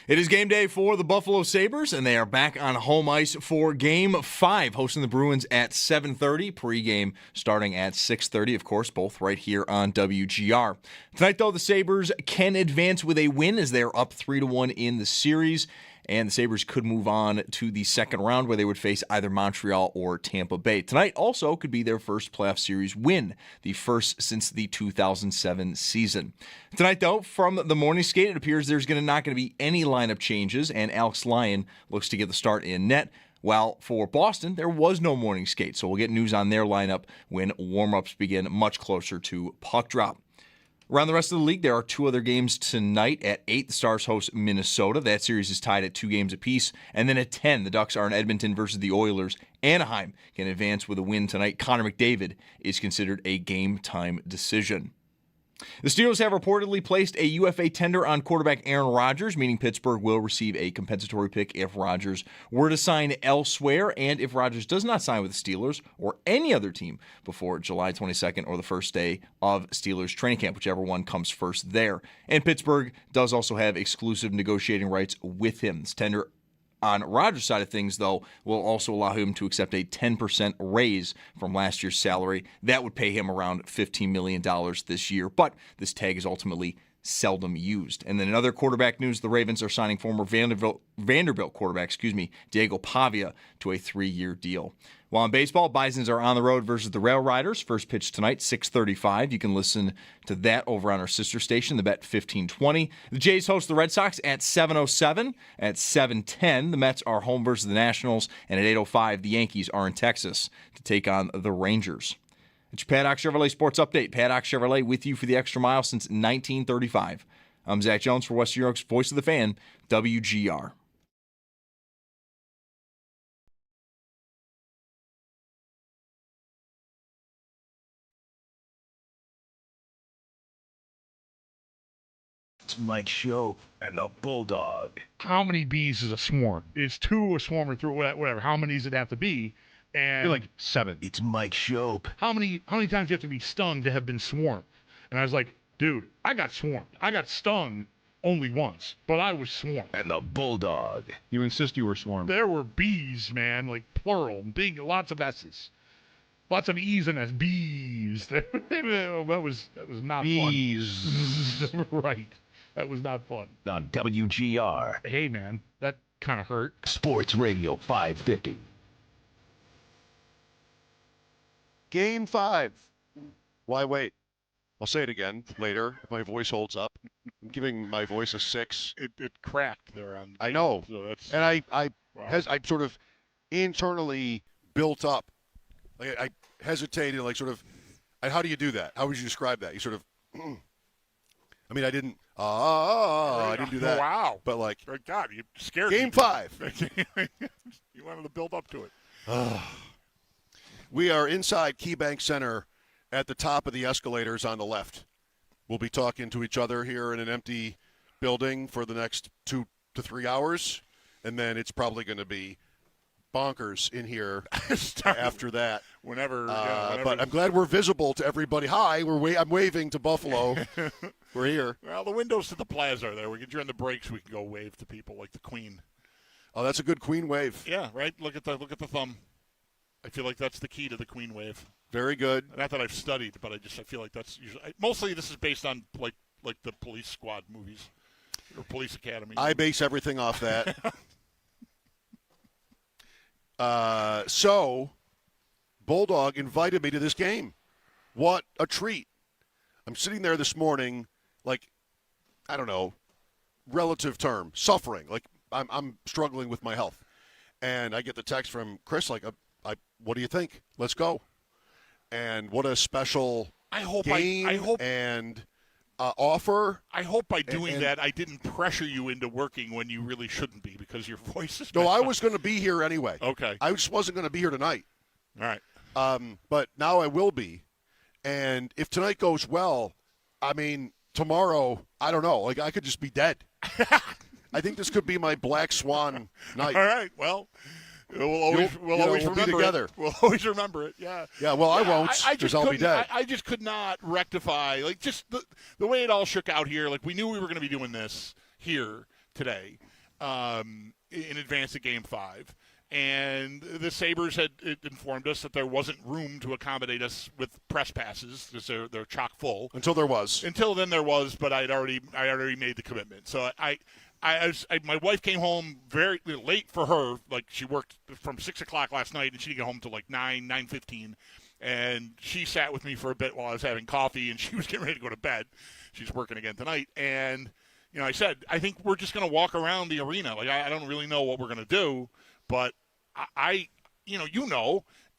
It is game day for the Buffalo Sabres, and they are back on home ice for Game 5, hosting the Bruins at 7:30, pregame starting at 6:30, of course, both right here on WGR. Tonight, though, the Sabres can advance with a win as they are up 3-1 in the series, and the Sabres could move on to the second round where they would face either Montreal or Tampa Bay. Tonight also could be their first playoff series win, the first since the 2007 season. Tonight, though, from the morning skate, it appears there's not going to be any lineup changes, and Alex Lyon looks to get the start in net. While for Boston, there was no morning skate, so we'll get news on their lineup when warm-ups begin much closer to puck drop. Around the rest of the league, there are two other games tonight. At 8, the Stars host Minnesota. That series is tied at 2 games apiece. And then at 10, the Ducks are in Edmonton versus the Oilers. Anaheim can advance with a win tonight. Connor McDavid is considered a game-time decision. The Steelers have reportedly placed a UFA tender on quarterback Aaron Rodgers, meaning Pittsburgh will receive a compensatory pick if Rodgers were to sign elsewhere, and if Rodgers does not sign with the Steelers or any other team before July 22nd or the first day of Steelers training camp, whichever one comes first there. And Pittsburgh does also have exclusive negotiating rights with him. This tender on Rodgers' side of things, though, will also allow him to accept a 10% raise from last year's salary. That would pay him around $15 million this year, but this tag is ultimately seldom used. And then in other quarterback news, the Ravens are signing former Vanderbilt quarterback, Diego Pavia, to a 3-year deal. While in baseball, Bisons are on the road versus the Rail Riders. First pitch tonight, 6:35. You can listen to that over on our sister station, the Bet 1520. The Jays host the Red Sox at 7:07. At 7:10, the Mets are home versus the Nationals. And at 8:05, the Yankees are in Texas to take on the Rangers. It's your Paddock Chevrolet Sports Update. Paddock Chevrolet with you for the extra mile since 1935. I'm Zach Jones for Western New York's Voice of the Fan, WGR. It's Mike Schopp and the Bulldog. How many bees is a swarm? Is 2 a swarm or 3, whatever? How many does it have to be? And You're like 7. It's Mike Schopp. how many times do you have to be stung to have been swarmed? And I was like, dude, I got swarmed. I got stung only once, but I was swarmed. And the Bulldog. You insist you were swarmed. There were bees, man, like plural, big, lots of S's. Lots of E's and S's. Bees. that was not Bees. fun. Right. That was not fun. On WGR. Hey, man, that kind of hurt. Sports Radio 550. Game 5. Why wait? I'll say it again later if my voice holds up. I'm giving my voice a 6. It cracked there on. I know. So that's, And I wow. sort of internally built up. Like I hesitated, like sort of. How do you do that? How would you describe that? You sort of. I mean, I didn't. I didn't do that. Wow. But like. Good God, you scared Game me. 5. You wanted to build up to it. We are inside KeyBank Center at the top of the escalators on the left. We'll be talking to each other here in an empty building for the next 2 to 3 hours, and then it's probably going to be bonkers in here after that. Whenever. But I'm glad we're visible to everybody. Hi, I'm waving to Buffalo. We're here. Well, the windows to the plaza are there. During the breaks, we can go wave to people like the Queen. Oh, that's a good Queen wave. Yeah, right. Look at the thumb. I feel like that's the key to the Queen wave. Very good. Not that I've studied, but I feel like that's usually mostly this is based on like the Police Squad movies or Police Academy. I base everything off that. So, Bulldog invited me to this game. What a treat. I'm sitting there this morning, like, I don't know, relative term, suffering. Like, I'm struggling with my health. And I get the text from Chris, like, what do you think? Let's go. And what a special game and offer. I hope by doing that I didn't pressure you into working when you really shouldn't be because your voice is. No, I was going to be here anyway. Okay. I just wasn't going to be here tonight. All right. But now I will be. And if tonight goes well, I mean, tomorrow, I don't know. Like, I could just be dead. I think this could be my Black Swan night. All right. Well, we'll always remember be together. it. We'll always remember it. Yeah. Yeah. Well, I won't because I'll be dead. I just could not rectify just the way it all shook out here. Like we knew we were going to be doing this here today. in advance of Game 5. And the Sabres had informed us that there wasn't room to accommodate us with press passes because they're chock full. Until there was. Until then there was, but I already made the commitment. So my wife came home very late for her. Like, she worked from 6 o'clock last night, and she didn't get home till like 9:15. And she sat with me for a bit while I was having coffee, and she was getting ready to go to bed. She's working again tonight. And, I said, I think we're just going to walk around the arena. Like, I don't really know what we're going to do, but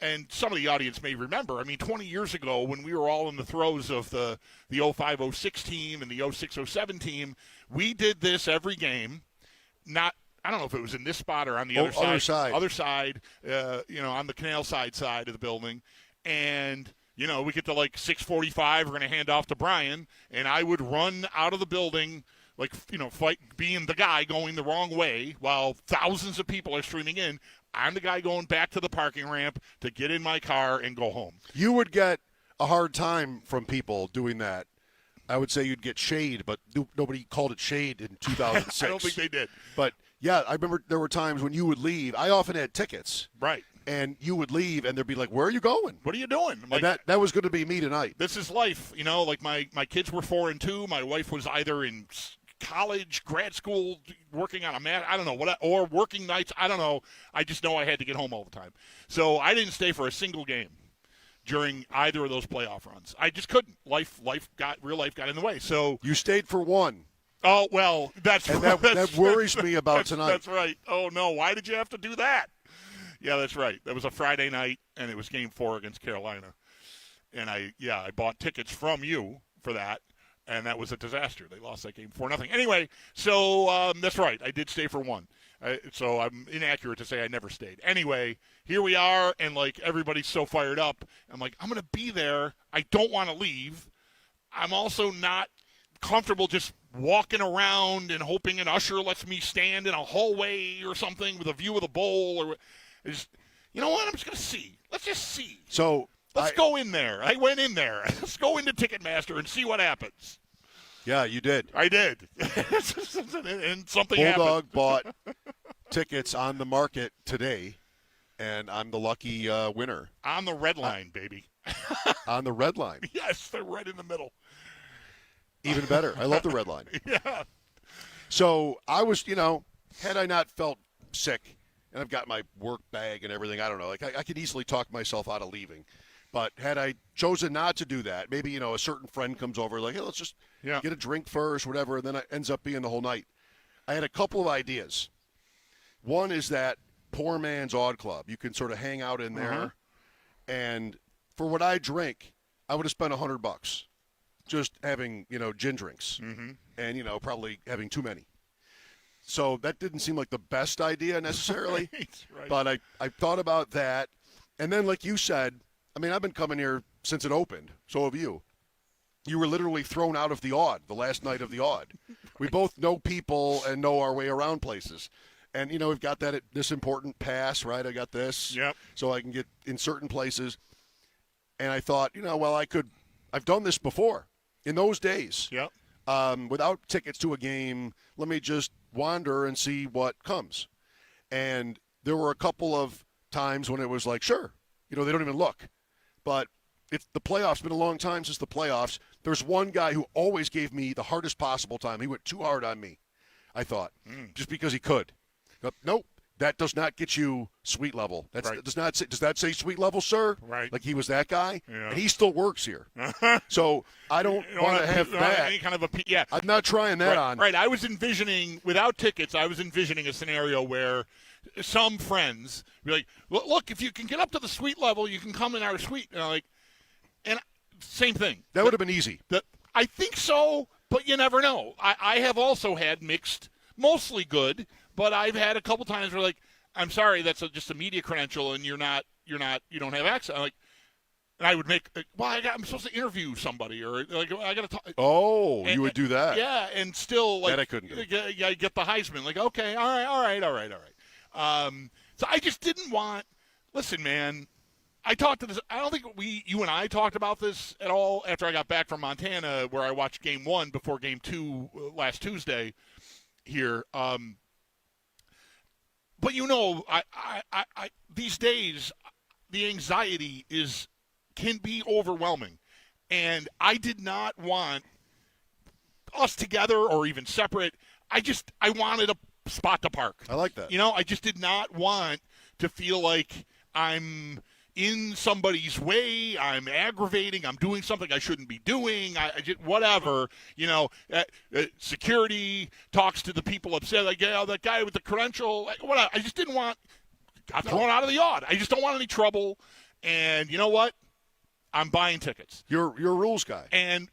and some of the audience may remember, I mean, 20 years ago when we were all in the throes of the 05-06 team and the 06-07 team, we did this every game. I don't know if it was in this spot or on the other side. Other side, on the canal side of the building. And, we get to like 6:45, we're going to hand off to Brian, and I would run out of the building like, fight being the guy going the wrong way while thousands of people are streaming in. I'm the guy going back to the parking ramp to get in my car and go home. You would get a hard time from people doing that. I would say you'd get shade, but nobody called it shade in 2006. I don't think they did. But, yeah, I remember there were times when you would leave. I often had tickets. Right. And you would leave, and they'd be like, where are you going? What are you doing? Like, and that was going to be me tonight. This is life. Like my kids were 4 and 2. My wife was either in college, grad school, working on I don't know, or working nights. I don't know. I just know I had to get home all the time. So I didn't stay for a single game during either of those playoff runs. I just couldn't. Real life got in the way. So you stayed for one. Oh, well, that worries me about tonight. That's right. Oh, no. Why did you have to do that? Yeah, that's right. That was a Friday night, and it was Game 4 against Carolina. And I bought tickets from you for that, and that was a disaster. They lost that game 4-0. Anyway, so that's right. I did stay for one. So I'm inaccurate to say I never stayed. Anyway, here we are, and, like, everybody's so fired up. I'm like, I'm going to be there. I don't want to leave. I'm also not comfortable just walking around and hoping an usher lets me stand in a hallway or something with a view of the bowl. Or you know what? I'm just going to see. Let's just see. So let's go in there. I went in there. Let's go into Ticketmaster and see what happens. Yeah, you did. I did. And something Bulldog happened. bought tickets on the market today, and I'm the lucky winner. On the red line, baby. On the red line. Yes, they're right in the middle. Even better. I love the red line. Yeah. So I was, had I not felt sick, and I've got my work bag and everything, I don't know. Like, I could easily talk myself out of leaving. But had I chosen not to do that, maybe, a certain friend comes over, like, hey, let's just get a drink first, whatever, and then it ends up being the whole night. I had a couple of ideas. One is that poor man's odd club. You can sort of hang out in there, and for what I drink, I would have spent $100 just having, gin drinks and, probably having too many. So that didn't seem like the best idea necessarily, right. But I thought about that. And then, like you said, I mean, I've been coming here since it opened. So have you. You were literally thrown out of the Odd the last night of the Odd. We both know people and know our way around places. And, we've got this important pass, right? I got this. Yep. So I can get in certain places. And I thought, I've done this before in those days. Yep. Without tickets to a game, let me just wander and see what comes. And there were a couple of times when it was like, sure, they don't even look. But it's the playoffs. It's been a long time since the playoffs. There's one guy who always gave me the hardest possible time. He went too hard on me, I thought, just because he could. Nope, that does not get you suite level. That does that say suite level, sir? Right. Like he was that guy? Yeah. And he still works here. So I don't want to have that. Any kind of yeah. I'm not trying that on. Right. I was envisioning, without tickets, a scenario where some friends be like, look, if you can get up to the suite level, you can come in our suite. And same thing. That would have been easy. I think so, but you never know. I have also had mixed, mostly good, but I've had a couple times where, like, I'm sorry, that's just a media credential, and you don't have access. And I would make, I'm supposed to interview somebody, or like I got to talk. Oh, you would do that? Yeah, and still, like, that I couldn't do. Get the Heisman. Like, okay, all right. So I just didn't want. Listen, man. I talked to this. I don't think you and I talked about this at all after I got back from Montana, where I watched Game 1 before Game 2 last Tuesday here. But I these days, the anxiety can be overwhelming, and I did not want us together or even separate. I wanted a spot to park. I like that. I just did not want to feel like I'm in somebody's way, I'm aggravating, I'm doing something I shouldn't be doing, I just, whatever, security talks to the people upset, like, yeah, that guy with the credential, whatever. I just didn't want, got thrown out of the yard. I just don't want any trouble, and you know what? I'm buying tickets. You're a rules guy. And,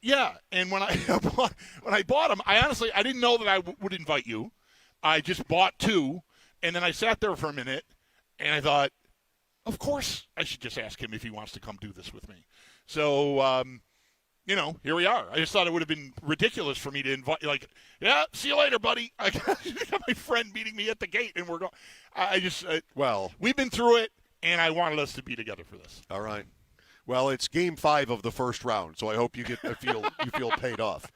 and when I bought them, I didn't know that I would invite you. I just bought 2, and then I sat there for a minute, and I thought, of course, I should just ask him if he wants to come do this with me. So, here we are. I just thought it would have been ridiculous for me to invite, see you later, buddy. I got my friend meeting me at the gate, and we're going. We've been through it, and I wanted us to be together for this. All right. Well, it's Game 5 of the first round, so I hope you feel paid off.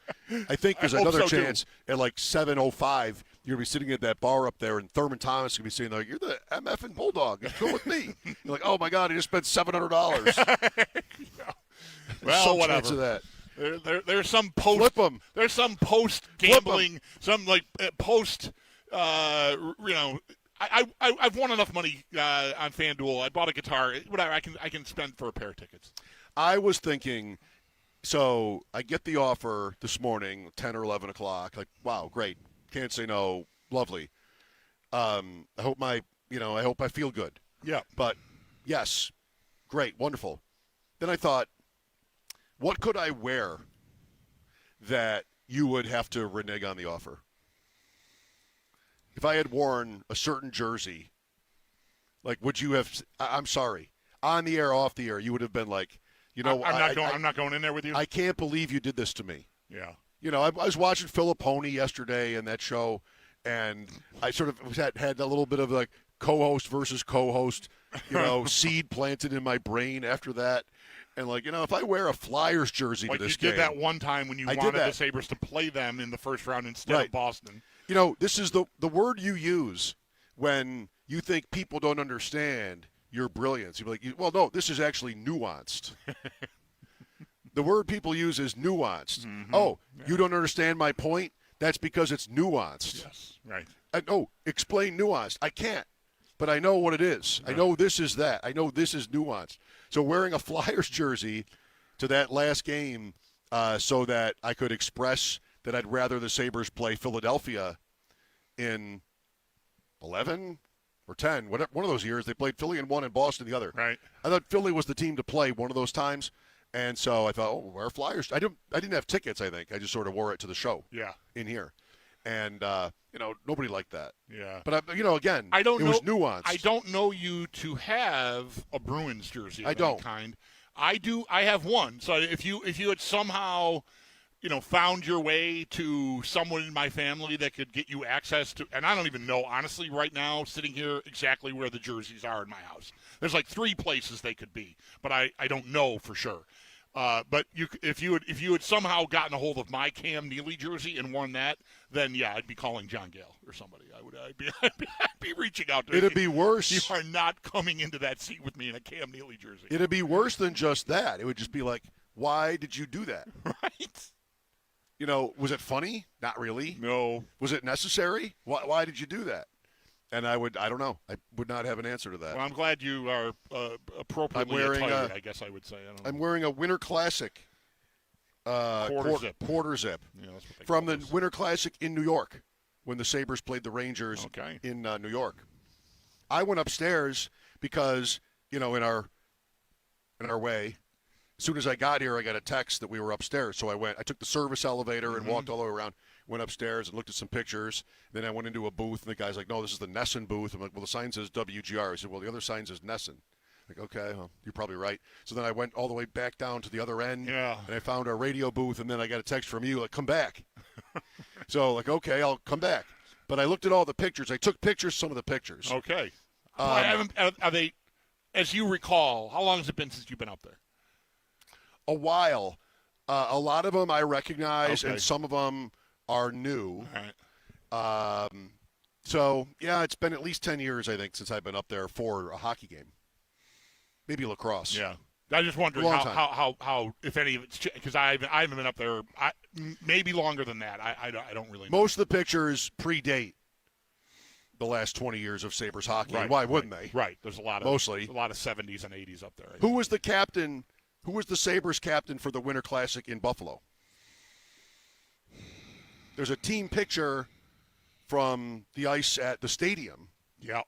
I think there's another chance at 7:05. You're going to be sitting at that bar up there, and Thurman Thomas is going to be saying, like, you're the MF and Bulldog. Come with me. You're like, oh, my God, I just spent $700. Well, some whatever. Chance of that. There's some post. Flip 'em. There's some post gambling. Some post. I've won enough money on FanDuel. I bought a guitar. Whatever. I can spend for a pair of tickets. I was thinking. So I get the offer this morning, 10 or 11 o'clock. Like, wow, great. Can't say no. Lovely. I hope I hope I feel good. Yeah. But yes, great, wonderful. Then I thought, what could I wear that you would have to renege on the offer? If I had worn a certain jersey, would you have? I'm sorry, on the air, off the air, you would have been like, I'm not going in there with you. I can't believe you did this to me. Yeah. I was watching Filipponi yesterday in that show, and I sort of had a little bit of co-host versus co-host, seed planted in my brain after that. And, if I wear a Flyers jersey to this game. You did that one time when you wanted the Sabres to play them in the first round instead of Boston. This is the word you use when you think people don't understand your brilliance. You're like, well, no, this is actually nuanced. The word people use is nuanced. Mm-hmm. Oh, yeah. You don't understand my point? That's because it's nuanced. Yes, right. Explain nuanced. I can't, but I know what it is. Right. I know this is that. I know this is nuanced. So wearing a Flyers jersey to that last game so that I could express that I'd rather the Sabres play Philadelphia in 11 or 10, one of those years. They played Philly in one and Boston the other. Right. I thought Philly was the team to play one of those times. And so I thought, wear Flyers. I didn't have tickets, I think. I just sort of wore it to the show in here. And, nobody liked that. Yeah. But, again, it was nuanced. I don't know you to have a Bruins jersey of any kind. I do. I have one. So if you had somehow, found your way to someone in my family that could get you access to, and I don't even know, honestly, right now, sitting here, exactly where the jerseys are in my house. There's 3 places they could be, but I don't know for sure. But if you had somehow gotten a hold of my Cam Neely jersey and worn that, then I'd be calling John Gale or somebody. I'd be reaching out to. It'd be worse. You are not coming into that seat with me in a Cam Neely jersey. It'd be worse than just that. It would just be like, why did you do that? Right. Was it funny? Not really. No. Was it necessary? Why did you do that? And I don't know. I would not have an answer to that. Well, I'm glad you are appropriately attired, I guess I would say. I'm wearing a Winter Classic quarter zip yeah, that's what they from call the this. Winter Classic in New York when the Sabres played the Rangers in New York. I went upstairs because, in our way, as soon as I got here, I got a text that we were upstairs. So I took the service elevator and walked all the way around. Went upstairs and looked at some pictures. Then I went into a booth, and the guy's like, no, this is the Nesson booth. I'm like, well, the sign says WGR. I said, well, the other sign says Nesson. Like, okay, well, you're probably right. So then I went all the way back down to the other end, and I found our radio booth, and then I got a text from you, like, come back. So, okay, I'll come back. But I looked at all the pictures. I took pictures, some of the pictures. Okay. Are they, as you recall, how long has it been since you've been up there? A while. A lot of them I recognize, and some of them are new. All right. So, yeah, it's been at least 10 years, I think, since I've been up there for a hockey game. Maybe lacrosse. Yeah. I just wondering how if any of it's because I haven't been up there maybe longer than that. I don't really know. Most of the pictures predate the last 20 years of Sabres hockey. Right, Why wouldn't they? Right. There's a lot of 70s and 80s up there. Who was the captain? Who was the Sabres captain for the Winter Classic in Buffalo? There's a team picture from the ice at the stadium. Yeah.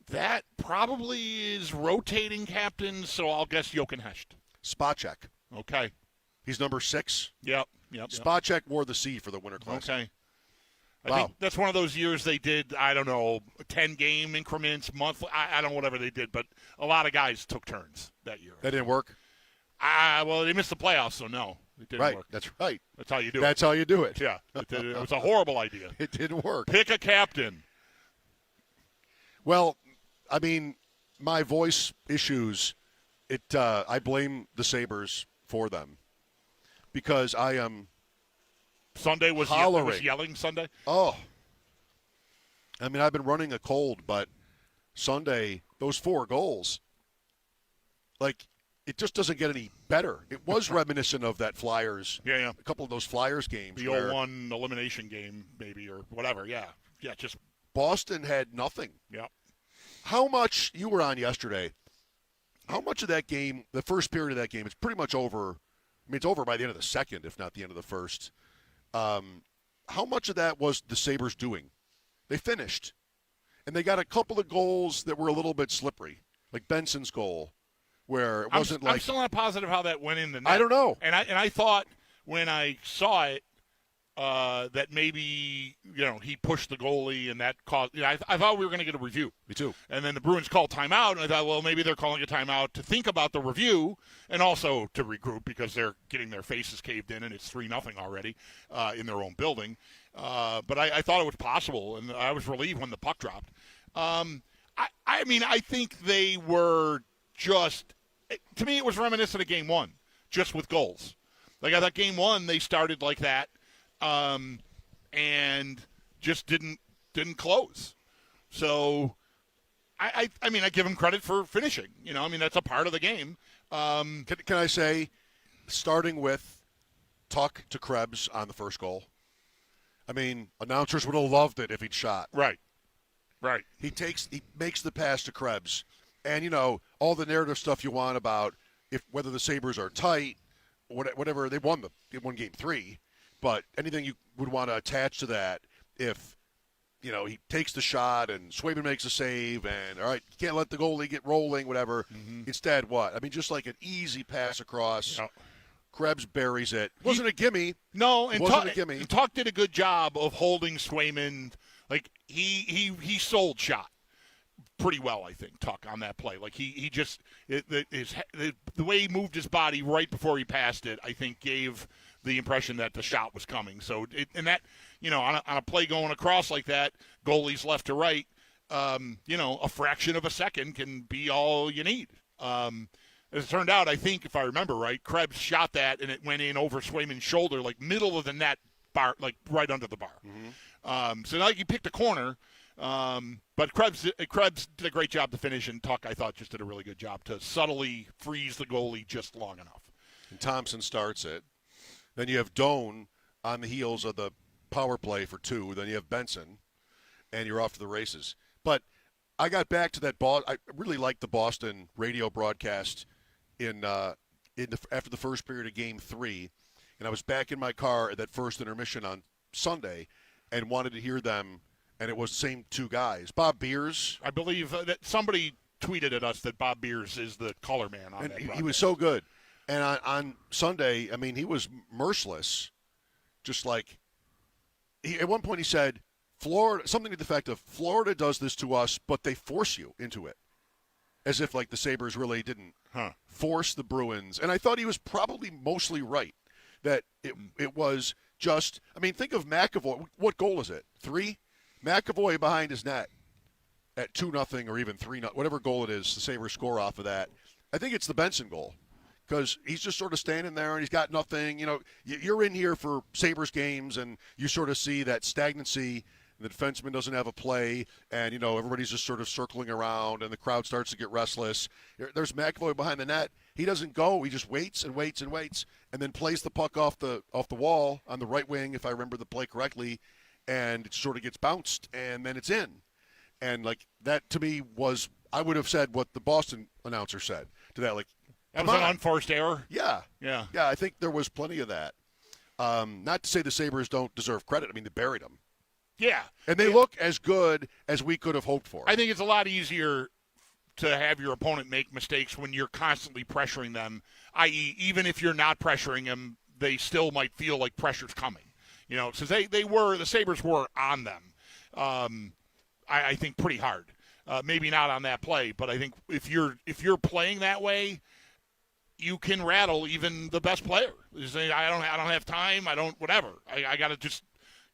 That probably is rotating captain, so I'll guess Jochen Hecht. Spacek. Okay. He's number 6. Yep. Spacek wore the C for the Winter Classic. Okay. Wow. I think that's one of those years they did, 10-game increments, monthly. I don't know, whatever they did, but a lot of guys took turns that year. That didn't work? Well, they missed the playoffs, so no. It didn't work. That's right. That's how you do That's how you do it. Yeah. It was a horrible idea. It didn't work. Pick a captain. Well, I mean, my voice issues, I blame the Sabres for them because I am Sunday was hollering. Yelling Sunday? Oh. I mean, I've been running a cold, but Sunday, those 4 goals, like, it just doesn't get any better. It was reminiscent of that Flyers. Yeah. A couple of those Flyers games. The 0-1 elimination game, maybe, or whatever. Yeah. Yeah, just. Boston had nothing. Yeah. How much, you were on yesterday, how much of that game, the first period of that game, it's pretty much over. I mean, it's over by the end of the second, if not the end of the first. How much of that was the Sabres doing? They finished. And they got a couple of goals that were a little bit slippery, like Benson's goal, where it wasn't I'm still not positive how that went in the net. I don't know. And I thought when I saw it that maybe he pushed the goalie and that caused. I thought we were going to get a review. Me too. And then the Bruins called timeout, and I thought, well, maybe they're calling a timeout to think about the review and also to regroup because they're getting their faces caved in and it's 3-0 already in their own building. But I thought it was possible, and I was relieved when the puck dropped. I mean, I think they were just. To me, it was reminiscent of Game 1, just with goals. Like, I thought Game 1, they started like that, and just didn't close. So, I mean, I give them credit for finishing. I mean, that's a part of the game. Can I say, starting with Tuck to Krebs on the first goal, I mean, announcers would have loved it if he'd shot. Right. He makes the pass to Krebs. And, all the narrative stuff you want about whether the Sabres are tight, whatever, they won Game 3. But anything you would want to attach to that if, he takes the shot and Swayman makes a save and, all right, you can't let the goalie get rolling, whatever. Mm-hmm. Instead, what? I mean, just like an easy pass across. Yep. Krebs buries it. Wasn't a gimme. No, and wasn't a gimme. Tuck did a good job of holding Swayman. Like, he sold shot pretty well, I think, Tuck, on that play. Like, he just the way he moved his body right before he passed it, I think, gave the impression that the shot was coming. So, on a play going across like that, goalies left to right, a fraction of a second can be all you need. As it turned out, I think, if I remember right, Krebs shot that, and it went in over Swayman's shoulder, like middle of the net bar, like right under the bar. Mm-hmm. So, like, he picked a corner. But Krebs did a great job to finish, and Tuck, I thought, just did a really good job to subtly freeze the goalie just long enough. And Thompson starts it. Then you have Doan on the heels of the power play for 2. Then you have Benson, and you're off to the races. But I got back to that I really liked the Boston radio broadcast after the first period of Game 3, and I was back in my car at that first intermission on Sunday, and wanted to hear them. And it was the same 2 guys. Bob Beers. I believe that somebody tweeted at us that Bob Beers is the color man on that broadcast. He was so good. And on Sunday, I mean, he was merciless. Just like, at one point he said, Florida, something to the effect of, Florida does this to us, but they force you into it. As if, like, the Sabres really didn't force the Bruins. And I thought he was probably mostly right. That it was just, I mean, think of McAvoy. What goal is it? 3? McAvoy behind his net at 2-0 or even 3-0, whatever goal it is, the Sabres score off of that. I think it's the Benson goal because he's just sort of standing there and he's got nothing. You're in here for Sabres games and you sort of see that stagnancy and the defenseman doesn't have a play, and, everybody's just sort of circling around, and the crowd starts to get restless. There's McAvoy behind the net. He doesn't go. He just waits and waits and waits, and then plays the puck off the wall on the right wing, if I remember the play correctly, and it sort of gets bounced, and then it's in. And, that to me was, I would have said what the Boston announcer said to that, that was an unforced error? Yeah. Yeah. Yeah, I think there was plenty of that. Not to say the Sabres don't deserve credit. I mean, they buried them. Yeah. And they look as good as we could have hoped for. I think it's a lot easier to have your opponent make mistakes when you're constantly pressuring them, i.e., even if you're not pressuring them, they still might feel like pressure's coming. Since the Sabres were on them, I think pretty hard. Maybe not on that play, but I think if you're playing that way, you can rattle even the best player. You say, I don't have time. Whatever. I got to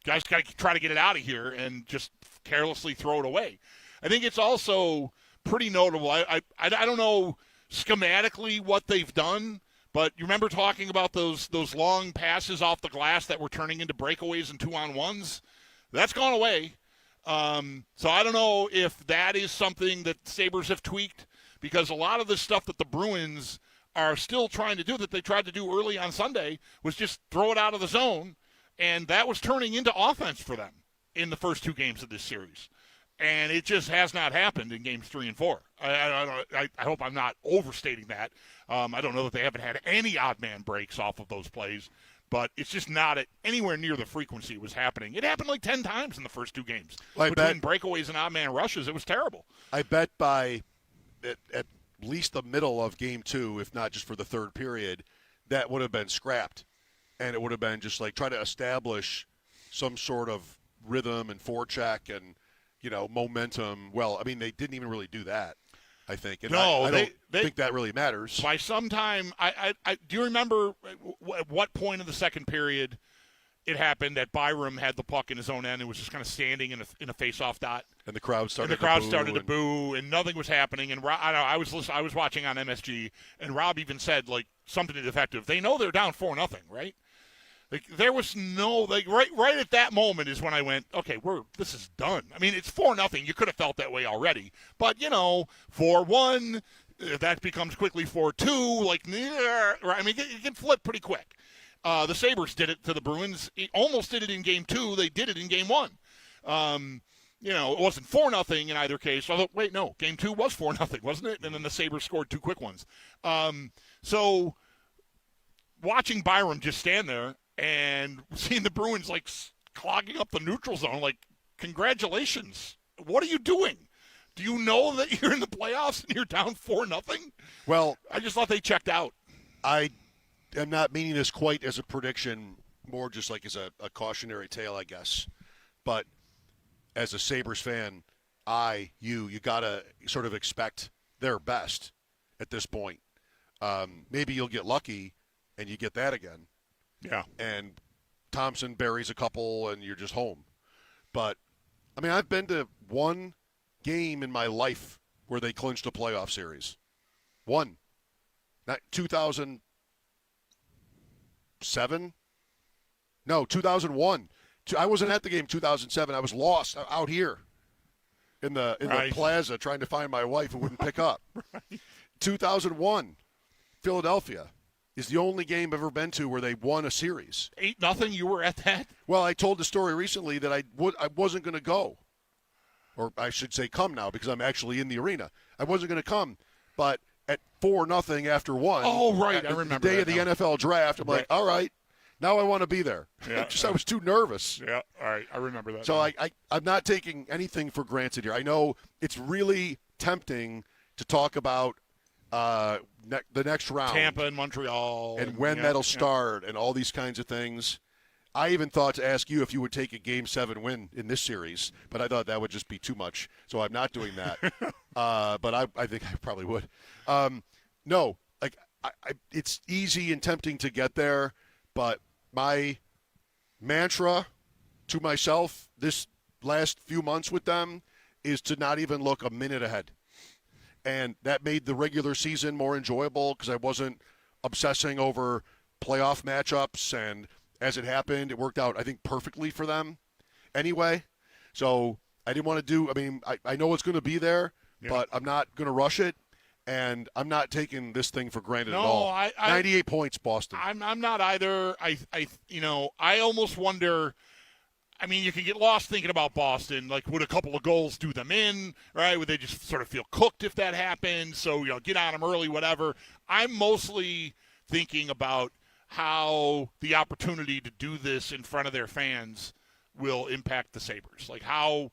guys got to try to get it out of here and just carelessly throw it away. I think it's also pretty notable. I don't know schematically what they've done, but you remember talking about those long passes off the glass that were turning into breakaways and 2-on-1s? That's gone away. So I don't know if that is something that Sabres have tweaked, because a lot of the stuff that the Bruins are still trying to do, that they tried to do early on Sunday, was just throw it out of the zone, and that was turning into offense for them in the first two games of this series. And it just has not happened in games 3 and 4. I hope I'm not overstating that. I don't know that they haven't had any odd man breaks off of those plays, but it's just not anywhere near the frequency it was happening. It happened 10 times in the first two games. Between breakaways and odd man rushes, it was terrible. I bet by at least the middle of game 2, if not just for the third period, that would have been scrapped. And it would have been just try to establish some sort of rhythm and forecheck and, momentum. Well, I mean, they didn't even really do that, I think. And I don't think that really matters. By some time, I do you remember at what point of the second period it happened that Byram had the puck in his own end and was just kind of standing in a face-off dot? And the crowd started to boo, and nothing was happening. And I was watching on MSG, and Rob even said something to the effect of, they know they're down 4-0, right? There was no right at that moment is when I went, okay, this is done. I mean, it's 4-0. You could have felt that way already, but 4-1, that becomes quickly 4-2. I mean, it can flip pretty quick. The Sabres did it to the Bruins. It almost did it in game 2. They did it in game 1. It wasn't 4-0 in either case. Although, wait, no, game 2 was 4-0, wasn't it? And then the Sabres scored 2 quick ones. So watching Byram just stand there and seeing the Bruins clogging up the neutral zone, congratulations. What are you doing? Do you know that you're in the playoffs and you're down 4-0? Well, I just thought they checked out. I am not meaning this quite as a prediction, more just as a cautionary tale, I guess. But as a Sabres fan, you got to sort of expect their best at this point. Maybe you'll get lucky and you get that again. Yeah. And Thompson buries a couple and you're just home. But, I mean, I've been to one game in my life where they clinched a playoff series. One. Not 2007? No, 2001. I wasn't at the game 2007. I was lost out here in the plaza trying to find my wife who wouldn't pick up. 2001, Philadelphia is the only game I've ever been to where they won a series. 8-0, you were at that? Well, I told the story recently that I wasn't going to go. Or I should say come now because I'm actually in the arena. I wasn't going to come, but at 4-0 after one. Oh, right, I remember the day of the NFL draft, I'm like, all right, now I want to be there. Yeah, I was too nervous. Yeah, all right, I remember that. So I'm not taking anything for granted here. I know it's really tempting to talk about the next round. Tampa and Montreal. And when that'll start and all these kinds of things. I even thought to ask you if you would take a Game 7 win in this series, but I thought that would just be too much. So I'm not doing that. But I think I probably would. No, it's easy and tempting to get there, but my mantra to myself this last few months with them is to not even look a minute ahead. And that made the regular season more enjoyable because I wasn't obsessing over playoff matchups. And as it happened, it worked out, I think, perfectly for them anyway. So I didn't want to do. I mean, I know it's going to be there, Yeah. but I'm not going to rush it, and I'm not taking this thing for granted at all. 98 points, Boston. I'm not either. I almost wonder. I mean, you can get lost thinking about Boston. Like, would a couple of goals do them in, right? Would they just sort of feel cooked if that happened? So, get on them early, whatever. I'm mostly thinking about how the opportunity to do this in front of their fans will impact the Sabres. Like, how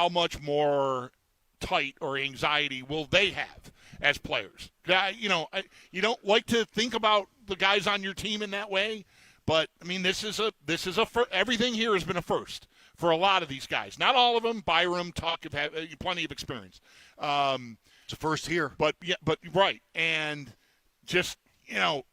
much more tight or anxiety will they have as players? You don't like to think about the guys on your team in that way. But I mean, this is a everything here has been a first for a lot of these guys. Not all of them. Byram, Tuck have had plenty of experience. It's a first here, but right, and just I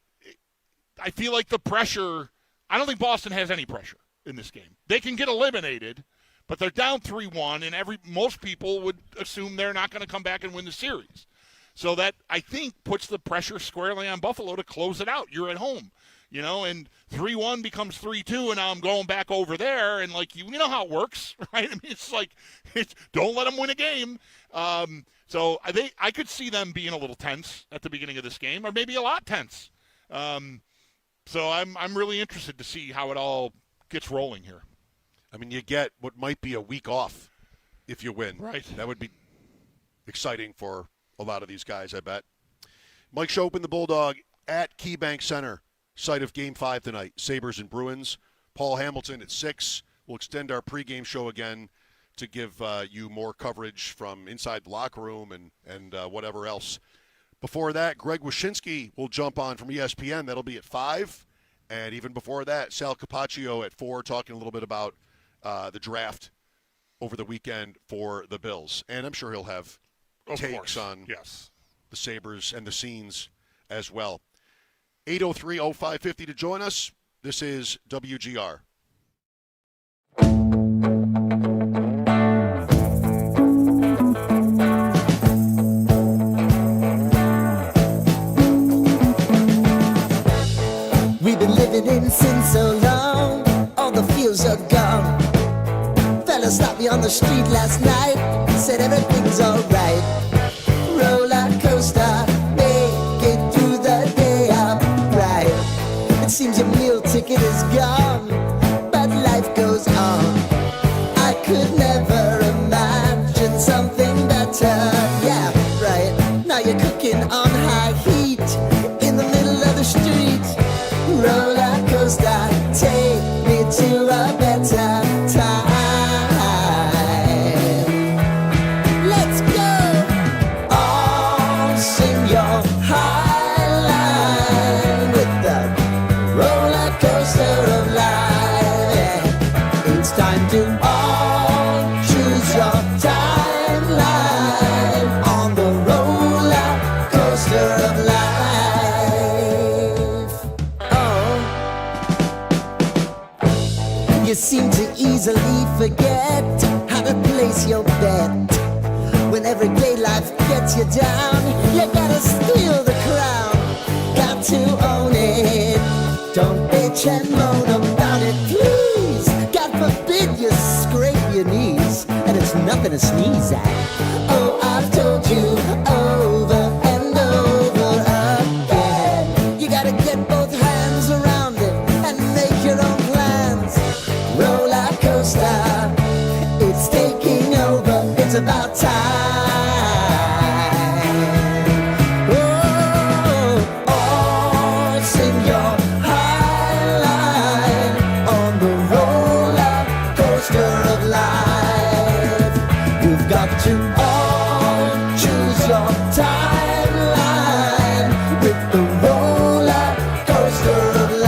feel like the pressure. I don't think Boston has any pressure in this game. They can get eliminated, but they're down 3-1, and most people would assume they're not going to come back and win the series. So that I think puts the pressure squarely on Buffalo to close it out. You're at home. And 3-1 becomes 3-2, and now I'm going back over there, and you know how it works, right? I mean, it's like, don't let them win a game. So I could see them being a little tense at the beginning of this game, or maybe a lot tense. So I'm really interested to see how it all gets rolling here. I mean, you get what might be a week off if you win. Right. That would be exciting for a lot of these guys, I bet. Mike Schopp and the Bulldog at KeyBank Center. Site of Game 5 tonight, Sabres and Bruins. Paul Hamilton at 6. We'll extend our pregame show again to give you more coverage from inside the locker room and whatever else. Before that, Greg Washinsky will jump on from ESPN. That'll be at 5. And even before that, Sal Capacio at 4, talking a little bit about the draft over the weekend for the Bills. And I'm sure he'll have takes on the Sabres and the scenes as well. 803-0550 to join us. This is WGR. We've been living in sin so long, all the feels are gone. Fella stopped me on the street last night, said everything's alright. Roller coaster, make it through the day upright. It seems your meal ticket is gone, but life goes on. I could never imagine something better. Yeah, right. Now you're cooking on high heat in the middle of the street. Roller coaster, take me to a better time. Let's go. All sing your high line with the roller coaster of life. Yeah. It's time to all choose your timeline on the roller coaster of life. You seem to easily forget how to place your bet. When everyday life gets you down, you gotta steal the crown. Got to own it. Don't bitch and moan about it, please. God forbid you scrape your knees, and it's nothing to sneeze at. Oh, I've told you over and over again. You gotta get both hands around it and make your own plans. Roller coaster, it's taking over, it's about time. Oh, all sing your high line on the roller coaster of life. You've got to all choose your timeline with the roller coaster of life.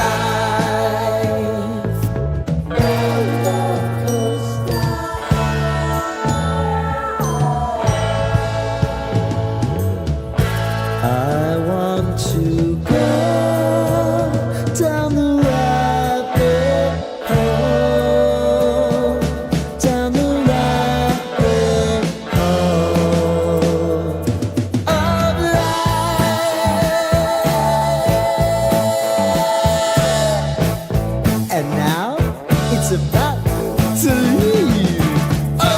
I want to go down the rabbit hole, down the rabbit hole of life. And now it's about to leave. Oh!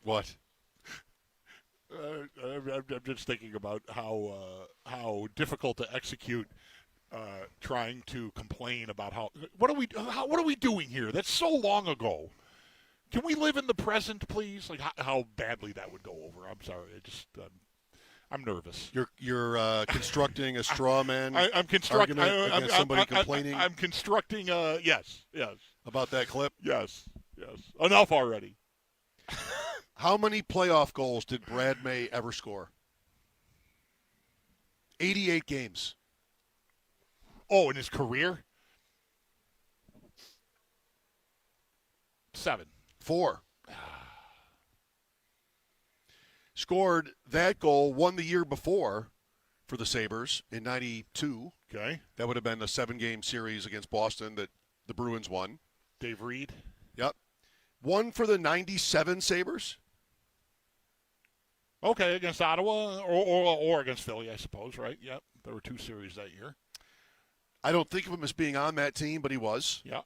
What? I'm just thinking about how difficult to execute. Trying to complain about what are we doing here? That's so long ago. Can we live in the present, please? Like how badly that would go over. I'm sorry. I'm nervous. You're constructing a straw man. I'm constructing against somebody complaining. I'm constructing. Yes. About that clip. Yes. Enough already. How many playoff goals did Brad May ever score? 88 games. Oh, in his career? 7. 4. Scored that goal, won the year before for the Sabres in 92. Okay. That would have been a 7-game series against Boston that the Bruins won. Dave Reed. Yep. One for the 97 Sabres. Okay, against Ottawa or against Philly, I suppose, right? Yep. There were 2 series that year. I don't think of him as being on that team, but he was. Yeah.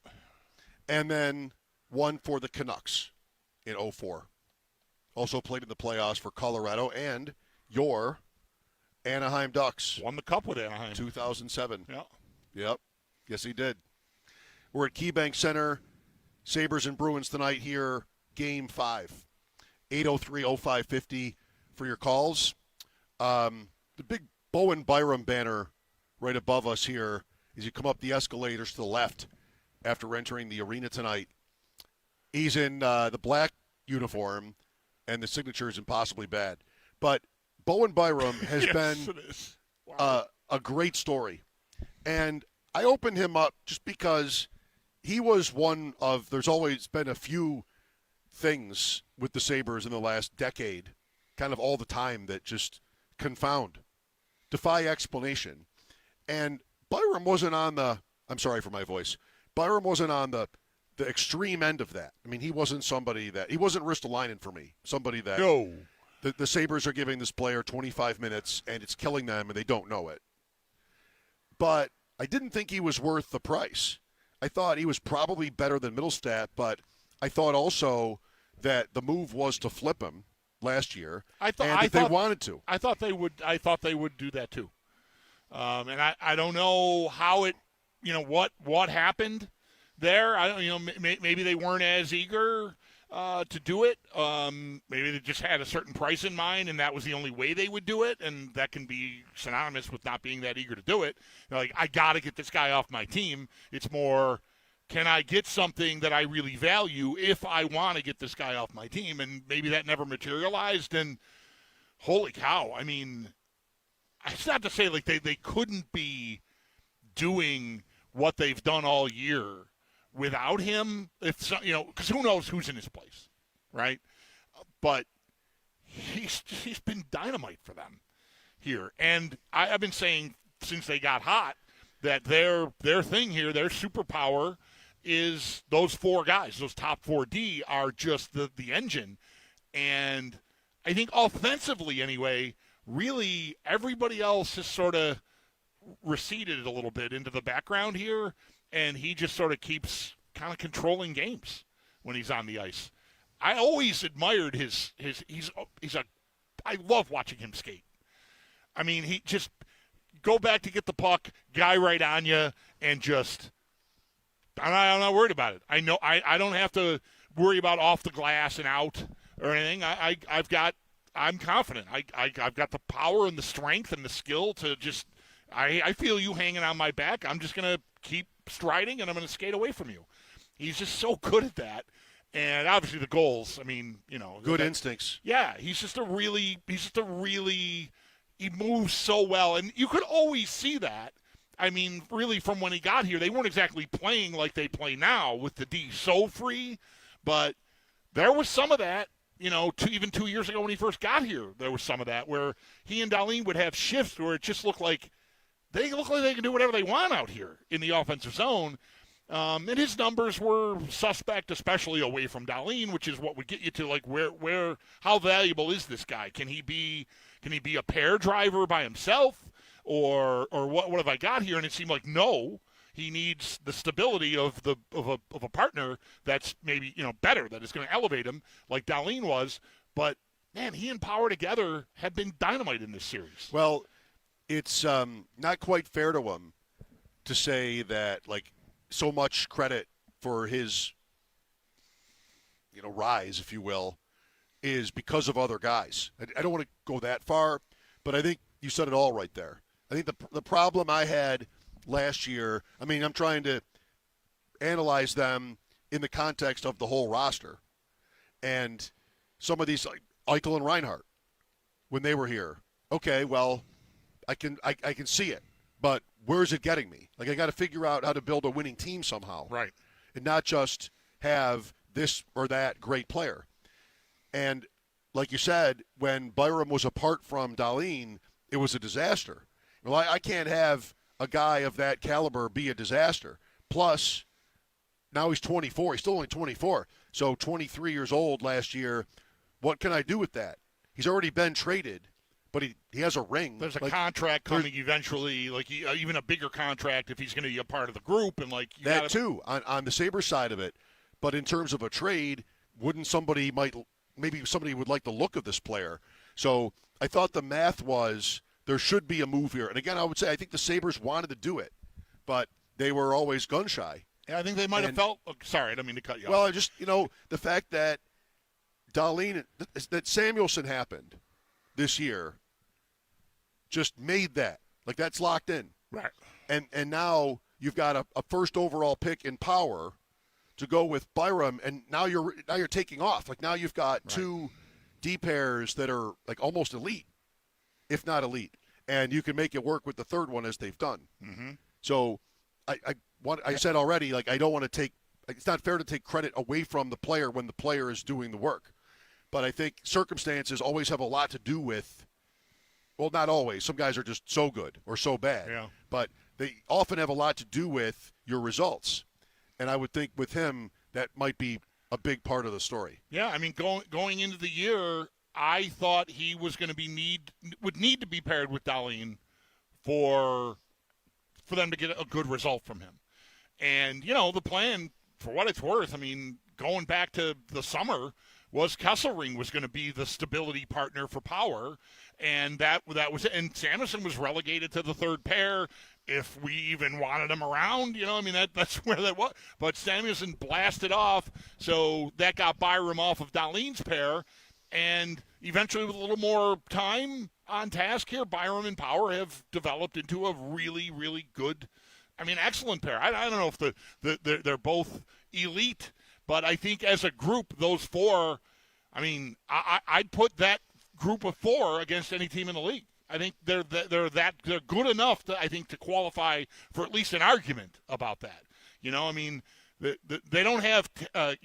And then one for the Canucks in 04. Also played in the playoffs for Colorado and your Anaheim Ducks. Won the cup with Anaheim. 2007. Yeah. Yep. Yes, he did. We're at KeyBank Center. Sabres and Bruins tonight here, Game 5. 803-0550 for your calls. The big Bowen Byram banner right above us here as you come up the escalators to the left after entering the arena tonight. He's in the black uniform, and the signature is impossibly bad. But Bowen Byram has been a great story. And I opened him up just because he was one of – there's always been a few things with the Sabres in the last decade, kind of all the time, that just confound, defy explanation. And Byram wasn't on the – I'm sorry for my voice. Byram wasn't on the extreme end of that. I mean, he wasn't somebody that – he wasn't Ristolainen for me, somebody that – No. The Sabres are giving this player 25 minutes, and it's killing them, and they don't know it. But I didn't think he was worth the price. I thought he was probably better than Middlestat, but I thought also that the move was to flip him last year, they wanted to. I thought they would do that too. And I don't know how it, what happened there. Maybe they weren't as eager to do it. Maybe they just had a certain price in mind, and that was the only way they would do it, and that can be synonymous with not being that eager to do it. Like, I got to get this guy off my team. It's more, can I get something that I really value if I want to get this guy off my team? And maybe that never materialized, and holy cow. I mean, it's not to say like they couldn't be doing what they've done all year without him, because who knows who's in his place, right? But he's been dynamite for them here, and I've been saying since they got hot that their thing here, their superpower, is those 4 guys. Those top 4D are just the engine, and I think offensively anyway, really everybody else has sort of receded a little bit into the background here. And he just sort of keeps kind of controlling games when he's on the ice. I always admired I love watching him skate. I mean, he just go back to get the puck, guy right on you, and just I'm not worried about it. I know I don't have to worry about off the glass and out or anything. I'm confident. I've got the power and the strength and the skill to just I feel you hanging on my back. I'm just gonna keep striding, and I'm going to skate away from you. He's just so good at that. And obviously the goals, I mean, good instincts. Yeah, he moves so well. And you could always see that. I mean, really from when he got here, they weren't exactly playing like they play now with the D so free, but there was some of that, even 2 years ago when he first got here, there was some of that where he and Dahlin would have shifts where it just looked like they can do whatever they want out here in the offensive zone. And his numbers were suspect, especially away from Dahlin, which is what would get you to like how valuable is this guy? Can he be a pair driver by himself, or what have I got here? And it seemed like no, he needs the stability of a partner that's maybe better, that is going to elevate him like Dahlin was. But, man, he and Power together have been dynamite in this series. Well, it's not quite fair to him to say that, like, so much credit for his, rise, if you will, is because of other guys. I don't want to go that far, but I think you said it all right there. I think the problem I had last year, I'm trying to analyze them in the context of the whole roster. And some of these, like Eichel and Reinhart, when they were here, okay, well, I can see it, but where's it getting me? Like, I got to figure out how to build a winning team somehow. Right. And not just have this or that great player. And like you said, when Byram was apart from Dahlin, it was a disaster. Well, I can't have a guy of that caliber be a disaster. Plus, now he's 24. He's still only 24. So 23 years old last year. What can I do with that? He's already been traded, but he has a ring. There's a contract coming eventually, like even a bigger contract if he's going to be a part of the group. And like that too, on the Sabres side of it. But in terms of a trade, maybe somebody would like the look of this player. So I thought the math was there should be a move here. And again, I would say I think the Sabres wanted to do it, but they were always gun shy. Yeah, I think they might have felt – sorry, I don't mean to cut you off. Well, just, the fact that Dahlin – that Samuelsson happened this year just made that. Like, that's locked in. Right. And now you've got a first overall pick in Power to go with Byram, and now you're taking off. Like, now you've got two D pairs that are, like, almost elite, if not elite. And you can make it work with the third one as they've done. Mm-hmm. So I said already, like, I don't want to take – it's not fair to take credit away from the player when the player is doing the work. But I think circumstances always have a lot to do with – well, not always. Some guys are just so good or so bad. Yeah. But they often have a lot to do with your results. And I would think with him that might be a big part of the story. Yeah, I mean, going into the year, I thought he was going to would need to be paired with Dahlin for them to get a good result from him. And, the plan, for what it's worth, I mean, going back to the summer, was Kesselring was going to be the stability partner for Power. And that was it. And Samuelsson was relegated to the third pair if we even wanted him around. That's where that was. But Samuelsson blasted off, so that got Byram off of Dahlin's pair. And eventually, with a little more time on task here, Byram and Power have developed into a really, really good, excellent pair. I don't know if they're both elite, but I think as a group, those four, I'd put that group of four against any team in the league. I think they're good enough to qualify for at least an argument about that. They don't have, I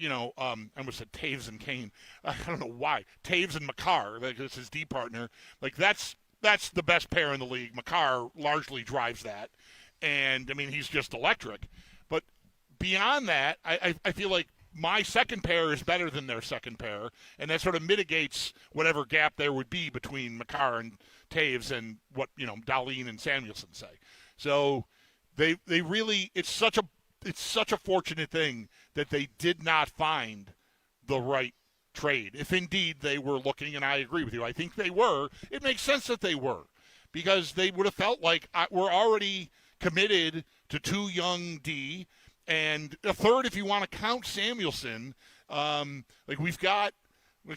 almost said Taves and Kane. I don't know why. Taves and Makar, that's his D partner. Like, that's the best pair in the league. Makar largely drives that. And, he's just electric. But beyond that, I feel like my second pair is better than their second pair, and that sort of mitigates whatever gap there would be between Makar and Taves and what, Dahlin and Samuelsson say. So they really, it's such a fortunate thing that they did not find the right trade. If indeed they were looking, and I agree with you, I think they were, it makes sense that they were, because they would have felt like we're already committed to two young D, and a third if you want to count Samuelsson.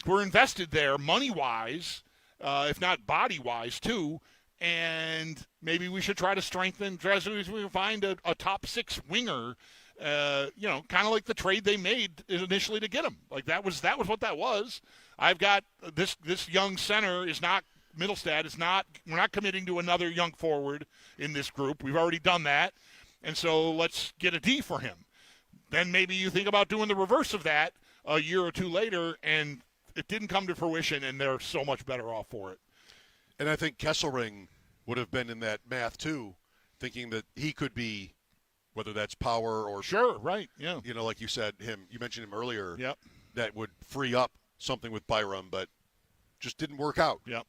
We're invested there money-wise, if not body-wise too, and maybe we should try to strengthen, try to find a top six winger, kind of like the trade they made initially to get him. Like that was what that was. I've got this young center is not, Middlestad is not, we're not committing to another young forward in this group. We've already done that. And so let's get a D for him. Then maybe you think about doing the reverse of that a year or two later, and it didn't come to fruition, and they're so much better off for it. And I think Kesselring would have been in that math too, thinking that he could be, whether that's Power or sure, right, yeah. Like you said, you mentioned him earlier. Yep. That would free up something with Byram, but just didn't work out. Yep.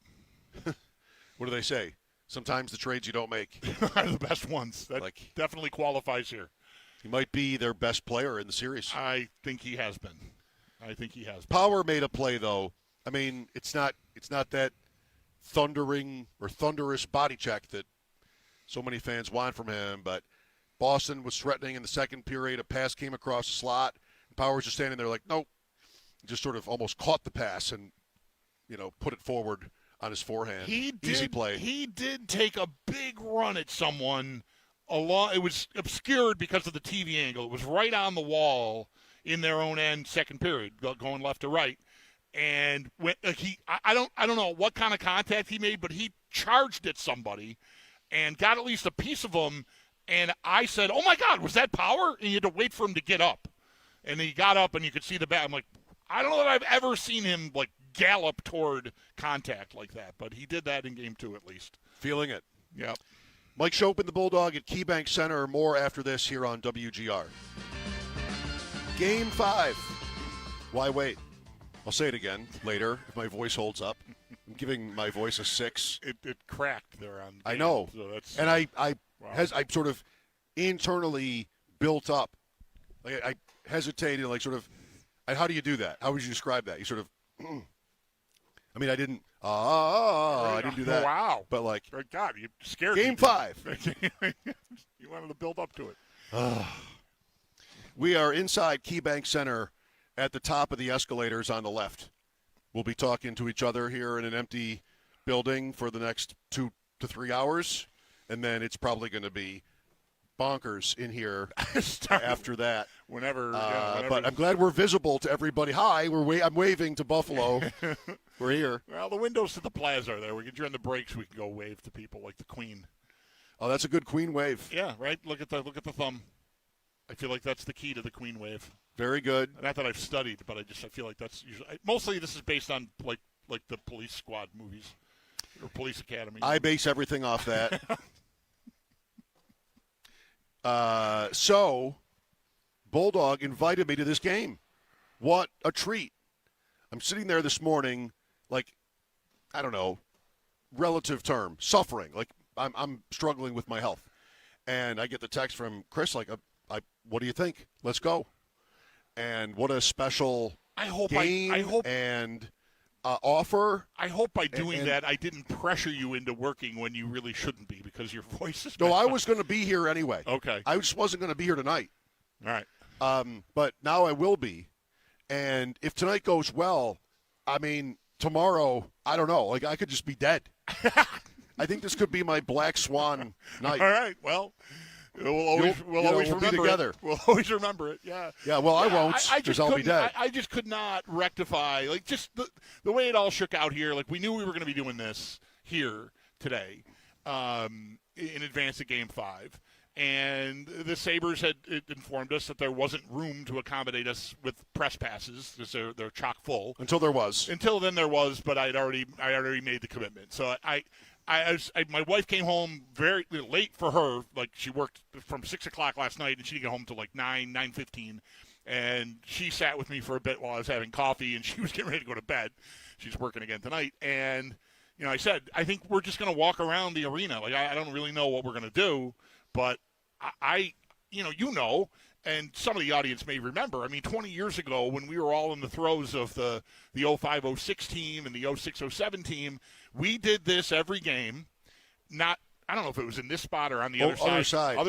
What do they say? Sometimes the trades you don't make are the best ones. That definitely qualifies here. He might be their best player in the series. I think he has been. Power made a play, though, I mean, it's not that thundering or thunderous body check that so many fans want from him, but Boston was threatening in the second period. A pass came across the slot. Powers just standing there like, nope. Just sort of almost caught the pass and, put it forward on his forehand. Easy play. He did take a big run at someone. It was obscured because of the TV angle. It was right on the wall in their own end, second period, going left to right. And when I don't know what kind of contact he made, but he charged at somebody and got at least a piece of him. And I said, "Oh my God, was that Power?" And you had to wait for him to get up. And he got up, and you could see the bat. I'm like, I don't know that I've ever seen him like gallop toward contact like that, but he did that in Game 2 at least. Feeling it. Yep. Mike Schopp and the Bulldog at KeyBank Center. More after this here on WGR. Game 5. Why wait? I'll say it again later if my voice holds up. I'm giving my voice a 6. It cracked there on. I know, so that's, and I wow. I sort of internally built up. Like I hesitated, like sort of. How do you do that? How would you describe that? You sort of. I mean, I didn't. I didn't do that. Wow! But like, good God, you scared Game me. 5. You wanted to build up to it. We are inside KeyBank Center at the top of the escalators on the left. We'll be talking to each other here in an empty building for the next 2 to 3 hours, and then it's probably going to be bonkers in here after that. Whenever. But I'm glad we're visible to everybody. Hi, I'm waving to Buffalo. We're here. Well, the windows to the plaza are there. We can during the breaks. We can go wave to people like the Queen. Oh, that's a good Queen wave. Yeah, right. Look at the thumb. I feel like that's the key to the Queen wave. Very good. Not that I've studied, but I feel like that's usually mostly this is based on like the Police Squad movies or Police Academy. I base everything off that. So, Bulldog invited me to this game. What a treat. I'm sitting there this morning, like, I don't know, relative term, suffering. Like, I'm struggling with my health. And I get the text from Chris, like, what do you think? Let's go. And what a special game and offer. I hope by doing that I didn't pressure you into working when you really shouldn't be because your voice is. No, I was going to be here anyway. Okay. I just wasn't going to be here tonight. All right. But now I will be. And if tonight goes well, I mean, tomorrow, I don't know. Like, I could just be dead. I think this could be my Black Swan night. All right. Well, we'll always remember be together. it. We'll always remember it. Yeah. Yeah. Well, I won't because I'll be dead. I just could not rectify like just the way it all shook out here. Like we knew we were going to be doing this here today, in advance of Game 5, and the Sabres had informed us that there wasn't room to accommodate us with press passes because they're chock full. Until there was. Until then, there was, but I already made the commitment. So my wife came home very late for her. Like she worked from 6 o'clock last night, and she didn't get home till like 9:15. And she sat with me for a bit while I was having coffee, and she was getting ready to go to bed. She's working again tonight, and I said I think we're just going to walk around the arena. Like I don't really know what we're going to do, but and some of the audience may remember. I mean, 20 years ago when we were all in the throes of the 05-06 team and the 06-07 team, we did this every game. I don't know if it was in this spot or on the other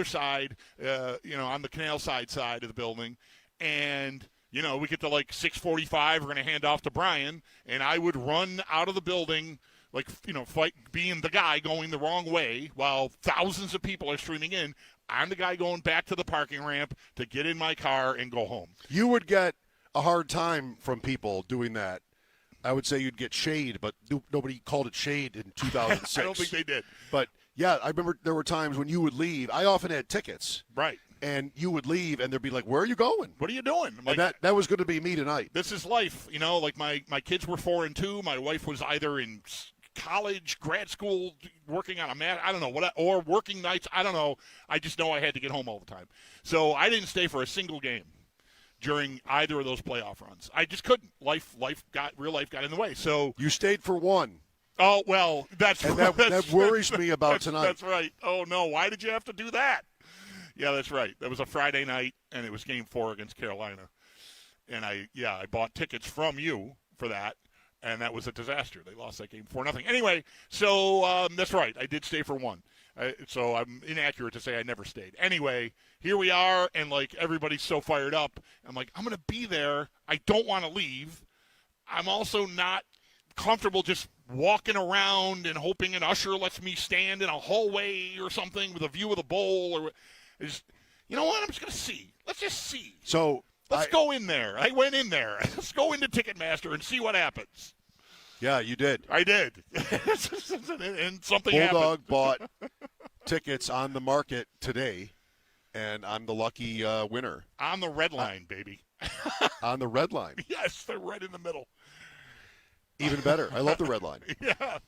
side, on the canal side of the building. And, we get to like 6:45, we're going to hand off to Brian, and I would run out of the building like, fight being the guy going the wrong way while thousands of people are streaming in. I'm the guy going back to the parking ramp to get in my car and go home. You would get a hard time from people doing that. I would say you'd get shade, but nobody called it shade in 2006. I don't think they did. But, yeah, I remember there were times when you would leave. I often had tickets. Right. And you would leave, and they'd be like, where are you going? What are you doing? Like, and that was going to be me tonight. This is life. Like my kids were 4 and 2. My wife was either in college, grad school, working on I don't know, or working nights. I don't know. I just know I had to get home all the time. So I didn't stay for a single game during either of those playoff runs. I just couldn't. Real life got in the way. So you stayed for one. Oh, well, that worries me about tonight. That's right. Oh, no. Why did you have to do that? Yeah, that's right. That was a Friday night, and it was Game 4 against Carolina. And I bought tickets from you for that. and that was a disaster. They lost that game 4-0. Anyway, so that's right. I did stay for one. So I'm inaccurate to say I never stayed. Anyway, here we are, and, like, everybody's so fired up. I'm like, I'm going to be there. I don't want to leave. I'm also not comfortable just walking around and hoping an usher lets me stand in a hallway or something with a view of the bowl. Or you know what? I'm just going to see. Let's just see. So let's go in there. I went in there. Let's go into Ticketmaster and see what happens. Yeah, you did. I did. And something Bulldog happened. bought tickets on the market today, and I'm the lucky winner. On the red line, baby. On the red line. Yes, they're right in the middle. Even better. I love the red line. Yeah.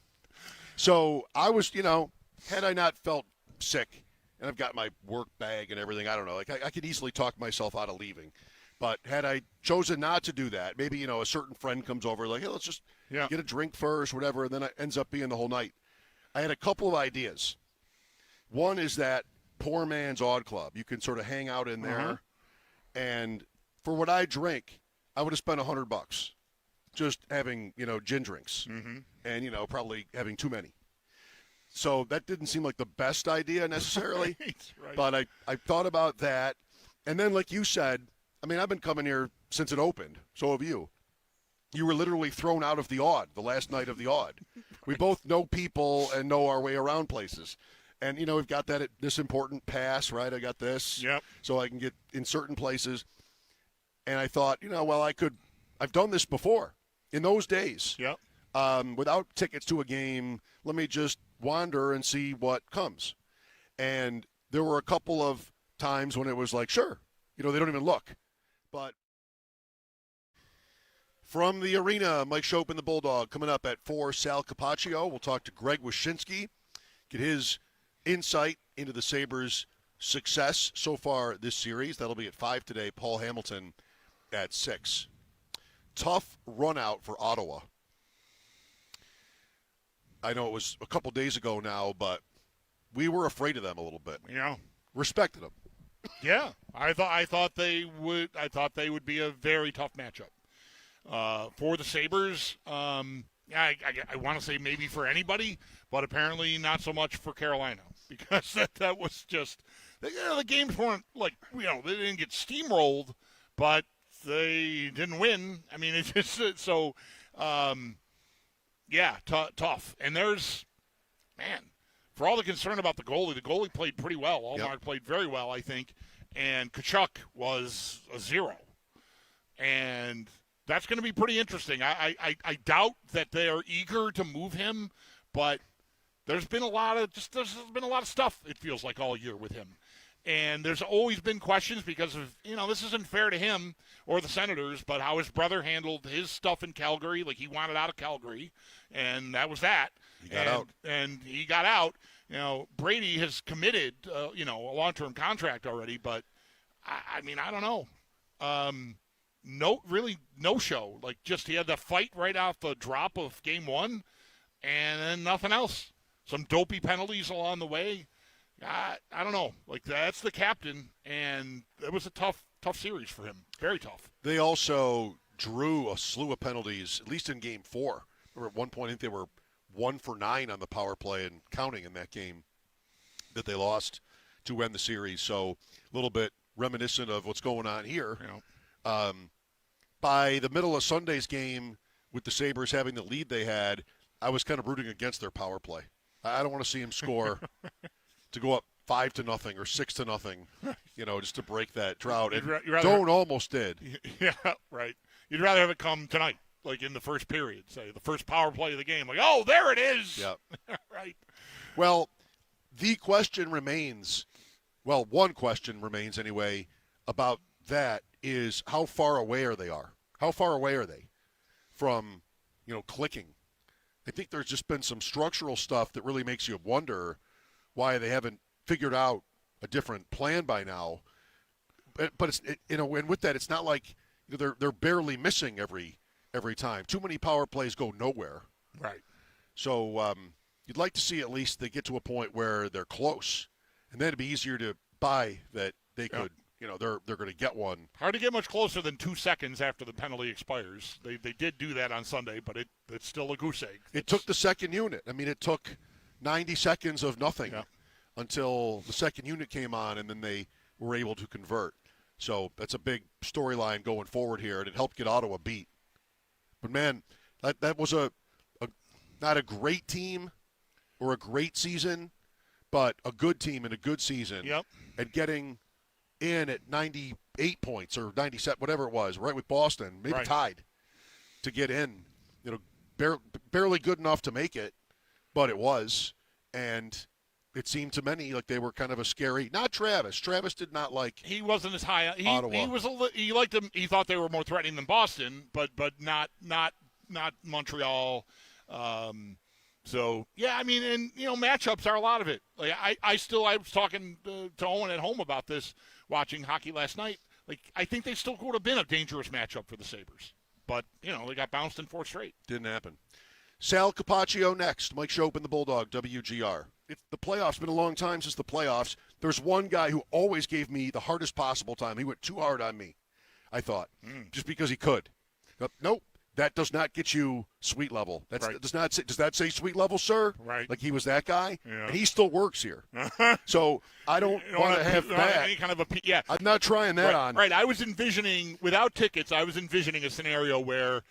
So I was, had I not felt sick, and I've got my work bag and everything, I don't know, like I could easily talk myself out of leaving. But had I chosen not to do that, maybe, a certain friend comes over, like, hey, let's just get a drink first, whatever, and then it ends up being the whole night. I had a couple of ideas. One is that poor man's odd club. You can sort of hang out in there, and for what I drink, I would have spent $100 just having, gin drinks and, probably having too many. So that didn't seem like the best idea necessarily, Right. but I thought about that. And then, like you said, I mean, I've been coming here since it opened. So have you. You were literally thrown out of the Odd the last night of the Odd. We both know people and know our way around places. And, we've got this important pass, right? I got this. Yep. So I can get in certain places. And I thought, I've done this before in those days. Yep. Without tickets to a game, let me just wander and see what comes. And there were a couple of times when it was like, sure, they don't even look. But from the arena, Mike Schopp and the Bulldog coming up at 4, Sal Capacio. We'll talk to Greg Washinsky, get his insight into the Sabres' success so far this series. That'll be at 5 today. Paul Hamilton at 6. Tough run out for Ottawa. I know it was a couple days ago now, but we were afraid of them a little bit. Yeah. Respected them. Yeah, I thought they would be a very tough matchup for the Sabres. I want to say maybe for anybody, but apparently not so much for Carolina because that was just the games weren't like they didn't get steamrolled, but they didn't win. I mean, it's just so tough. And for all the concern about the goalie played pretty well. Allmark played very well, I think. And Tkachuk was a 0. And that's going to be pretty interesting. I doubt that they are eager to move him, but there's been a lot of stuff, it feels like, all year with him. And there's always been questions because of, this isn't fair to him or the Senators, but how his brother handled his stuff in Calgary. Like, he wanted out of Calgary, and that was that. He got out. And he got out. Brady has committed, a long-term contract already, but, I mean, I don't know. No show. Like, just he had the fight right off the drop of game 1, and then nothing else. Some dopey penalties along the way. I don't know. Like, that's the captain, and it was a tough series for him. Very tough. They also drew a slew of penalties, at least in game 4. Or at one point, I think they were 1 for 9 on the power play and counting in that game that they lost to end the series. So a little bit reminiscent of what's going on here. By the middle of Sunday's game, with the Sabres having the lead they had, I was kind of rooting against their power play. I don't want to see him score to go up 5-0 or 6-0, just to break that drought. And Doan almost did. Yeah, right. You'd rather have it come tonight, like in the first period, say, the first power play of the game. Like, oh, there it is. Yeah. Right. Well, the question remains, one question remains anyway, about that is how far away are they? How far away are they from, clicking? I think there's just been some structural stuff that really makes you wonder why they haven't figured out a different plan by now. But it's, and with that, it's not like they're barely missing every time. Too many power plays go nowhere. Right. So you'd like to see at least they get to a point where they're close, and then it'd be easier to buy that they could they're going to get one. Hard to get much closer than 2 seconds after the penalty expires. They did do that on Sunday, but it's still a goose egg. It took the second unit. I mean, it took 90 seconds of nothing until the second unit came on, and then they were able to convert. So that's a big storyline going forward here, and it helped get Ottawa beat. But, man, that was not a great team or a great season, but a good team and a good season. Yep. And getting in at 98 points or 97, whatever it was, right with Boston, maybe tied to get in. Barely good enough to make it, but it was. And it seemed to many like they were kind of a scary. Not Travis. Travis did not like. He wasn't as high. Ottawa. He liked them. He thought they were more threatening than Boston, but not Montreal. So yeah, I mean, and matchups are a lot of it. Like I was talking to Owen at home about this, watching hockey last night. Like I think they still would have been a dangerous matchup for the Sabres, but they got bounced in 4 straight. Didn't happen. Sal Capacio next. Mike Schopp and the Bulldog, WGR. It's the playoffs. It's been a long time since the playoffs. There's one guy who always gave me the hardest possible time. He went too hard on me, I thought, just because he could. Nope. That does not get you sweet level. Does that say sweet level, sir? Right. Like he was that guy? Yeah. And he still works here. So I don't want to have that. Any kind of a I'm not trying that on. Right. I was envisioning, without tickets, a scenario where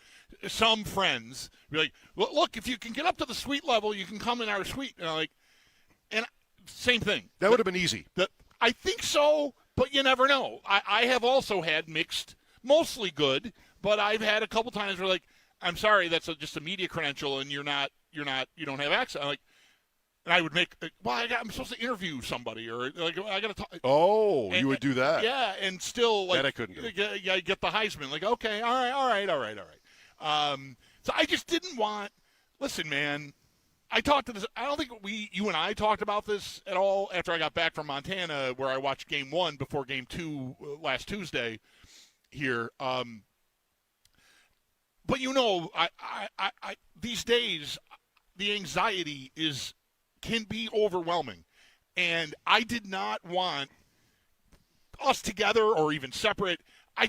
some friends be like, look, if you can get up to the suite level, you can come in our suite. And same thing. That would have been easy. I think so, but you never know. I have also had mixed, mostly good, but I've had a couple times where I'm sorry, that's just a media credential, and you don't have access. And I would make, I'm supposed to interview somebody, or I got to talk. Oh, you would do that? Yeah, and still that I couldn't do. Get the Heisman. Okay, all right. So I just didn't want. Listen, man. I talked to this. I don't think you and I talked about this at all after I got back from Montana, where I watched Game 1 before Game 2 last Tuesday here. But I these days the anxiety can be overwhelming, and I did not want us together or even separate. I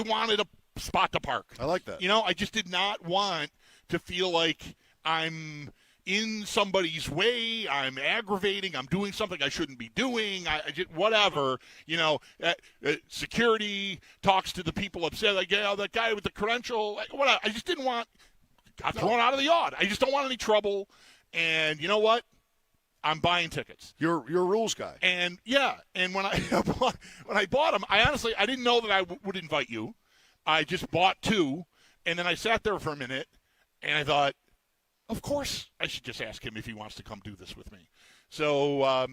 wanted a spot to park. I like that. I just did not want to feel like I'm in somebody's way, I'm aggravating, I'm doing something I shouldn't be doing, I just, whatever, security talks to the people upset, that guy with the credential, whatever. I just didn't want, got thrown out of the yard. I just don't want any trouble, and you know what? I'm buying tickets. You're a rules guy. And, and when I bought them, I didn't know that I would invite you. I just bought 2, and then I sat there for a minute, and I thought, of course, I should just ask him if he wants to come do this with me. So,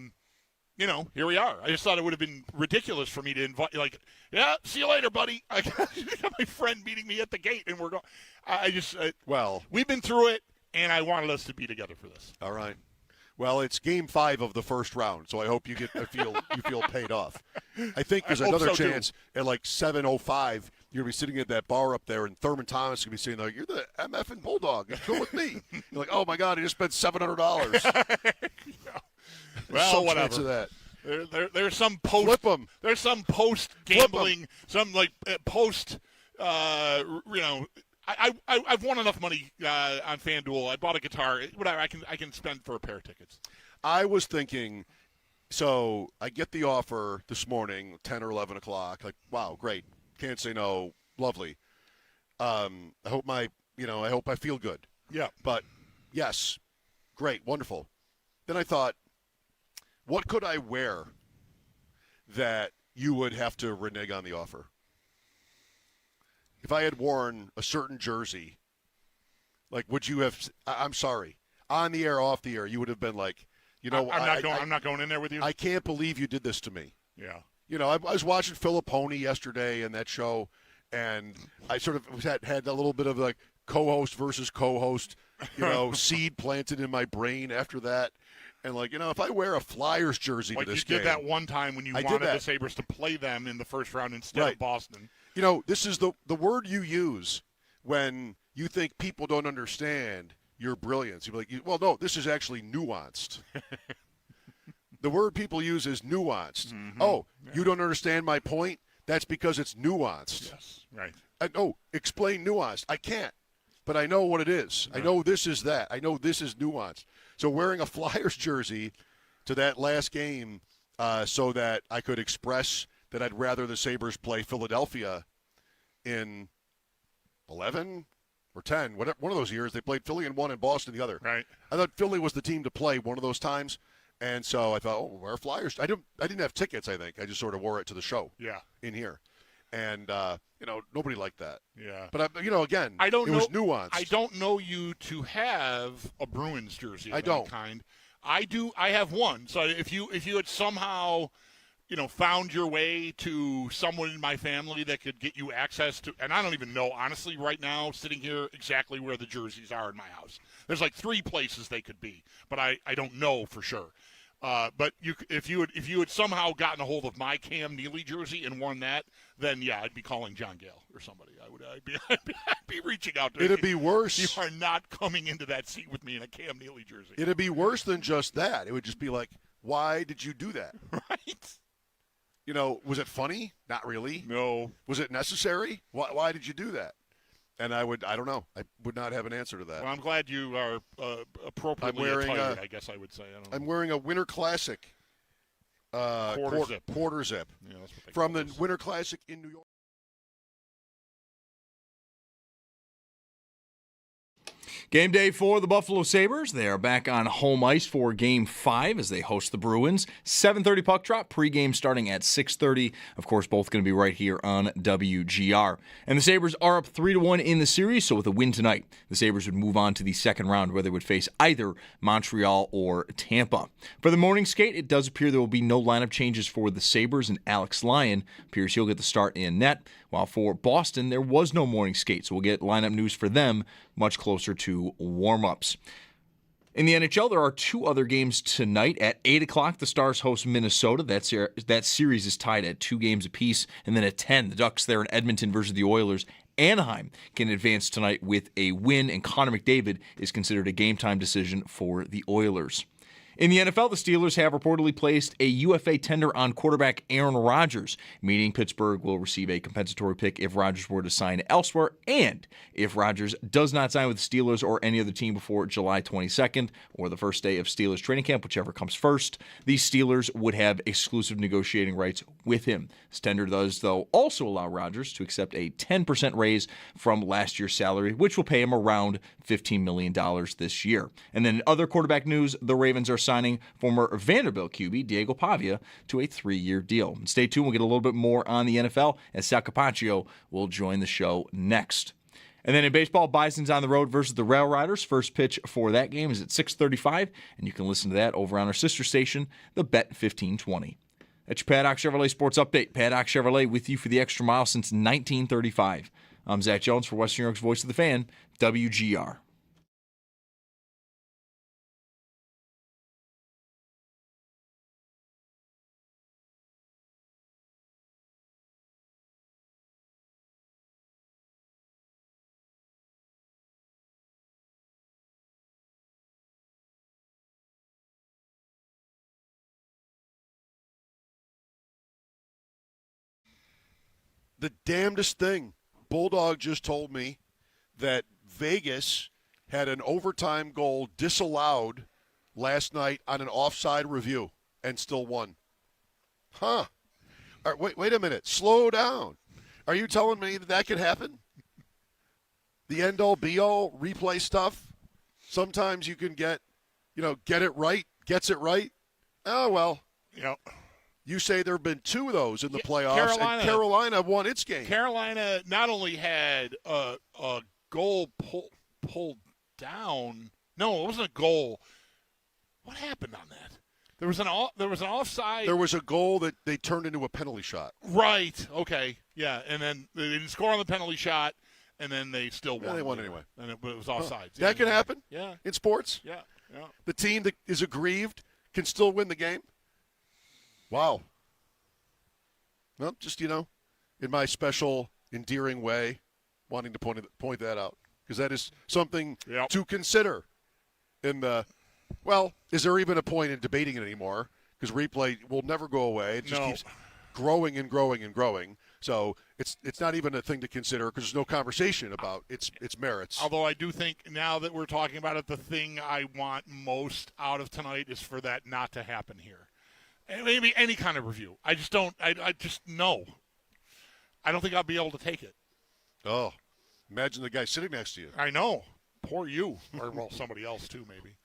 here we are. I just thought it would have been ridiculous for me to invite, see you later, buddy. I got my friend meeting me at the gate, and we're going. We've been through it, and I wanted us to be together for this. All right. Well, it's Game 5 of the first round, so I hope you feel paid off. I think there's another chance at 7:05. You're going to be sitting at that bar up there, and Thurman Thomas is going to be saying, you're the MF and Bulldog. Come with me. You're like, oh, my God, I just spent $700. Well, whatever. That. There's some post. Flip 'em. There's some post gambling. Some post. I've won enough money on FanDuel. I bought a guitar. Whatever. I can spend for a pair of tickets. I was thinking. So I get the offer this morning, 10 or 11 o'clock. Wow, great. Can't say no. Lovely. I hope I hope I feel good. Yeah. But yes, great, wonderful. Then I thought, what could I wear that you would have to renege on the offer? If I had worn a certain jersey, would you have? I'm sorry, on the air, off the air, you would have been like, I'm not going in there with you. I can't believe you did this to me. Yeah. I was watching Filipponi yesterday in that show, and I sort of had a little bit of co-host versus co-host, seed planted in my brain after that. And if I wear a Flyers jersey to this game, you did that one time when you wanted the Sabres to play them in the first round instead of Boston. This is the word you use when you think people don't understand your brilliance. You're like, well, no, this is actually nuanced. The word people use is nuanced. Oh, you don't understand my point? That's because it's nuanced. Yes, right. Explain nuanced. I can't, but I know what it is. I know this is that. I know this is nuanced. So wearing a Flyers jersey to that last game so that I could express that I'd rather the Sabres play Philadelphia in 11 or 10, whatever, one of those years. They played Philly in one and Boston the other. Right. I thought Philly was the team to play one of those times. And so I thought, wear Flyers. I didn't have tickets, I think. I just sort of wore it to the show in here. And, nobody liked that. Yeah. But, again, it was nuanced. I don't know you to have a Bruins jersey of any kind. I do. I have one. So if you had somehow, found your way to someone in my family that could get you access to, and I don't even know, honestly, right now, sitting here, exactly where the jerseys are in my house. There's like 3 places they could be, but I don't know for sure. But if you had somehow gotten a hold of my Cam Neely jersey and worn that, then I'd be calling John Gale or somebody. I'd be reaching out to. It'd be worse. You are not coming into that seat with me in a Cam Neely jersey. It'd be worse than just that. It would just be like, why did you do that? Right. Was it funny? Not really. No. Was it necessary? Why did you do that? And I don't know. I would not have an answer to that. Well, I'm glad you are appropriately attired, I guess I would say. I'm wearing a Winter Classic quarter zip Yeah, that's what they from call the this. Winter Classic in New York. Game day for the Buffalo Sabres. They are back on home ice for Game 5 as they host the Bruins. 7:30 puck drop. Pregame starting at 6:30. Of course, both going to be right here on WGR. And the Sabres are up 3-1 in the series, so with a win tonight, the Sabres would move on to the second round where they would face either Montreal or Tampa. For the morning skate, it does appear there will be no lineup changes for the Sabres, and Alex Lyon appears he'll get the start in net. While for Boston, there was no morning skate, so we'll get lineup news for them much closer to warm-ups. In the NHL, there are 2 other games tonight. At 8 o'clock, the Stars host Minnesota. That series is tied at 2 games apiece. And then at 10, the Ducks there in Edmonton versus the Oilers. Anaheim can advance tonight with a win, and Connor McDavid is considered a game-time decision for the Oilers. In the NFL, the Steelers have reportedly placed a UFA tender on quarterback Aaron Rodgers, meaning Pittsburgh will receive a compensatory pick if Rodgers were to sign elsewhere, and if Rodgers does not sign with the Steelers or any other team before July 22nd or the first day of Steelers training camp, whichever comes first, the Steelers would have exclusive negotiating rights with him. This tender does, though, also allow Rodgers to accept a 10% raise from last year's salary, which will pay him around $15 million this year. And then in other quarterback news, the Ravens are signing former Vanderbilt QB Diego Pavia to a 3-year deal. And stay tuned, we'll get a little bit more on the NFL as Sal Capacio will join the show next. And then in baseball, Bison's on the road versus the Rail Riders. First pitch for that game is at 6:35, and you can listen to that over on our sister station, the Bet 1520. That's your Paddock Chevrolet Sports Update. Paddock Chevrolet with you for the extra mile since 1935. I'm Zach Jones for Western New York's Voice of the Fan, WGR. The damnedest thing. Bulldog just told me that Vegas had an overtime goal disallowed last night on an offside review and still won. Huh. All right, wait a minute. Slow down. Are you telling me that could happen? The end-all, be-all replay stuff? Sometimes you can get it right, gets it right. Oh, well. Yep. You say there have been 2 of those in the playoffs, and Carolina won its game. Carolina not only had a goal pulled down. No, it wasn't a goal. What happened on that? There was an offside. There was a goal that they turned into a penalty shot. Right. Okay. Yeah, and then they didn't score on the penalty shot, and then they still won. Yeah, they won anyway. And it was offsides. That can happen. Yeah. In sports. Yeah. Yeah. The team that is aggrieved can still win the game. Wow. Well, just, in my special, endearing way, wanting to point that out. Because that is something to consider. Is there even a point in debating it anymore? because replay will never go away. It just No. keeps growing and growing and growing. So it's not even a thing to consider because there's no conversation about its merits. Although I do think now that we're talking about it, the thing I want most out of tonight is for that not to happen here. And maybe any kind of review. I just don't. I just no. I don't think I'll be able to take it. Oh, imagine the guy sitting next to you. I know. Poor you. Or, well, somebody else, too, maybe.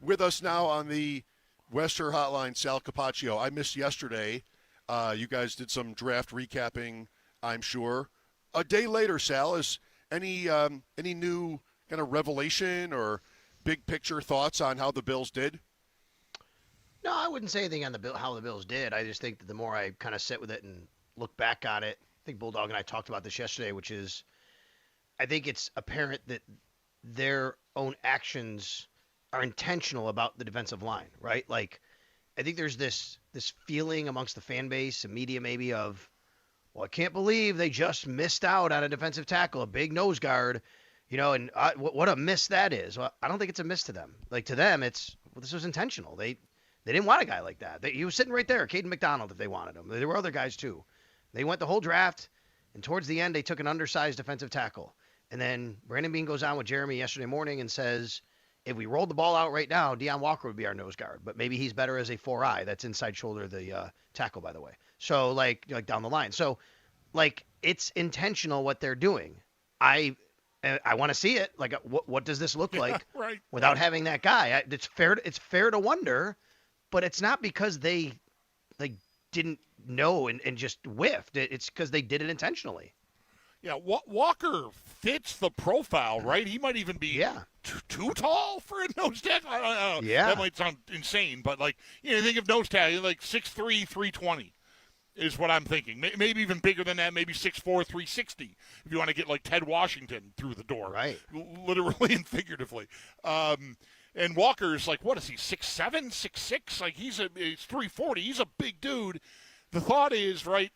With us now on the Western Hotline, Sal Capacio. I missed yesterday. You guys did some draft recapping, I'm sure. A day later, Sal, is any new kind of revelation or big picture thoughts on how the Bills did? No, I wouldn't say anything on how the Bills did. I just think that the more I kind of sit with it and look back on it, I think Bulldog and I talked about this yesterday, which is I think it's apparent that their own actions are intentional about the defensive line, right? Like, I think there's this feeling amongst the fan base and media maybe of, well, I can't believe they just missed out on a defensive tackle, a big nose guard, and what a miss that is. Well, I don't think it's a miss to them. Like, to them, this was intentional. They didn't want a guy like that. He was sitting right there, Caden McDonald, if they wanted him. There were other guys too. They went the whole draft, and towards the end, they took an undersized defensive tackle. And then Brandon Beane goes on with Jeremy yesterday morning and says, if we rolled the ball out right now, Deion Walker would be our nose guard. But maybe he's better as a 4-eye. That's inside shoulder of the tackle, by the way. So, like down the line. So, it's intentional what they're doing. I want to see it. Like, what does this look like right. without having that guy? It's fair to wonder, but it's not because they didn't know and just whiffed. It's because they did it intentionally. Yeah, Walker fits the profile, right? He might even be too tall for a nose tackle. I don't know. Yeah. That might sound insane, but think of nose tackle, 6'3", 320 is what I'm thinking. Maybe even bigger than that, maybe 6'4", 360 if you want to get like Ted Washington through the door. Right. Literally and figuratively. And Walker's what is he, 6'7", 6'6"? He's 340. He's a big dude. The thought is, right,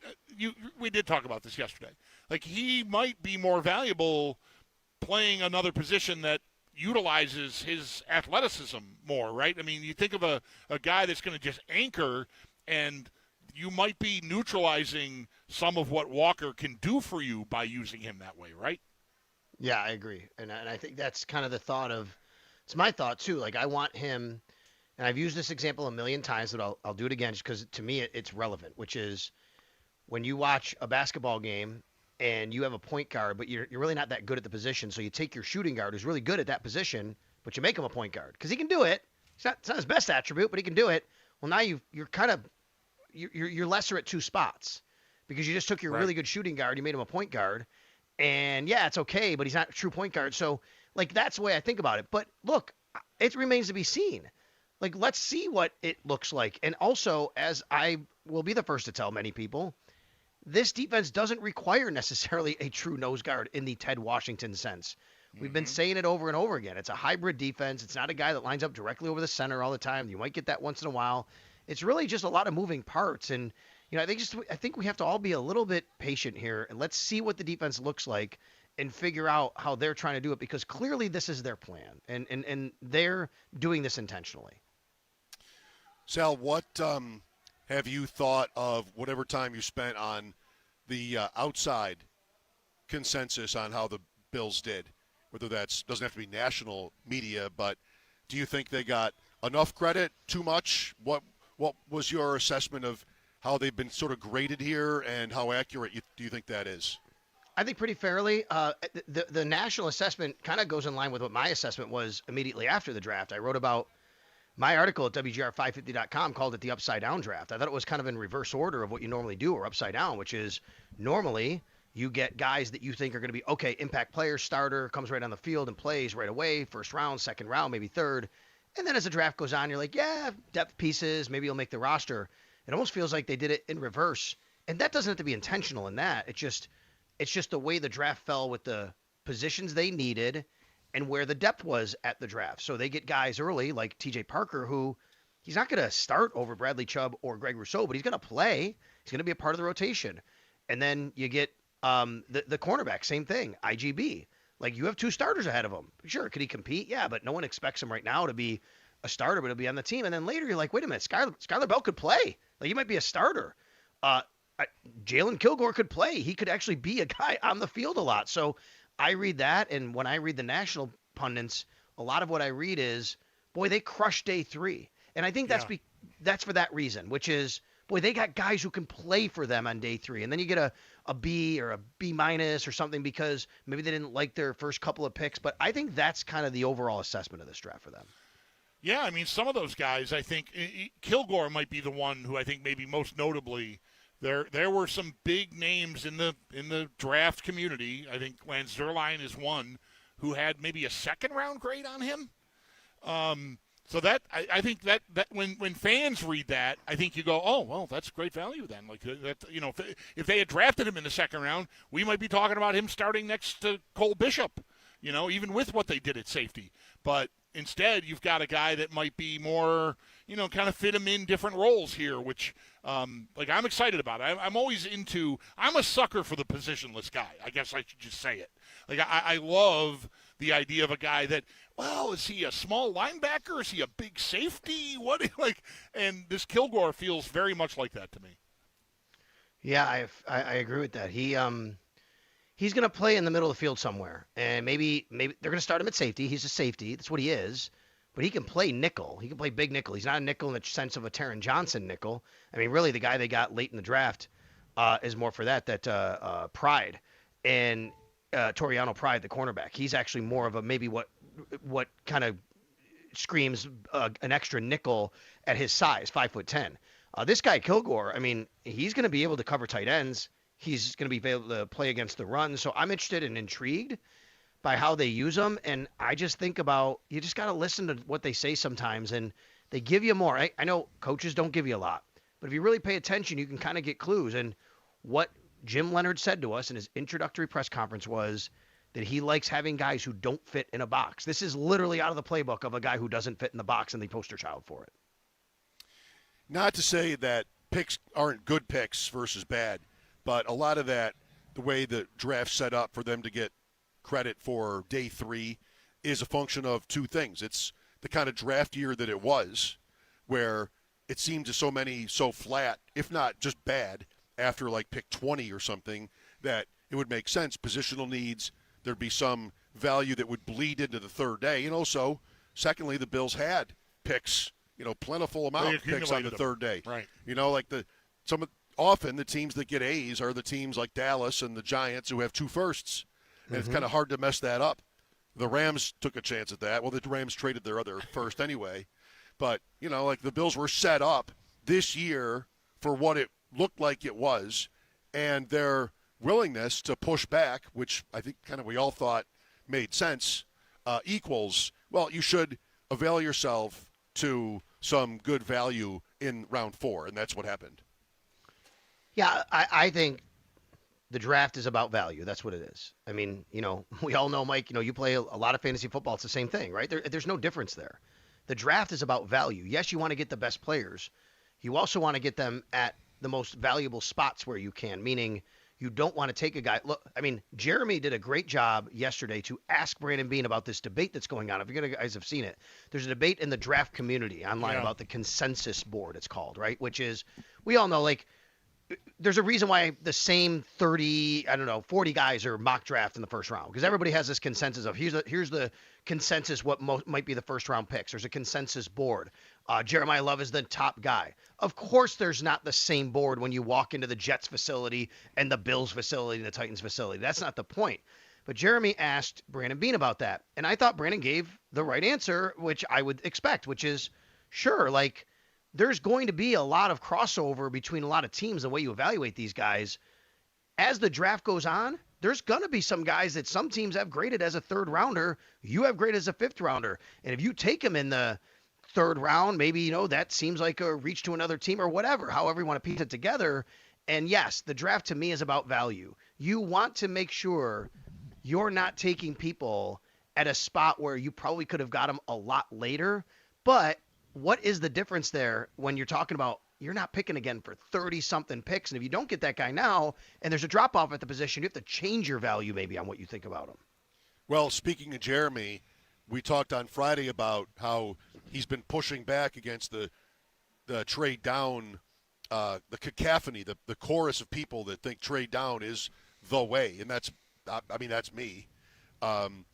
we did talk about this yesterday. He might be more valuable playing another position that utilizes his athleticism more, right? I mean, you think of a guy that's going to just anchor, and you might be neutralizing some of what Walker can do for you by using him that way, right? Yeah, I agree. And I think that's kind of the thought of – it's my thought, too. I want him – and I've used this example a million times, but I'll do it again just because, to me, it's relevant, which is when you watch a basketball game – and you have a point guard, but you're really not that good at the position. So you take your shooting guard who's really good at that position, but you make him a point guard because he can do it. It's not his best attribute, but he can do it. Well, now you're kind of you're lesser at two spots because you just took your really good shooting guard, you made him a point guard, and yeah, it's okay, but he's not a true point guard. So that's the way I think about it. But look, it remains to be seen. Let's see what it looks like. And also, as I will be the first to tell many people, this defense doesn't require necessarily a true nose guard in the Ted Washington sense. We've been saying it over and over again. It's a hybrid defense. It's not a guy that lines up directly over the center all the time. You might get that once in a while. It's really just a lot of moving parts. And, I think we have to all be a little bit patient here, and let's see what the defense looks like and figure out how they're trying to do it, because clearly this is their plan, and they're doing this intentionally. Sal, what have you thought of whatever time you spent on the outside consensus on how the Bills did? Whether that's doesn't have to be national media, but do you think they got enough credit, too much? What was your assessment of how they've been sort of graded here, and how accurate do you think that is? I think pretty fairly. The national assessment kind of goes in line with what my assessment was immediately after the draft. I wrote about my article at WGR550.com, called it the upside down draft. I thought it was kind of in reverse order of what you normally do, or upside down, which is normally you get guys that you think are going to be, okay, impact player, starter, comes right on the field and plays right away, first round, second round, maybe third. And then as the draft goes on, you're like, yeah, depth pieces, maybe you'll make the roster. It almost feels like they did it in reverse. And that doesn't have to be intentional in that. It's just the way the draft fell with the positions they needed and where the depth was at the draft. So they get guys early like TJ Parker, who he's not going to start over Bradley Chubb or Greg Rousseau, but he's going to play. He's going to be a part of the rotation. And then you get the cornerback, same thing, IGB. You have two starters ahead of him. Sure, could he compete? Yeah, but no one expects him right now to be a starter, but he'll be on the team. And then later you're like, wait a minute, Skylar Bell could play. Like, he might be a starter. Jalen Kilgore could play. He could actually be a guy on the field a lot. So I read that, and when I read the national pundits, a lot of what I read is, boy, they crushed day 3. And I think that's for that reason, which is, boy, they got guys who can play for them on day 3. And then you get a B or a B- or something because maybe they didn't like their first couple of picks. But I think that's kind of the overall assessment of this draft for them. Yeah, I mean, some of those guys, I think Kilgore might be the one who I think maybe most notably there were some big names in the draft community. I think Lance Zierlein is one who had maybe a second-round grade on him. So that I think that when fans read that, I think you go, oh well, that's great value then. Like that, you know, if they had drafted him in the second round, we might be talking about him starting next to Cole Bishop. You know, even with what they did at safety, but instead you've got a guy that might be more, you know, kind of fit him in different roles here, which like I'm excited about. I'm always I'm a sucker for the positionless guy. I guess I should just say it. Like I love the idea of a guy that, well, is he a small linebacker? Is he a big safety? What like? And this Kilgore feels very much like that to me. Yeah, I agree with that. He's going to play in the middle of the field somewhere, and maybe they're going to start him at safety. He's a safety. That's what he is. But he can play nickel. He can play big nickel. He's not a nickel in the sense of a Taron Johnson nickel. I mean, really, the guy they got late in the draft is more for that Pride. And Toriano Pride, the cornerback. He's actually more of a maybe what kind of screams an extra nickel at his size, 5'10". This guy Kilgore, I mean, he's going to be able to cover tight ends. He's going to be able to play against the run. So I'm interested and intrigued by how they use him. And I just think about, you just got to listen to what they say sometimes. And they give you more. I know coaches don't give you a lot. But if you really pay attention, you can kind of get clues. And what Jim Leonard said to us in his introductory press conference was that he likes having guys who don't fit in a box. This is literally out of the playbook of a guy who doesn't fit in the box and the poster child for it. Not to say that picks aren't good picks versus bad, but a lot of that, the way the draft's set up for them to get credit for day 3 is a function of two things. It's the kind of draft year that it was, where it seemed to so many so flat, if not just bad, after like pick 20 or something, that it would make sense. Positional needs, there'd be some value that would bleed into the third day. And also, secondly, the Bills had picks, plentiful amount of picks on the third day. Right. Like often the teams that get A's are the teams like Dallas and the Giants who have 2 firsts. And it's kind of hard to mess that up. The Rams took a chance at that. Well, the Rams traded their other first anyway. But, like the Bills were set up this year for what it looked like it was, and their willingness to push back, which I think kind of we all thought made sense, equals, well, you should avail yourself to some good value in round 4, and that's what happened. Yeah, I think the draft is about value. That's what it is. I mean, we all know, Mike, you play a lot of fantasy football. It's the same thing, right? There's no difference there. The draft is about value. Yes, you want to get the best players. You also want to get them at the most valuable spots where you can, meaning you don't want to take a guy. Look, I mean, Jeremy did a great job yesterday to ask Brandon Beane about this debate that's going on. If you guys have seen it, there's a debate in the draft community online about the consensus board, it's called, right? Which is, we all know, like, there's a reason why the same 40 guys are mock draft in the first round, because everybody has this consensus of here's the consensus what might be the first round picks. There's a consensus board. Jeremiah Love is the top guy. Of course, there's not the same board when you walk into the Jets facility and the Bills facility and the Titans facility. That's not the point. But Jeremy asked Brandon Beane about that, and I thought Brandon gave the right answer, which I would expect, which is, sure, like, there's going to be a lot of crossover between a lot of teams, the way you evaluate these guys. As the draft goes on, there's going to be some guys that some teams have graded as a 3rd rounder. You have graded as a 5th rounder. And if you take them in the 3rd round, maybe, that seems like a reach to another team or whatever, however you want to piece it together. And yes, the draft to me is about value. You want to make sure you're not taking people at a spot where you probably could have got them a lot later, but what is the difference there when you're talking about you're not picking again for 30-something picks? And if you don't get that guy now and there's a drop-off at the position, you have to change your value maybe on what you think about him. Well, speaking of Jeremy, we talked on Friday about how he's been pushing back against the trade down, the cacophony, the chorus of people that think trade down is the way, and that's me,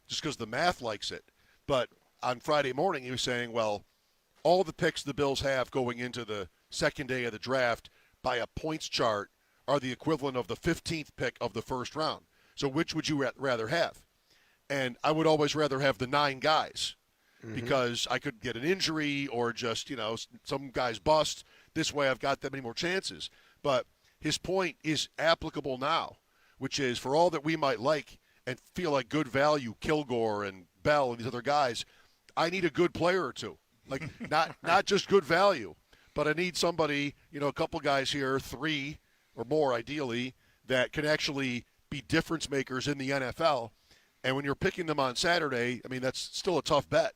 just because the math likes it. But on Friday morning, he was saying, well, all the picks the Bills have going into the second day of the draft by a points chart are the equivalent of the 15th pick of the first round. So which would you rather have? And I would always rather have the 9 guys because I could get an injury or just, some guys bust. This way I've got that many more chances. But his point is applicable now, which is for all that we might like and feel like good value, Kilgore and Bell and these other guys, I need a good player or two. Like not just good value, but I need somebody, a couple guys here, 3 or more ideally, that can actually be difference makers in the NFL. And when you're picking them on Saturday, that's still a tough bet.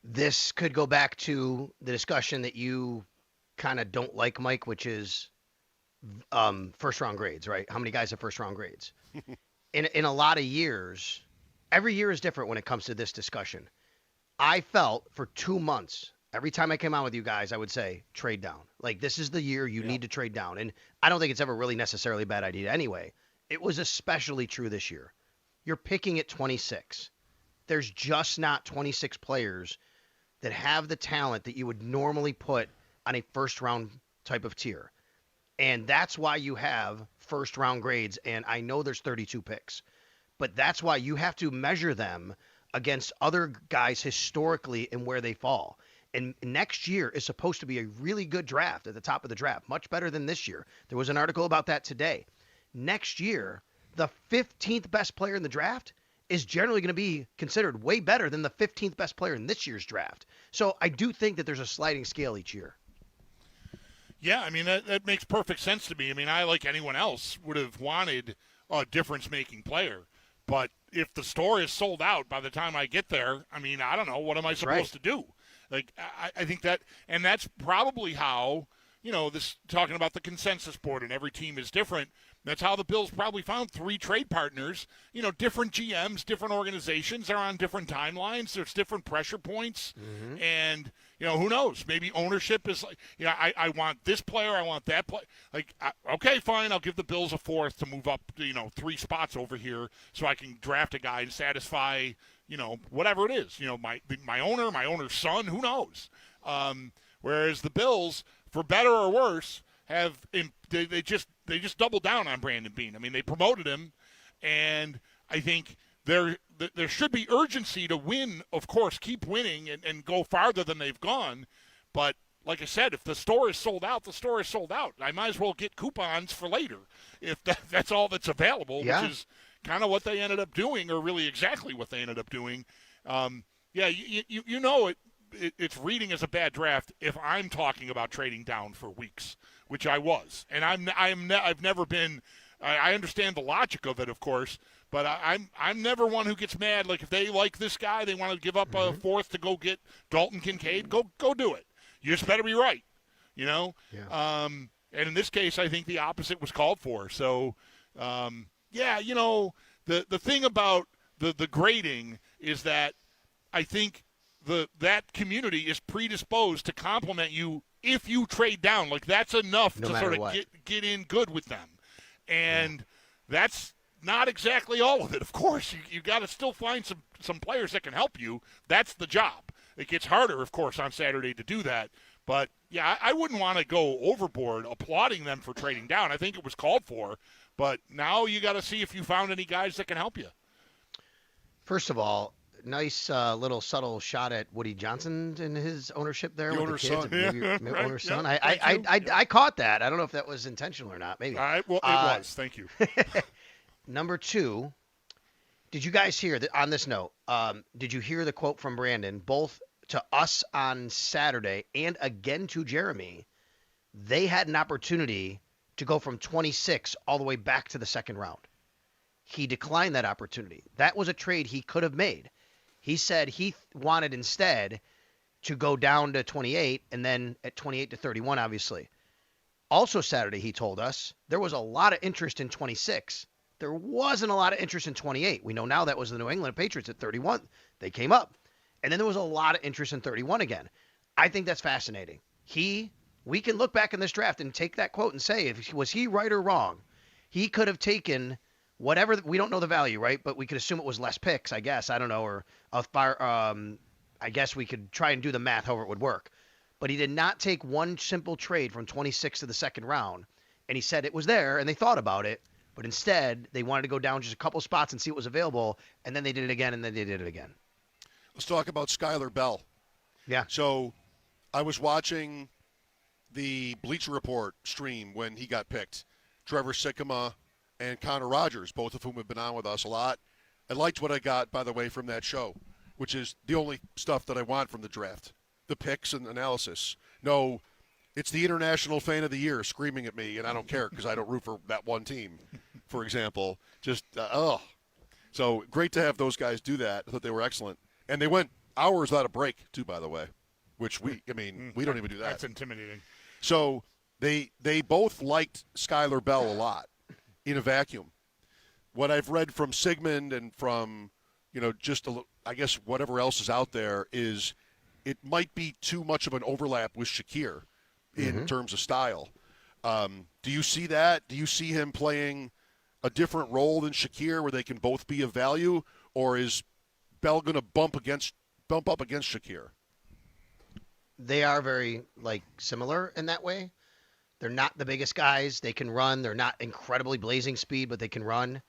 This could go back to the discussion that you kind of don't like, Mike, which is first-round grades, right? How many guys have first-round grades? In a lot of years, every year is different when it comes to this discussion. I felt for 2 months, every time I came on with you guys, I would say, trade down. Like, this is the year you need to trade down. And I don't think it's ever really necessarily a bad idea anyway. It was especially true this year. You're picking at 26. There's just not 26 players that have the talent that you would normally put on a first-round type of tier. And that's why you have first-round grades. And I know there's 32 picks. But that's why you have to measure them against other guys historically and where they fall. And next year is supposed to be a really good draft at the top of the draft, much better than this year. There was an article about that today. Next year, the 15th best player in the draft is generally going to be considered way better than the 15th best player in this year's draft. So I do think that there's a sliding scale each year. Yeah, that makes perfect sense to me. I, like anyone else, would have wanted a difference-making player. But if the store is sold out by the time I get there, I don't know. What am I supposed to do? Like, I think that, and that's probably how, this talking about the consensus board and every team is different. That's how the Bills probably found 3 trade partners, different GMs, different organizations. They're on different timelines. There's different pressure points. And, who knows? Maybe ownership is like, I want this player. I want that player. Like, okay, fine. I'll give the Bills a 4th to move up, 3 spots over here so I can draft a guy and satisfy, whatever it is. My owner, my owner's son, who knows? Whereas the Bills, for better or worse, they just doubled down on Brandon Beane. They promoted him, and I think there should be urgency to win, of course, keep winning and go farther than they've gone. But like I said, if the store is sold out, the store is sold out. I might as well get coupons for later if that's all that's available, which is kind of what they ended up doing, or really exactly what they ended up doing. It's reading as a bad draft if I'm talking about trading down for weeks, which I was, and I've never been. I understand the logic of it, of course, but I'm never one who gets mad. Like, if they like this guy, they want to give up a 4th to go get Dalton Kincaid. Go do it. You just better be right, Yeah. And in this case, I think the opposite was called for. So, the thing about the grading is that I think that community is predisposed to compliment you if you trade down. Like, that's enough to sort of get in good with them. And that's not exactly all of it, of course. You got to still find some players that can help you. That's the job. It gets harder, of course, on Saturday to do that. But, yeah, I wouldn't want to go overboard applauding them for trading down. I think it was called for. But now you got to see if you found any guys that can help you. First of all, nice little subtle shot at Woody Johnson and his ownership there with the kids. Son. Maybe owner's son. I caught that. I don't know if that was intentional or not. Maybe. It was. Thank you. Number 2, did you guys hear that on this note? Did you hear the quote from Brandon, both to us on Saturday and again to Jeremy? They had an opportunity to go from 26 all the way back to the second round. He declined that opportunity. That was a trade he could have made. He said he wanted instead to go down to 28 and then at 28 to 31, obviously. Also Saturday, he told us there was a lot of interest in 26. there wasn't a lot of interest in 28. We know now that was the New England Patriots at 31. They came up. And then there was a lot of interest in 31 again. I think that's fascinating. We can look back in this draft and take that quote and say, was he right or wrong? He could have taken whatever, we don't know the value, right? But we could assume it was less picks, I guess. I don't know. Or I guess we could try and do the math, however it would work. But he did not take one simple trade from 26 to the second round. And he said it was there, and they thought about it. But instead, they wanted to go down just a couple spots and see what was available. And then they did it again, and then they did it again. Let's talk about Skylar Bell. Yeah. So I was watching the Bleacher Report stream when he got picked. Trevor Sikkema and Connor Rogers, both of whom have been on with us a lot. I liked what I got, by the way, from that show, which is the only stuff that I want from the draft, the picks and analysis. No, it's the International Fan of the Year screaming at me, and I don't care because I don't root for that one team, for example. Just, So great to have those guys do that. I thought they were excellent. And they went hours without a break, too, by the way, which we don't even do that. That's intimidating. So they both liked Skylar Bell a lot in a vacuum. What I've read from Sigmund and from, I guess whatever else is out there is it might be too much of an overlap with Shakir in terms of style. Do you see that? Do you see him playing a different role than Shakir where they can both be of value, or is Bell going to bump up against Shakir? They are very similar in that way. They're not the biggest guys. They can run. They're not incredibly blazing speed, but they can run.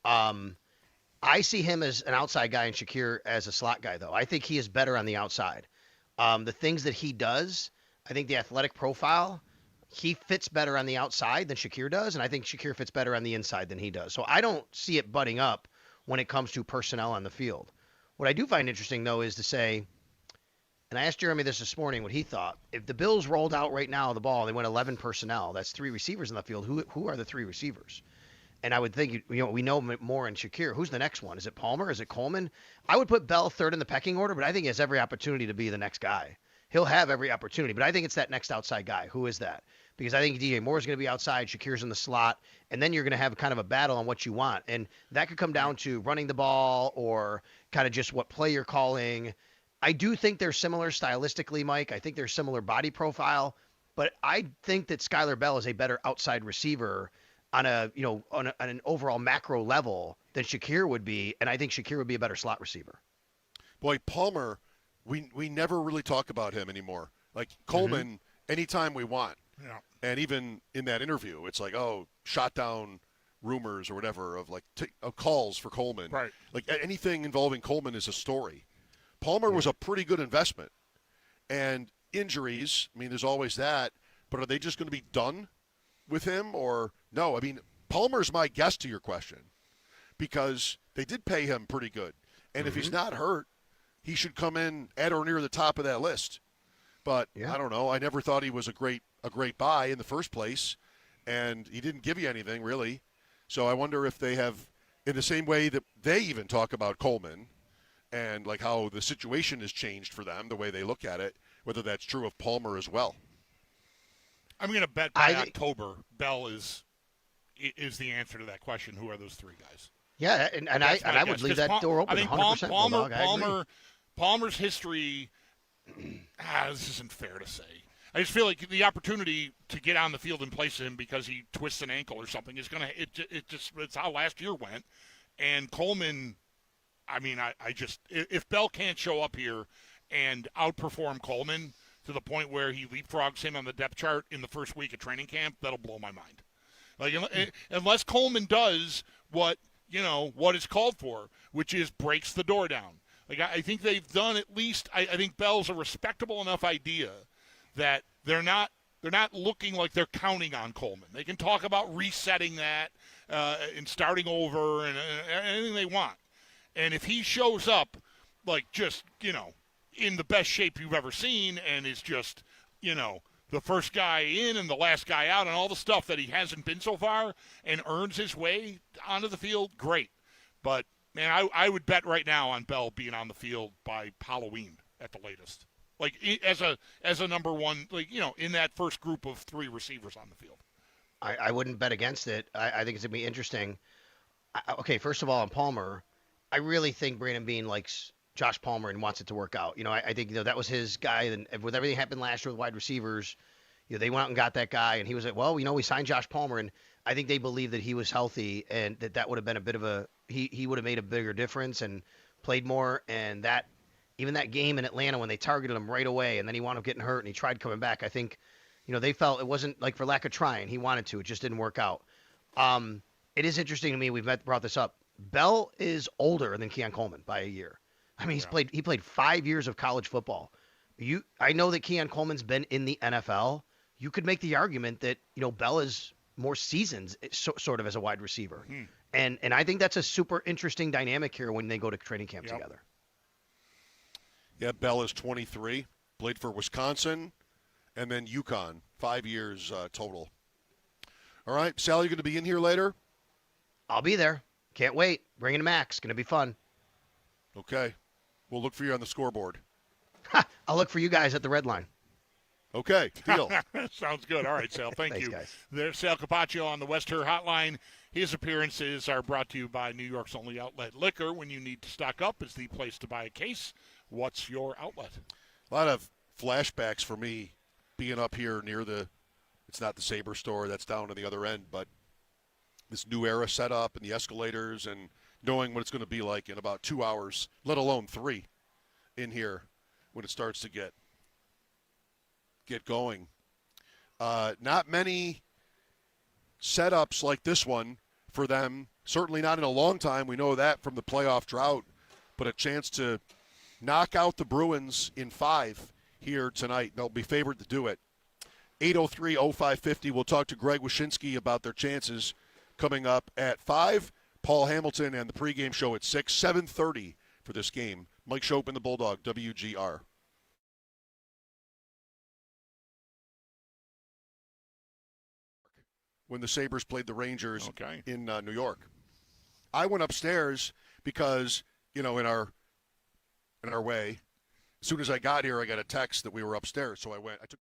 I see him as an outside guy and Shakir as a slot guy, though. I think he is better on the outside. The things that he does, I think the athletic profile, he fits better on the outside than Shakir does, and I think Shakir fits better on the inside than he does. So I don't see it butting up when it comes to personnel on the field. What I do find interesting, though, is to say, and I asked Jeremy this morning what he thought. If the Bills rolled out right now the ball, they went 11 personnel. That's 3 receivers in the field. Who are the 3 receivers? And I would think, we know more in Shakir. Who's the next one? Is it Palmer? Is it Coleman? I would put Bell third in the pecking order, but I think he has every opportunity to be the next guy. He'll have every opportunity, but I think it's that next outside guy. Who is that? Because I think DJ Moore is going to be outside, Shakir's in the slot, and then you're going to have kind of a battle on what you want. And that could come down to running the ball or kind of just what play you're calling. I do think they're similar stylistically, Mike. I think they're similar body profile, but I think that Skylar Bell is a better outside receiver on on an overall macro level than Shakir would be, and I think Shakir would be a better slot receiver. Boy, Palmer, we never really talk about him anymore. Like Coleman, anytime we want. Yeah. And even in that interview, it's like, shot down rumors or whatever of calls for Coleman. Right. Like anything involving Coleman is a story. Palmer was a pretty good investment. And injuries, there's always that, but are they just going to be done with him or no? Palmer's my guess to your question because they did pay him pretty good. And if he's not hurt, he should come in at or near the top of that list. But I don't know. I never thought he was a great buy in the first place, and he didn't give you anything really. So I wonder if they have, in the same way that they even talk about Coleman and how the situation has changed for them, the way they look at it, whether that's true of Palmer as well. I'm going to bet by October, Bell is the answer to that question. Who are those 3 guys? Yeah, and I would leave that door open. I think 100%. Palmer's history. This isn't fair to say. I just feel like the opportunity to get on the field in place of him because he twists an ankle or something is gonna. It's how last year went. And Coleman, if Bell can't show up here and outperform Coleman to the point where he leapfrogs him on the depth chart in the first week of training camp, that'll blow my mind. Unless Coleman does what is called for, which is breaks the door down. I think they've done at least. I think Bell's a respectable enough idea that they're not looking like they're counting on Coleman. They can talk about resetting that and starting over and anything they want. And if he shows up in the best shape you've ever seen and is just the first guy in and the last guy out and all the stuff that he hasn't been so far and earns his way onto the field, great. But man, I would bet right now on Bell being on the field by Halloween at the latest. As a number one, in that first group of 3 receivers on the field. I wouldn't bet against it. I think it's going to be interesting. Okay, first of all, on Palmer, I really think Brandon Bean likes Josh Palmer and wants it to work out. I think that was his guy, and with everything that happened last year with wide receivers, they went out and got that guy, and he was like, well, we signed Josh Palmer, and I think they believed that he was healthy, and that would have been a bit of a he would have made a bigger difference and played more, and that even that game in Atlanta when they targeted him right away, and then he wound up getting hurt, and he tried coming back. I think, they felt it wasn't like for lack of trying. He wanted to, it just didn't work out. It is interesting to me. We've brought this up. Bell is older than Keon Coleman by a year. I mean, he played 5 years of college football. I know that Keon Coleman's been in the NFL. You could make the argument that Bell is more seasoned, sort of as a wide receiver, and I think that's a super interesting dynamic here when they go to training camp together. Yeah, Bell is 23, played for Wisconsin, and then UConn, 5 years total. All right, Sal, you going to be in here later? I'll be there. Can't wait. Bringing Max. Going to be fun. Okay. We'll look for you on the scoreboard. I'll look for you guys at the red line. Okay, deal. Sounds good. All right, Sal. Thank Thanks, you. guys. There's Sal Capacio on the West Her Hotline. His appearances are brought to you by New York's only outlet liquor. When you need to stock up, it's the place to buy a case. What's your outlet? A lot of flashbacks for me being up here near it's not the Sabre store, that's down on the other end, but this new era setup and the escalators and knowing what it's going to be like in about 2 hours, let alone 3 in here when it starts to get going. Not many setups like this one for them, certainly not in a long time. We know that from the playoff drought, but a chance to knock out the Bruins in 5 here tonight. They'll be favored to do it. 803-0550. We'll talk to Greg Washinsky about their chances coming up at 5. Paul Hamilton and the pregame show at 6. 7:30 for this game. Mike Schopp and the Bulldog, WGR. When the Sabres played the Rangers in New York. I went upstairs because, in our way, as soon as I got here, I got a text that we were upstairs. So I took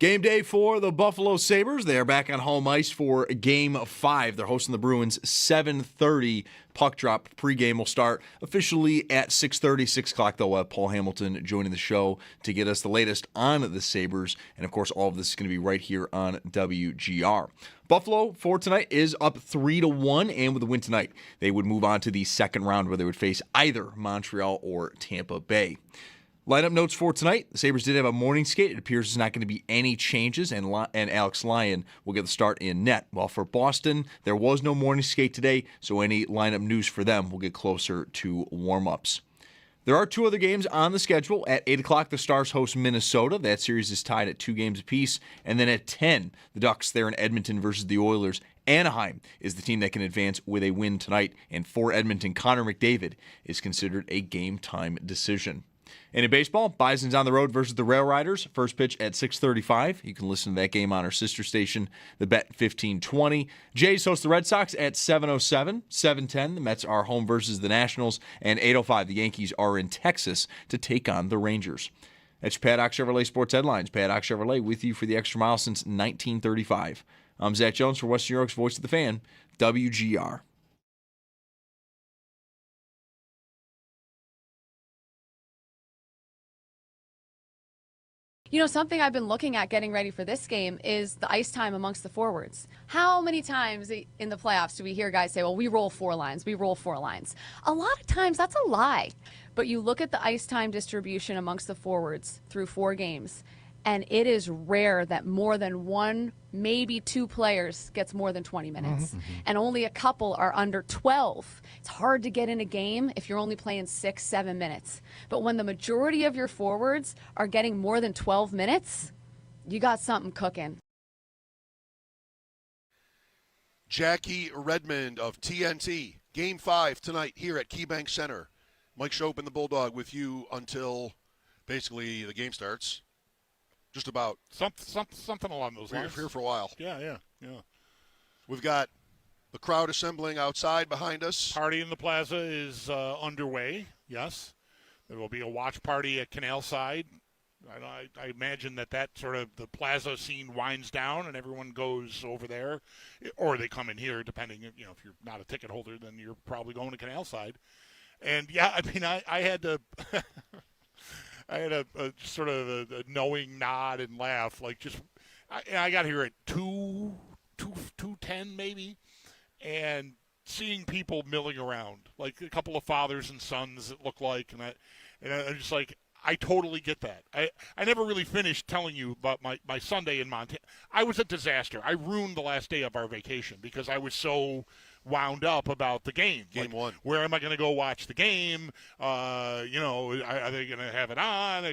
Game day for the Buffalo Sabres. They are back on home ice for Game 5. They're hosting the Bruins 7:30 puck drop. Pregame will start officially at 6:30. 6 o'clock, though, we'll have Paul Hamilton joining the show to get us the latest on the Sabres. And, of course, all of this is going to be right here on WGR. Buffalo, for tonight, is up 3-1, and with a win tonight, they would move on to the second round where they would face either Montreal or Tampa Bay. Lineup notes for tonight. The Sabres did have a morning skate. It appears there's not going to be any changes, and Alex Lyon will get the start in net. While for Boston, there was no morning skate today, so any lineup news for them will get closer to warm-ups. There are 2 other games on the schedule. At 8 o'clock, the Stars host Minnesota. That series is tied at 2 games apiece. And then at 10, the Ducks there in Edmonton versus the Oilers. Anaheim is the team that can advance with a win tonight. And for Edmonton, Connor McDavid is considered a game-time decision. And in baseball, Bison's on the road versus the Rail Riders. First pitch at 6:35. You can listen to that game on our sister station, the Bet 1520. Jays host the Red Sox at 7:07. 7:10, the Mets are home versus the Nationals. And 8:05, the Yankees are in Texas to take on the Rangers. That's your Paddock Chevrolet Sports Headlines. Paddock Chevrolet with you for the extra mile since 1935. I'm Zach Jones for Western New York's Voice of the Fan, WGR. You know, something I've been looking at getting ready for this game is the ice time amongst the forwards. How many times in the playoffs do we hear guys say, well, we roll 4 lines, we roll 4 lines? A lot of times that's a lie. But you look at the ice time distribution amongst the forwards through 4 games, and it is rare that more than 1, maybe 2 players gets more than 20 minutes. And only a couple are under 12. It's hard to get in a game if you're only playing 6, 7 minutes. But when the majority of your forwards are getting more than 12 minutes, you got something cooking. Jackie Redmond of TNT. Game 5 tonight here at KeyBank Center. Mike Schopp and the Bulldog with you until basically the game starts. Just about. Something along those lines. Here for a while. Yeah. We've got the crowd assembling outside behind us. Party in the plaza is underway, yes. There will be a watch party at Canal Side. I imagine that sort of the plaza scene winds down and everyone goes over there. Or they come in here, depending, if you're not a ticket holder, then you're probably going to Canal Side. And, yeah, I mean, I had to... I had a sort of a knowing nod and laugh. Like I got here at 2:10 maybe, and seeing people milling around, like a couple of fathers and sons it looked like, and I'm just like, I totally get that. I never really finished telling you about my Sunday in Montana. I was a disaster. I ruined the last day of our vacation because I was so wound up about the game. Game 1. Where am I going to go watch the game? Are they going to have it on?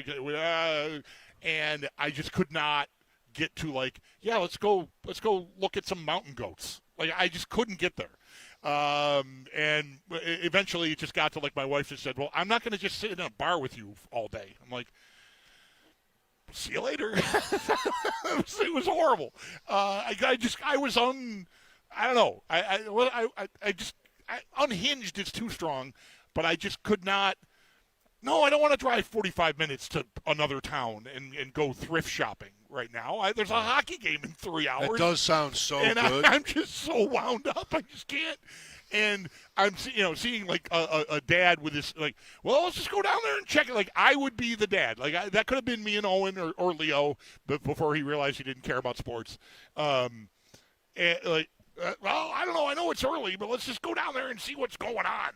And I just could not get to let's go look at some mountain goats. Like I just couldn't get there. And eventually it just got to my wife just said, well, I'm not going to just sit in a bar with you all day. I'm like, see you later. It was horrible. I don't know. Unhinged is too strong, but I just could not. No, I don't want to drive 45 minutes to another town and go thrift shopping right now. There's a hockey game in 3 hours. That does sound so and good. I'm just so wound up. I just can't. And I'm, seeing a dad with this, well, let's just go down there and check it. I would be the dad. That could have been me and Owen or Leo, but before he realized he didn't care about sports. Well, I don't know. I know it's early, but let's just go down there and see what's going on.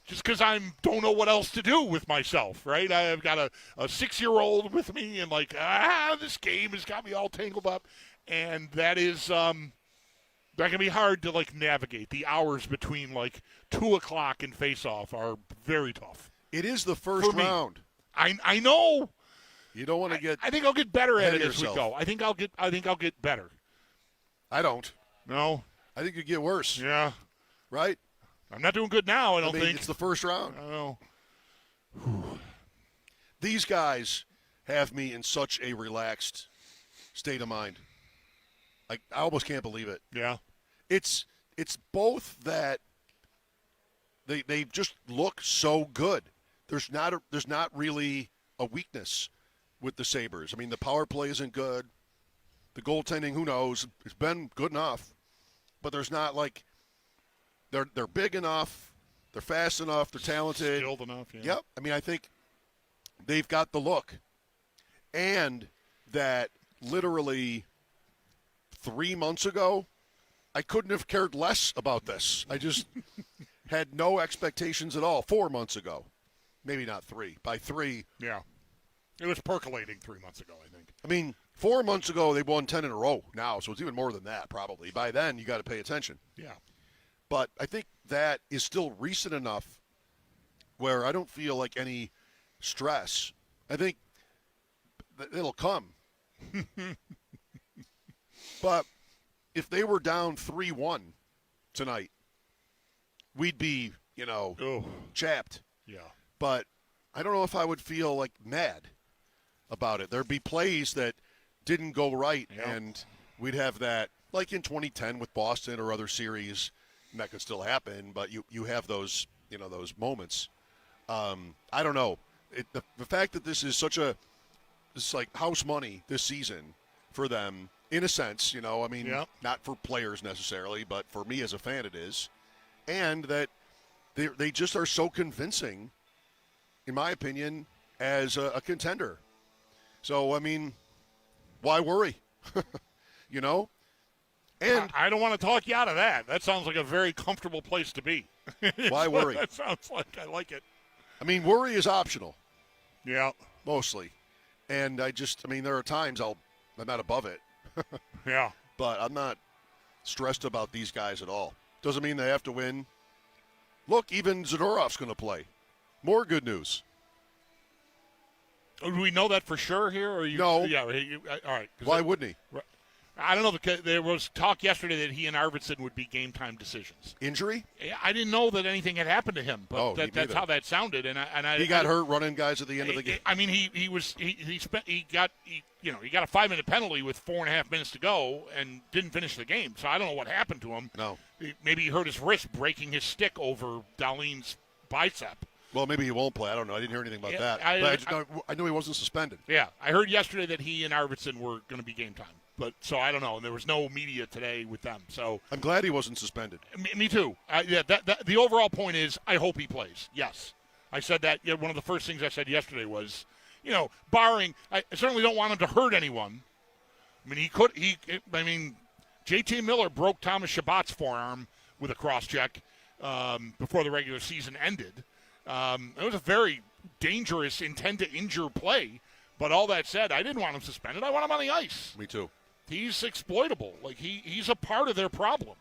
Just because I don't know what else to do with myself, right? I've got a 6-year-old with me, and this game has got me all tangled up, and that is that can be hard to navigate. The hours between 2 o'clock and face-off are very tough. It is the first round. I know. You don't want to get. I think I'll get better at it as we yourself. go. I think I'll get better. I don't. No. I think you get worse. Yeah. Right. I'm not doing good now, I don't think. It's the first round. I don't know. These guys have me in such a relaxed state of mind. I almost can't believe it. Yeah. It's both that they just look so good. There's not really a weakness with the Sabres. I mean, the power play isn't good. The goaltending, who knows? It's been good enough, but there's not like they're big enough, they're fast enough, they're talented, skilled enough. Yeah. Yep. I mean, I think they've got the look, and that literally 3 months ago, I couldn't have cared less about this. I just had no expectations at all. 4 months ago, maybe not 3. By 3, Yeah. It was percolating 3 months ago, I think. I mean, 4 months ago, they won 10 in a row now, so it's even more than that, probably. By then, you got to pay attention. Yeah. But I think that is still recent enough where I don't feel like any stress. I think it'll come. But if they were down 3-1 tonight, we'd be, chapped. Yeah. But I don't know if I would feel like mad about it. There'd be plays that didn't go right, and we'd have that, like in 2010 with Boston or other series, and that could still happen, but you have those, those moments. I don't know. The fact that this is it's like house money this season for them, in a sense, not for players necessarily, but for me as a fan it is, and that they just are so convincing, in my opinion, as a contender. So, I mean, why worry? And I don't want to talk you out of that. That sounds like a very comfortable place to be. Why worry? That sounds like I like it. I mean, worry is optional. Yeah. Mostly. And there are times I'm not above it. Yeah. But I'm not stressed about these guys at all. Doesn't mean they have to win. Look, even Zadorov's going to play. More good news. Do we know that for sure here? Or No. Yeah. All right. Why wouldn't he? I don't know, because there was talk yesterday that he and Arvidsson would be game-time decisions. Injury? I didn't know that anything had happened to him, but that's how that sounded. And he got hurt running guys at the end of the game. I mean, he got a 5-minute penalty with 4.5 minutes to go and didn't finish the game. So I don't know what happened to him. No. Maybe he hurt his wrist breaking his stick over Dahlin's bicep. Well, maybe he won't play. I don't know. I didn't hear anything about that. I knew he wasn't suspended. Yeah, I heard yesterday that he and Arvidsson were going to be game time. But so I don't know, and there was no media today with them. So I'm glad he wasn't suspended. Me too. The overall point is, I hope he plays. Yes, I said that. Yeah, one of the first things I said yesterday was, barring, I certainly don't want him to hurt anyone. I mean, JT Miller broke Thomas Shabbat's forearm with a cross-check before the regular season ended. It was a very dangerous intend-to-injure play. But all that said, I didn't want him suspended. I want him on the ice. Me too. He's exploitable. Like he's a part of their problem.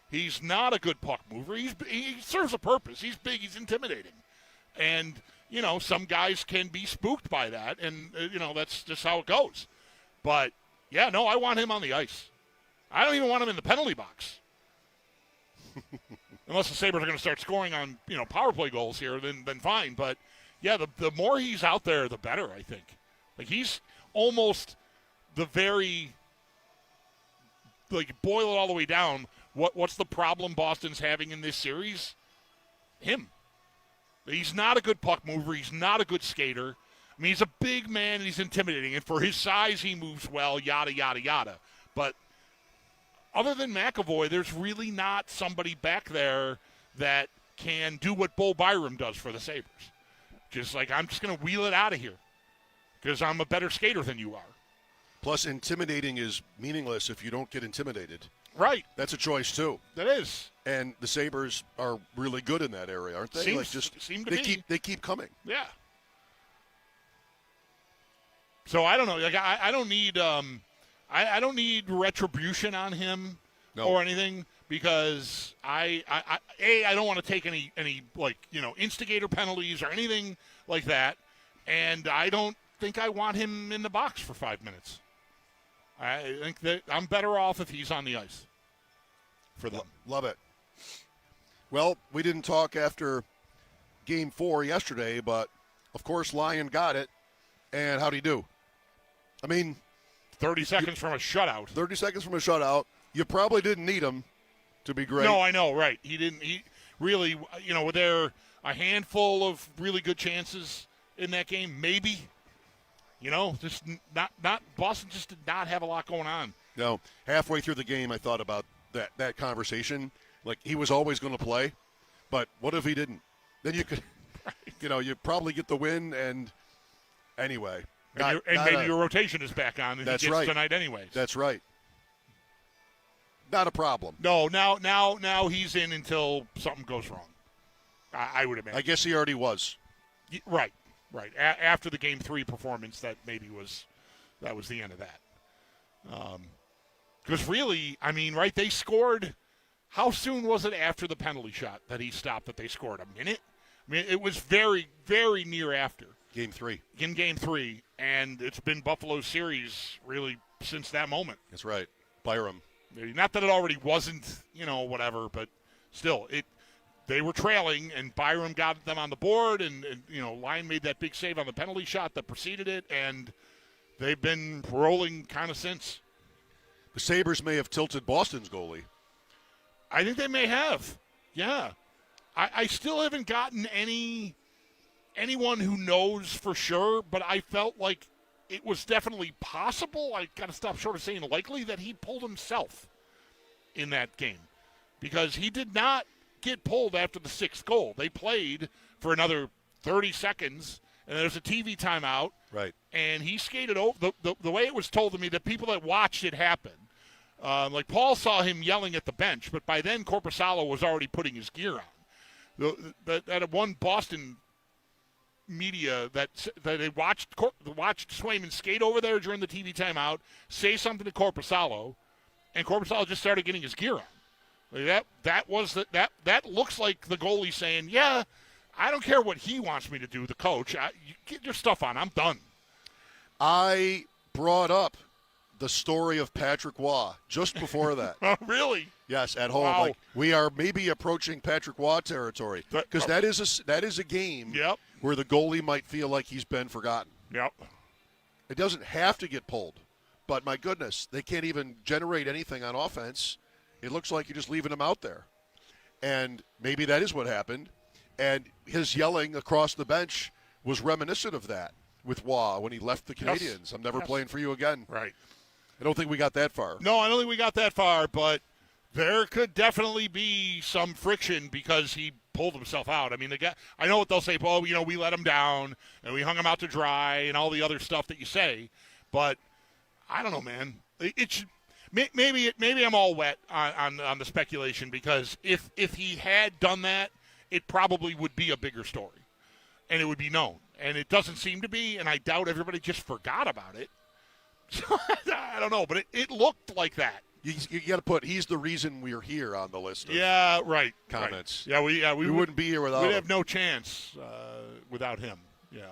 He's not a good puck mover. He serves a purpose. He's big. He's intimidating. And, some guys can be spooked by that. And, that's just how it goes. But, yeah, no, I want him on the ice. I don't even want him in the penalty box. Unless the Sabres are going to start scoring on, power play goals here, then fine. But, yeah, the more he's out there, the better, I think. Like, he's almost the very, boil it all the way down, what's the problem Boston's having in this series? Him. He's not a good puck mover. He's not a good skater. I mean, he's a big man and he's intimidating. And for his size, he moves well, yada, yada, yada. But other than McAvoy, there's really not somebody back there that can do what Bo Byram does for the Sabres. Just I'm just going to wheel it out of here because I'm a better skater than you are. Plus, intimidating is meaningless if you don't get intimidated. Right. That's a choice, too. That is. And the Sabres are really good in that area, aren't they? Seem to be. They keep coming. Yeah. So I don't know. I don't need I don't need retribution on him or anything because I don't want to take any instigator penalties or anything like that, and I don't think I want him in the box for 5 minutes. I think that I'm better off if he's on the ice for them. Love it. Well, we didn't talk after Game 4 yesterday, but, of course, Lyon got it. And how'd he do? I mean, 30 seconds from a shutout. 30 seconds from a shutout. You probably didn't need him to be great. No, I know, right. He didn't. He really, were there a handful of really good chances in that game? Maybe. Just not Boston just did not have a lot going on. No, halfway through the game, I thought about that conversation. Like, he was always going to play, but what if he didn't? Then you could, you probably get the win. And anyway, maybe your rotation is back on, and that's he gets right. tonight anyways. That's right. Not a problem. No, now he's in until something goes wrong. I would imagine. I guess he already was. Right. After the Game 3 performance, that was the end of that. Because really, right, they scored. How soon was it after the penalty shot that he stopped that they scored? A minute? It was very, very near after. Game 3. In Game 3, and it's been Buffalo's series really since that moment. That's right. Byram. Not that it already wasn't, whatever, but still, they were trailing, and Byram got them on the board, and Lyon made that big save on the penalty shot that preceded it, and they've been rolling kind of since. The Sabres may have tilted Boston's goalie. I think they may have. Yeah. I still haven't gotten anyone who knows for sure, but I felt like it was definitely possible. I got to stop short of saying likely that he pulled himself in that game, because he did not get pulled after the 6th goal. They played for another 30 seconds, and there's a TV timeout. Right. And he skated over. The way it was told to me, the people that watched it happen, like Paul saw him yelling at the bench, but by then Korpisalo was already putting his gear on. That one Boston media that they watched Swayman skate over there during the TV timeout, say something to Korpisalo, and Korpisalo just started getting his gear on. That looks like the goalie saying, "Yeah, I don't care what he wants me to do." The coach, you get your stuff on. I'm done. I brought up the story of Patrick Waugh just before that. Oh, really? Yes, at home. Wow. Like, we are maybe approaching Patrick Waugh territory, because that is a game where the goalie might feel like he's been forgotten. Yep. It doesn't have to get pulled, but my goodness, they can't even generate anything on offense. It looks like you're just leaving him out there. And maybe that is what happened. And his yelling across the bench was reminiscent of that with Waugh when he left the Canadiens. Yes. I'm never playing for you again. Right. I don't think we got that far. No, I don't think we got that far, but there could definitely be some friction because he pulled himself out. The guy, I know what they'll say, Paul, we let him down and we hung him out to dry and all the other stuff that you say, but I don't know, man. It should, maybe I'm all wet on the speculation, because if he had done that, it probably would be a bigger story and it would be known, and it doesn't seem to be, and I doubt everybody just forgot about it. So, I don't know, but it looked like that. You got to put he's the reason we're here on the list of comments. Right. Yeah, we wouldn't be here without him. We'd have no chance without him. Yeah.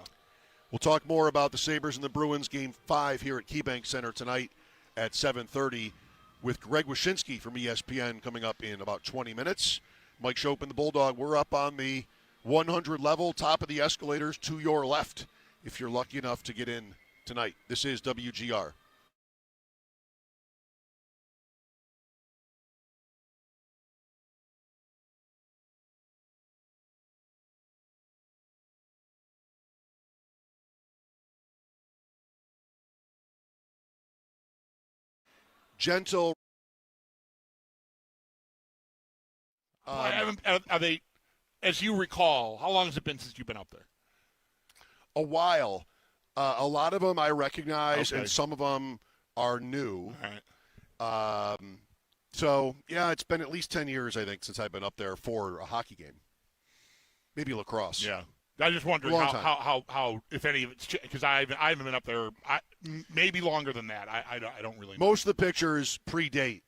We'll talk more about the Sabres and the Bruins Game 5 here at KeyBank Center tonight at 7:30 with Greg Washinsky from ESPN coming up in about 20 minutes. Mike Schopp and the Bulldog, we're up on the 100 level, top of the escalators to your left if you're lucky enough to get in tonight. This is WGR. Gentle. Are they, as you recall, how long has it been since you've been up there? A while. A lot of them I recognize, and some of them are new. All right. So, yeah, it's been at least 10 years, I think, since I've been up there for a hockey game. Maybe lacrosse. Yeah. I just wondering how, if any of it's, because I haven't been up there, maybe longer than that. I don't really know. Most of the pictures predate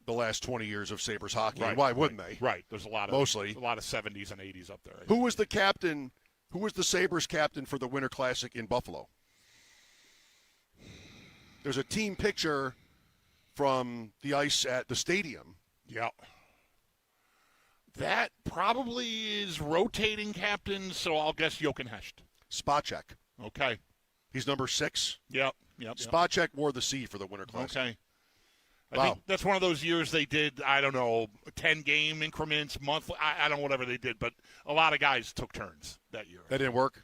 the last 20 years of Sabres hockey. Right, Why wouldn't they? Right. There's a lot of 70s and 80s up there. Who was the captain? Who was the Sabres captain for the Winter Classic in Buffalo? There's a team picture from the ice at the stadium. Yeah. That probably is rotating captain, so I'll guess Jochen Hecht. Spacek. Okay. He's number 6. Yep. Spacek wore the C for the Winter Classic. Okay. I think that's one of those years they did, 10-game increments, monthly. I don't know, whatever they did, but a lot of guys took turns that year. That didn't work?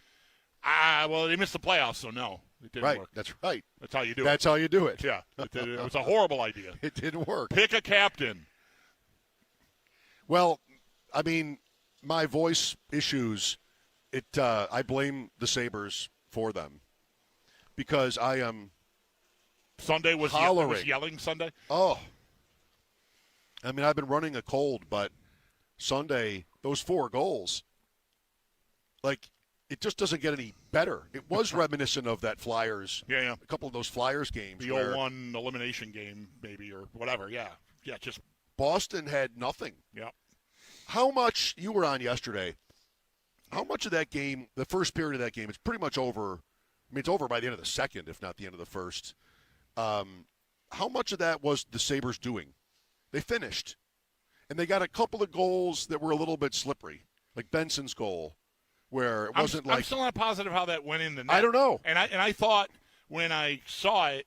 Well, they missed the playoffs, so no, it didn't work. That's right. That's how you do That's how you do it. Yeah, it was a horrible idea. It didn't work. Pick a captain. Well, I mean, my voice issues, I blame the Sabres for them because I am Sunday was hollering. Yelling Sunday? Oh. I mean, I've been running a cold, but Sunday, those 4 goals, like, it just doesn't get any better. It was reminiscent of that Flyers. Yeah. A couple of those Flyers games. The 0-1 elimination game, maybe, or whatever. Yeah, just Boston had nothing. Yeah. How much, you were on yesterday, how much of that game, the first period of that game, it's pretty much over. I mean, it's over by the end of the second, if not the end of the first. How much of that was the Sabres doing? They finished. And they got a couple of goals that were a little bit slippery, like Benson's goal, where it wasn't I'm still not positive how that went in the net. I don't know. And I thought when I saw it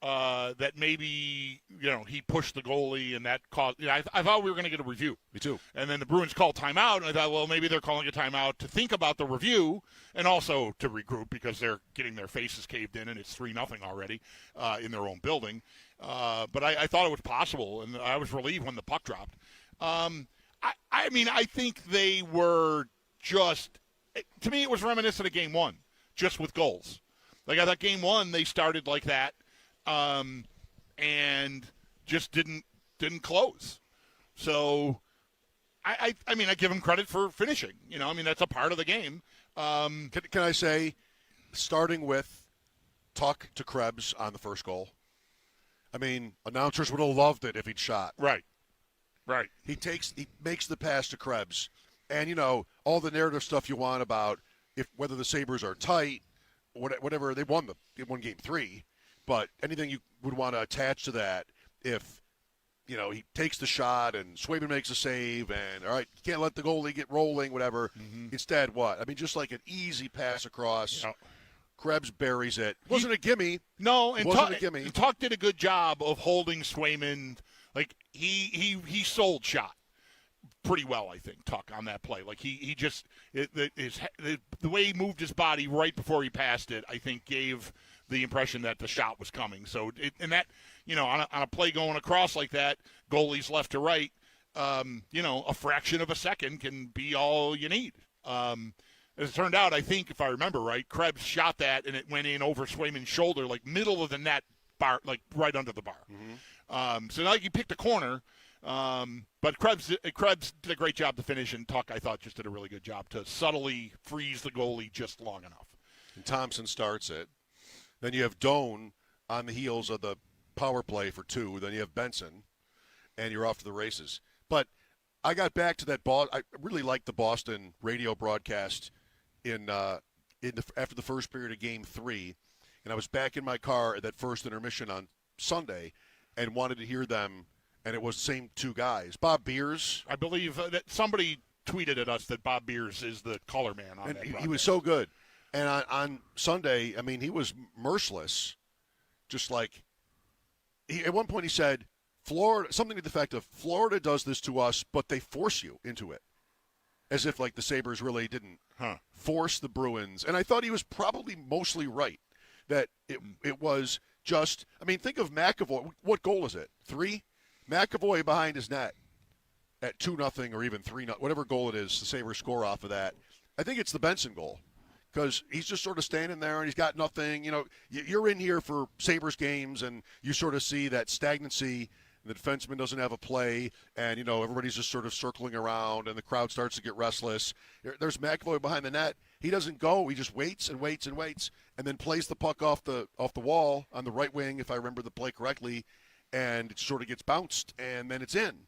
that maybe he pushed the goalie and that caused. I thought we were going to get a review. Me too. And then the Bruins called timeout, and I thought, well, maybe they're calling a timeout to think about the review and also to regroup because they're getting their faces caved in and it's 3-0 already in their own building. But I thought it was possible, and I was relieved when the puck dropped. I mean, I think they were just. To me, it was reminiscent of Game 1, just with goals. Like I thought Game 1, they started like that, and just didn't close. So, I mean, I give them credit for finishing. I mean, that's a part of the game. Can I say, starting with Tuck to Krebs on the first goal? I mean, announcers would have loved it if he'd shot. Right. He makes the pass to Krebs. And, all the narrative stuff you want about whether the Sabres are tight, whatever, they won Game 3. But anything you would want to attach to that if, he takes the shot and Swayman makes a save and, all right, you can't let the goalie get rolling, whatever. Mm-hmm. Instead, what? I mean, just like an easy pass across. Yep. Krebs buries it. Wasn't a gimme. No, and wasn't a gimme. Tuck did a good job of holding Swayman. Like, he sold shot pretty well, I think, Tuck, on that play. Like, he just the way he moved his body right before he passed it, I think, gave the impression that the shot was coming. So, on a play going across like that, goalies left to right, a fraction of a second can be all you need. As it turned out, I think, if I remember right, Krebs shot that, and it went in over Swayman's shoulder, like middle of the net bar, like right under the bar. Mm-hmm. So, like, he picked a corner. But Krebs did a great job to finish, and Tuck, I thought, just did a really good job to subtly freeze the goalie just long enough. And Thompson starts it. Then you have Doan on the heels of the power play for 2. Then you have Benson, and you're off to the races. But I got back to that I really liked the Boston radio broadcast after the first period of Game 3, and I was back in my car at that first intermission on Sunday and wanted to hear them. And it was the same 2 guys. Bob Beers. I believe that somebody tweeted at us that Bob Beers is the color man on that. He was so good. And on Sunday, I mean, he was merciless. Just like, at one point he said, Florida, something to the effect of, Florida does this to us, but they force you into it. As if, like, the Sabres really didn't force the Bruins. And I thought he was probably mostly right. That it was just, I mean, think of McAvoy. What goal is it? 3? McAvoy behind his net at 2-0 or even 3-0, whatever goal it is, the Sabres score off of that. I think it's the Benson goal because he's just sort of standing there and he's got nothing. You're in here for Sabres games and you sort of see that stagnancy. The defenseman doesn't have a play and, everybody's just sort of circling around and the crowd starts to get restless. There's McAvoy behind the net. He doesn't go. He just waits and waits and waits and then plays the puck off the wall on the right wing, if I remember the play correctly. And it sort of gets bounced, and then it's in.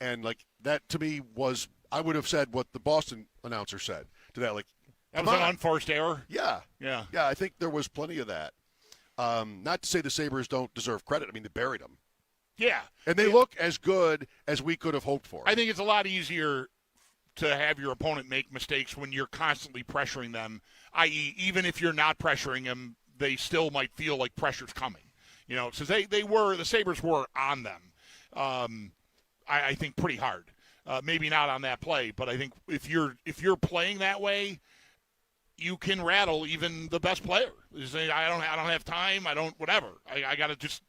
And, like, that to me was, I would have said what the Boston announcer said to that. Like, that was an unforced error? Yeah. Yeah, I think there was plenty of that. Not to say the Sabres don't deserve credit. I mean, they buried them. Yeah. And they look as good as we could have hoped for. I think it's a lot easier to have your opponent make mistakes when you're constantly pressuring them, i.e., even if you're not pressuring them, they still might feel like pressure's coming. So the Sabres were on them, I think pretty hard. Maybe not on that play, but I think if you're playing that way, you can rattle even the best player. You say, I don't have time. I don't, whatever. I got to just,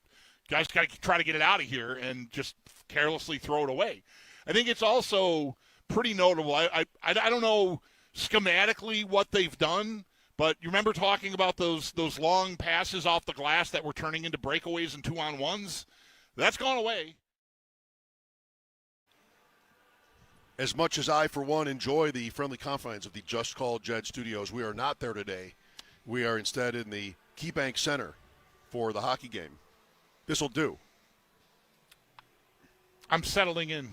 guys got to try to get it out of here and just carelessly throw it away. I think it's also pretty notable. I don't know schematically what they've done, but you remember talking about those long passes off the glass that were turning into breakaways and 2-on-1s? That's gone away. As much as I, for one, enjoy the friendly confines of the Just Call Jed Studios, we are not there today. We are instead in the KeyBank Center for the hockey game. This will do. I'm settling in.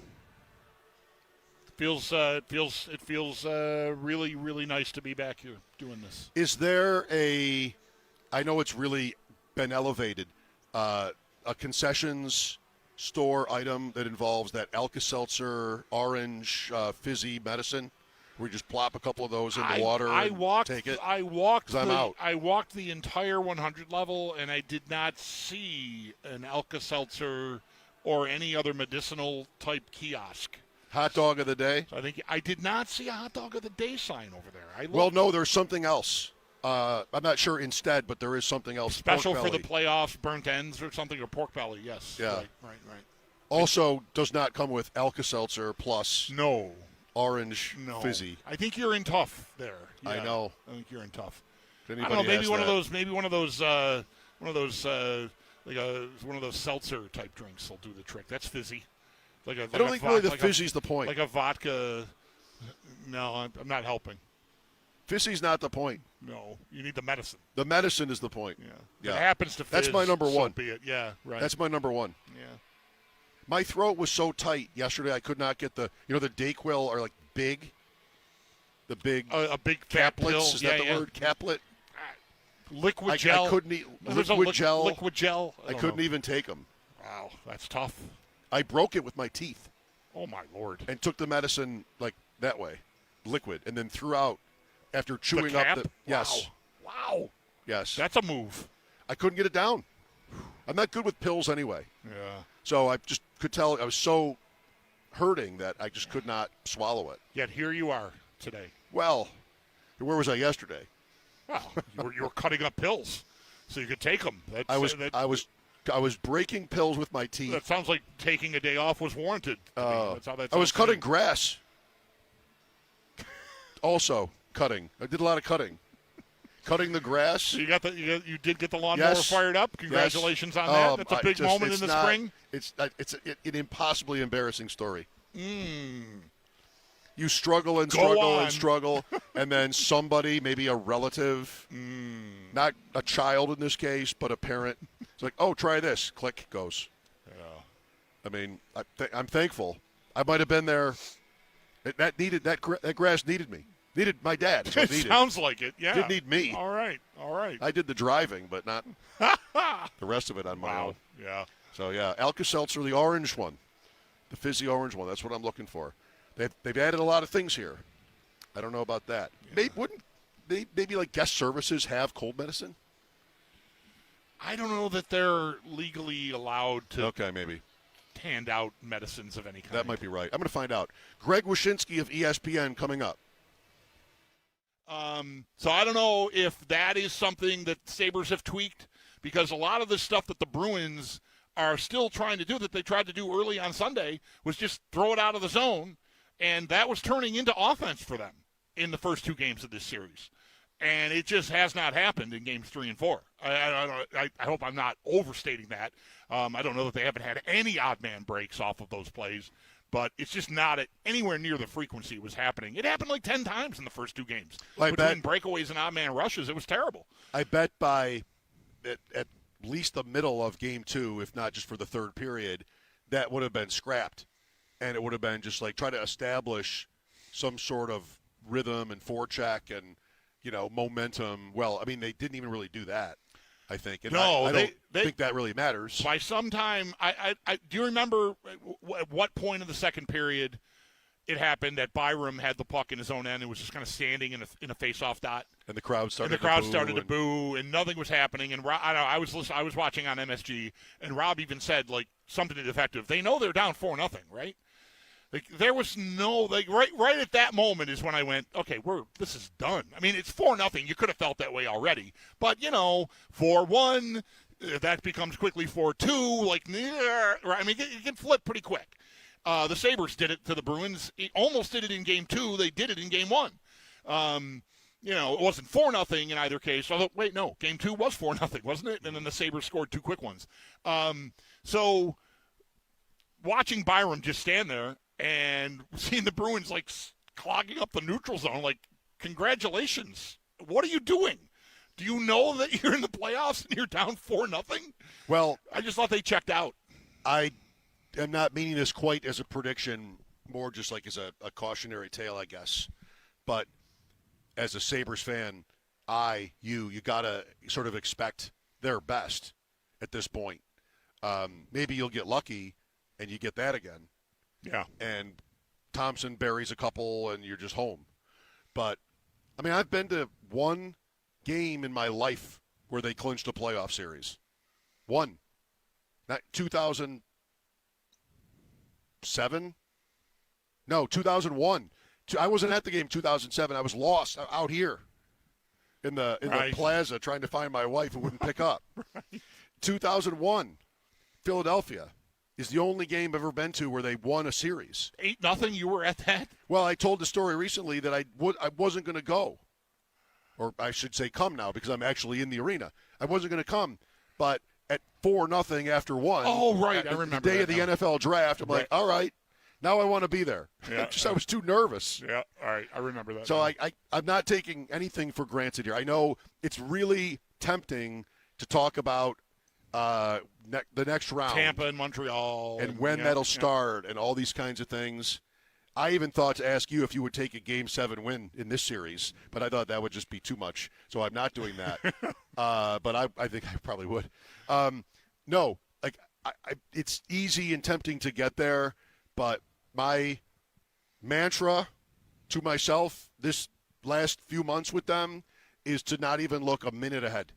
It feels really, really nice to be back here doing this. Is there I know it's really been elevated, a concessions store item that involves that Alka-Seltzer orange fizzy medicine, where you just plop a couple of those in the water and take it? I walked 'Cause I'm out. I walked the entire 100 level, and I did not see an Alka-Seltzer or any other medicinal type kiosk. Hot dog of the day? So I think I did not see a hot dog of the day sign over there. Well, no, there's something else. I'm not sure instead, but there is something else. Special Pork for the belly. playoffs, burnt ends or something, or pork belly, yes. Yeah. Right. Also does not come with Alka-Seltzer plus No. orange No. fizzy. I think you're in tough there. I Yeah, know. I think you're in tough. If I don't know, anybody maybe has one that. of those seltzer type drinks will do the trick. That's fizzy. I don't think really the fizzy's the point. Like a vodka. No, I'm not helping. Fizzy's not the point. No, you need the medicine. The medicine is the point. Yeah. If it happens to fizz, That's my number one. So be it. Yeah, right. That's my number one. Yeah. My throat was so tight yesterday I could not get the Dayquil are like big. The big a big fat pill. caplets. Is that the word? Caplet? Liquid gel. I couldn't eat There's a liquid gel. Liquid gel. I couldn't even take them. Wow, that's tough. I broke it with my teeth. Oh my Lord. And took the medicine like that way, liquid, and then threw out after chewing the cap? up the yes. Wow. Yes. That's a move. I couldn't get it down. I'm not good with pills anyway. Yeah. So I just could tell I was so hurting that I just could not swallow it. Yet here you are today. Well, where was I yesterday? Well, you were cutting up pills so you could take them. I was breaking pills with my teeth. That sounds like taking a day off was warranted. That's how that I was sounds to cutting me. grass. Also cutting. I did a lot of cutting. Cutting the grass. So you did get the lawnmower Yes. fired up. Congratulations on that. That's a big moment in the spring. It's an impossibly embarrassing story. You struggle and struggle and struggle, and then somebody, maybe a relative, not a child in this case, but a parent, it's like, oh, try this. Click goes. Yeah. I mean, I'm thankful. I might have been there. That grass needed me. Needed my dad. So It sounds like it. Yeah. Didn't need me. All right. I did the driving, but not the rest of it on my own. Yeah. So, yeah, Alka-Seltzer, the orange one, the fizzy orange one. That's what I'm looking for. They've added a lot of things here. I don't know about that. Yeah. Maybe like guest services have cold medicine? I don't know that they're legally allowed to maybe hand out medicines of any kind. That might be right. I'm going to find out. Greg Washinsky of ESPN coming up. So I don't know if that is something that Sabres have tweaked, because a lot of the stuff that the Bruins are still trying to do, that they tried to do early on Sunday, was just throw it out of the zone, and that was turning into offense for them in the first two games of this series. And it just has not happened in games 3 and 4. I hope I'm not overstating that. I don't know that they haven't had any odd man breaks off of those plays, but it's just not at anywhere near the frequency it was happening. It happened like 10 times in the first two games. Between breakaways and odd man rushes, it was terrible. I bet by at least the middle of game 2, if not just for the third period, that would have been scrapped. And it would have been just like try to establish some sort of rhythm and forecheck and, momentum. Well, I mean, they didn't even really do that, I think. And I don't think that really matters. By some time, I do you remember at what point in the second period it happened that Byram had the puck in his own end and was just kind of standing in a face-off dot? And the crowd started to boo, and nothing was happening. And I was watching on MSG, and Rob even said like something to the effect of, they know they're down 4-0, right? Like there was no like right at that moment is when I went, okay, this is done. I mean, it's 4-0. You could have felt that way already, but 4-1, that becomes quickly 4-2. Like, I mean, it can flip pretty quick. The Sabres did it to the Bruins. Almost did it in Game 2. They did it in Game 1. It wasn't 4-0 in either case. Although, wait, no, Game 2 was 4-0, wasn't it? And then the Sabres scored 2 quick ones. So watching Byram just stand there and seeing the Bruins like clogging up the neutral zone, like, congratulations. What are you doing? Do you know that you're in the playoffs and you're down 4-0? Well, I just thought they checked out. I am not meaning this quite as a prediction, more just like as a cautionary tale, I guess. But as a Sabres fan, you got to sort of expect their best at this point. Maybe you'll get lucky and you get that again. Yeah. And Thompson buries a couple and you're just home. But, I mean, I've been to one game in my life where they clinched a playoff series. One. Not 2007? No, 2001. I wasn't at the game 2007. I was lost out here in the plaza trying to find my wife who wouldn't pick up. 2001, Philadelphia is the only game I've ever been to where they won a series. 8-0, you were at that? Well, I told the story recently that I wasn't going to go. Or I should say come now because I'm actually in the arena. I wasn't going to come, but at 4-0 after one. Oh, right, I remember the day of that the now. NFL draft, I'm like, all right, now I want to be there. Yeah, I was too nervous. Yeah, all right, I remember that. So now. I'm not taking anything for granted here. I know it's really tempting to talk about the next round. Tampa and Montreal. And when that'll start and all these kinds of things. I even thought to ask you if you would take a Game 7 win in this series, but I thought that would just be too much. So I'm not doing that. But I think I probably would. No, like it's easy and tempting to get there, but my mantra to myself this last few months with them is to not even look a minute ahead.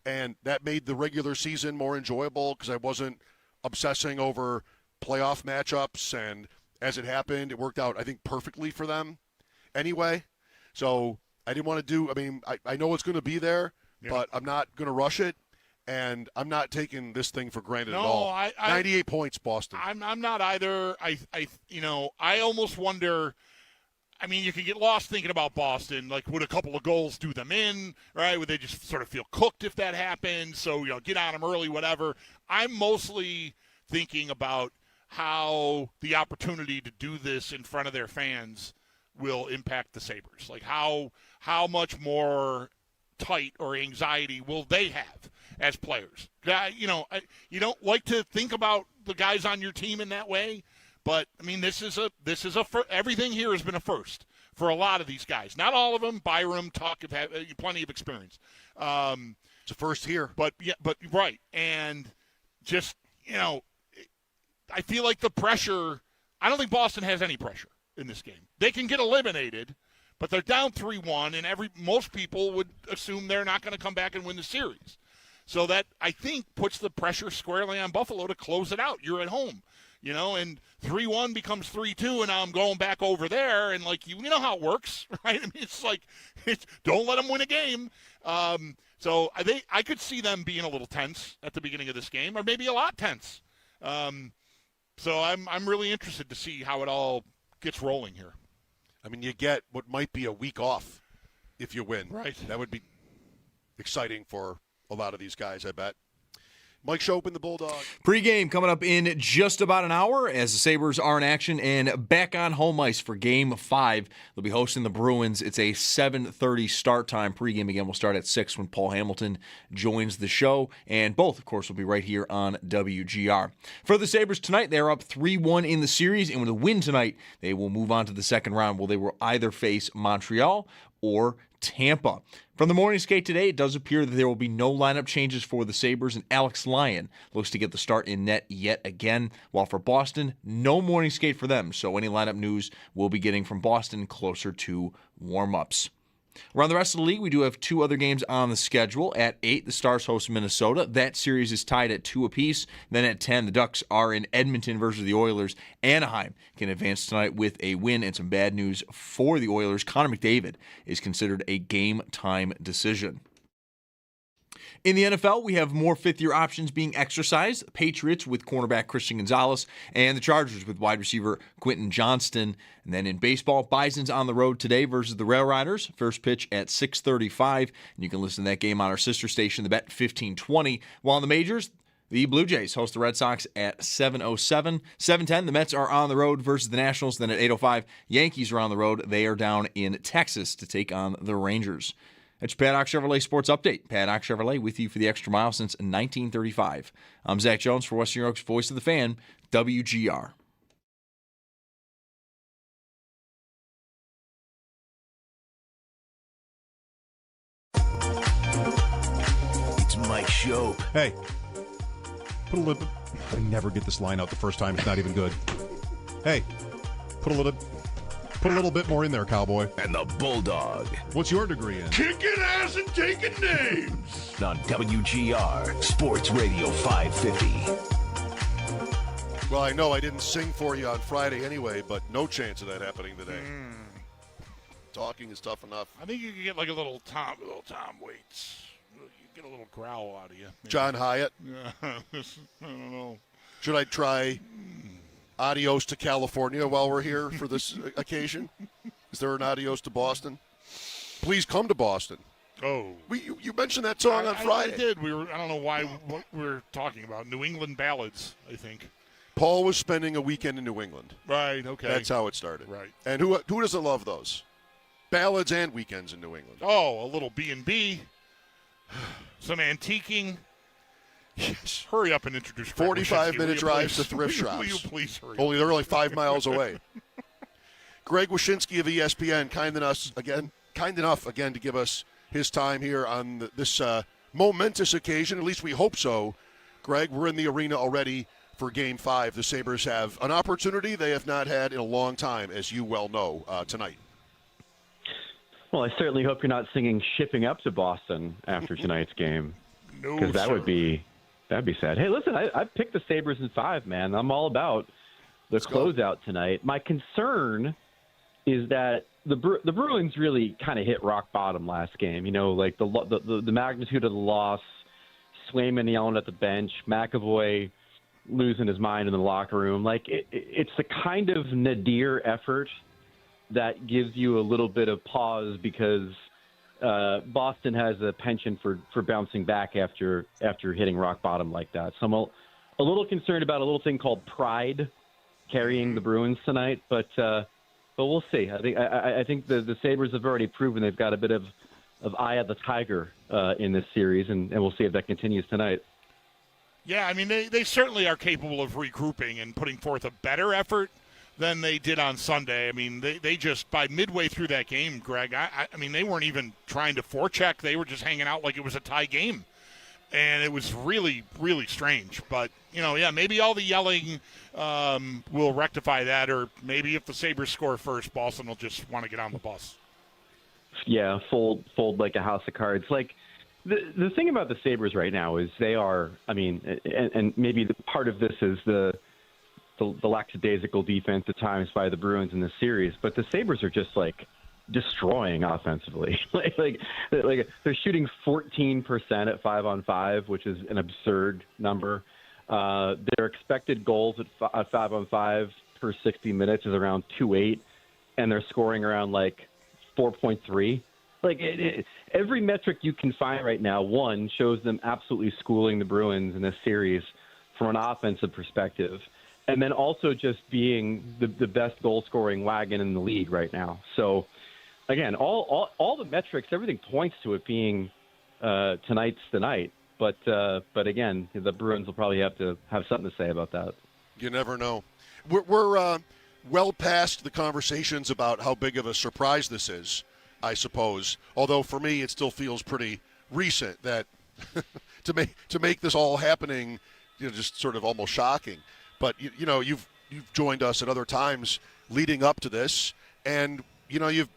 And that made the regular season more enjoyable because I wasn't obsessing over playoff matchups. And as it happened, it worked out, I think, perfectly for them anyway. So I didn't want to do – I mean, I know it's going to be there, but I'm not going to rush it. And I'm not taking this thing for granted at all. 98 points, Boston. I'm not either. I almost wonder – I mean, you can get lost thinking about Boston. Like, would a couple of goals do them in, right? Would they just sort of feel cooked if that happened? So, get on them early, whatever. I'm mostly thinking about how the opportunity to do this in front of their fans will impact the Sabres. Like, how much more tight or anxiety will they have as players? You don't like to think about the guys on your team in that way. But I mean, this is a everything here has been a first for a lot of these guys. Not all of them. Byram, Tuck have had plenty of experience. It's a first here, but right, and just I feel like the pressure. I don't think Boston has any pressure in this game. They can get eliminated, but they're down 3-1, and most people would assume they're not going to come back and win the series. So that I think puts the pressure squarely on Buffalo to close it out. You're at home. And 3-1 becomes 3-2, and now I'm going back over there, and you know how it works, right? I mean, it's like, don't let them win a game. So I could see them being a little tense at the beginning of this game, or maybe a lot tense. So I'm really interested to see how it all gets rolling here. I mean, you get what might be a week off if you win. Right. That would be exciting for a lot of these guys, I bet. Mike Schopp and the Bulldog. Pregame coming up in just about an hour as the Sabres are in action and back on home ice for Game 5. They'll be hosting the Bruins. It's a 7:30 start time. Pregame again will start at 6 when Paul Hamilton joins the show. And both, of course, will be right here on WGR. For the Sabres tonight, they're up 3-1 in the series. And with a win tonight, they will move on to the second round where they will either face Montreal or Tampa. From the morning skate today, it does appear that there will be no lineup changes for the Sabres, and Alex Lyon looks to get the start in net yet again. While for Boston, no morning skate for them, so any lineup news we'll be getting from Boston closer to warm-ups. Around the rest of the league, we do have 2 other games on the schedule. At 8, the Stars host Minnesota. That series is tied at 2 apiece. Then at 10, the Ducks are in Edmonton versus the Oilers. Anaheim can advance tonight with a win, and some bad news for the Oilers. Connor McDavid is considered a game-time decision. In the NFL, we have more fifth-year options being exercised. Patriots with cornerback Christian Gonzalez and the Chargers with wide receiver Quentin Johnston. And then in baseball, Bison's on the road today versus the Rail Riders. First pitch at 6:35. And you can listen to that game on our sister station, the Bet 1520. While in the majors, the Blue Jays host the Red Sox at 7:07. 7:10, the Mets are on the road versus the Nationals. Then at 8:05, Yankees are on the road. They are down in Texas to take on the Rangers. That's your Paddock Chevrolet Sports Update. Paddock Chevrolet with you for the extra mile since 1935. I'm Zach Jones for Western New York's Voice of the Fan, WGR. It's Mike Schopp. Hey, put a little. I never get this line out the first time. It's not even good. Hey, put a little bit more in there, cowboy. And the Bulldog. What's your degree in? Kicking ass and taking names. On WGR Sports Radio 550. Well, I know I didn't sing for you on Friday anyway, but no chance of that happening today. Talking is tough enough. I think you could get like a little Tom Waits. You get a little growl out of you. Maybe. John Hyatt. Yeah, I don't know. Should I try Adios to California while we're here for this occasion? Is there an Adios to Boston? Please come to Boston. Oh. You mentioned that song on Friday. I did. I don't know what we were talking about. New England ballads, I think. Paul was spending a weekend in New England. Right, okay. That's how it started. Right. And who doesn't love those? Ballads and weekends in New England. Oh, a little B&B. Some antiquing. Yes. Hurry up and introduce 45-minute drives to thrift shops. Will you please hurry Only they're only 5 miles away. Greg Washinsky of ESPN, kind enough again to give us his time here on this momentous occasion. At least we hope so. Greg, we're in the arena already for Game 5. The Sabres have an opportunity they have not had in a long time, as you well know, tonight. Well, I certainly hope you're not singing "Shipping Up to Boston" after tonight's game, because that'd be sad. Hey, listen, I picked the Sabres in 5, man. I'm all about the closeout tonight. My concern is that the Bruins really kind of hit rock bottom last game. You know, like the magnitude of the loss, Swayman yelling at the bench, McAvoy losing his mind in the locker room. Like it's the kind of nadir effort that gives you a little bit of pause, because Boston has a penchant for bouncing back after hitting rock bottom like that. So I'm a little concerned about a little thing called pride carrying the Bruins tonight, but we'll see. I think the Sabres have already proven they've got a bit of eye of the tiger in this series, and we'll see if that continues tonight. Yeah, I mean, they certainly are capable of regrouping and putting forth a better effort than they did on Sunday. I mean, they just, by midway through that game, Greg, I mean, they weren't even trying to forecheck. They were just hanging out like it was a tie game. And it was really, really strange. But, yeah, maybe all the yelling will rectify that, or maybe if the Sabres score first, Boston will just want to get on the bus. Yeah, fold like a house of cards. Like, the thing about the Sabres right now is they are, I mean, and maybe part of this is the lackadaisical defense at times by the Bruins in this series, but the Sabres are just like destroying offensively. like they're shooting 14% at 5-on-5, which is an absurd number. Their expected goals at 5-on-5 per 60 minutes is around 2.8, and they're scoring around like 4.3. Like every metric you can find right now, one, shows them absolutely schooling the Bruins in this series from an offensive perspective. And then also just being the best goal-scoring wagon in the league right now. So, again, all the metrics, everything points to it being tonight's the night. But again, the Bruins will probably have to have something to say about that. You never know. We're well past the conversations about how big of a surprise this is, I suppose. Although for me, it still feels pretty recent that to make this all happening, just sort of almost shocking. But you've joined us at other times leading up to this, and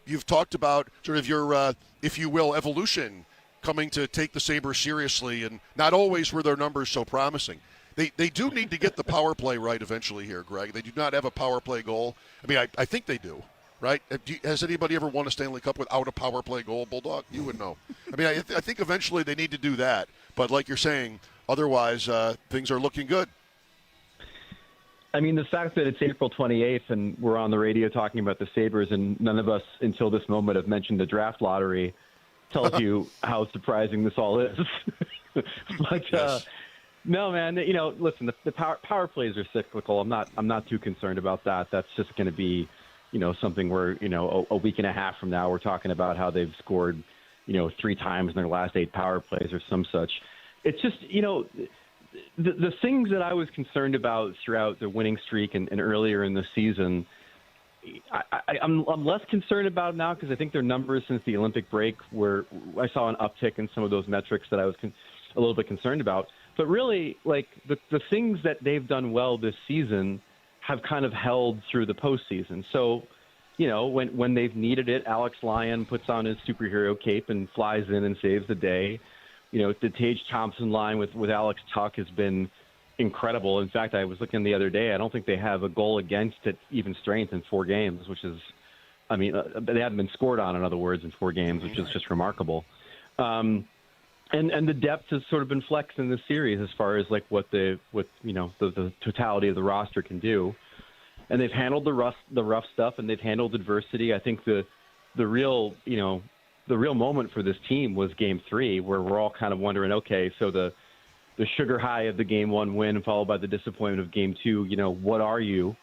you've talked about sort of your, if you will, evolution coming to take the Sabres seriously, and not always were their numbers so promising. They do need to get the power play right eventually here, Greg. They do not have a power play goal. I mean, I think they do, right? Has anybody ever won a Stanley Cup without a power play goal, Bulldog? You would know. I mean, I think eventually they need to do that. But like you're saying, otherwise things are looking good. I mean, the fact that it's April 28th and we're on the radio talking about the Sabres and none of us until this moment have mentioned the draft lottery tells you how surprising this all is. But yes. No, man, listen, the power plays are cyclical. I'm not too concerned about that. That's just going to be, something where, a week and a half from now we're talking about how they've scored, 3 times in their last 8 power plays or some such. It's just, the things that I was concerned about throughout the winning streak and earlier in the season, I'm less concerned about now because I think their numbers since the Olympic break where I saw an uptick in some of those metrics that I was a little bit concerned about. But really, like the things that they've done well this season have kind of held through the postseason. So, when they've needed it, Alex Lyon puts on his superhero cape and flies in and saves the day. The Tage Thompson line with Alex Tuck has been incredible. In fact, I was looking the other day. I don't think they have a goal against at even strength in 4 games, which is, they haven't been scored on, in other words, in 4 games, which is just remarkable. And the depth has sort of been flexed in this series as far as like what the totality of the roster can do. And they've handled the rough stuff and they've handled adversity. I think the real moment for this team was Game 3, where we're all kind of wondering, okay, so the sugar high of the Game 1 win followed by the disappointment of Game 2, what are you?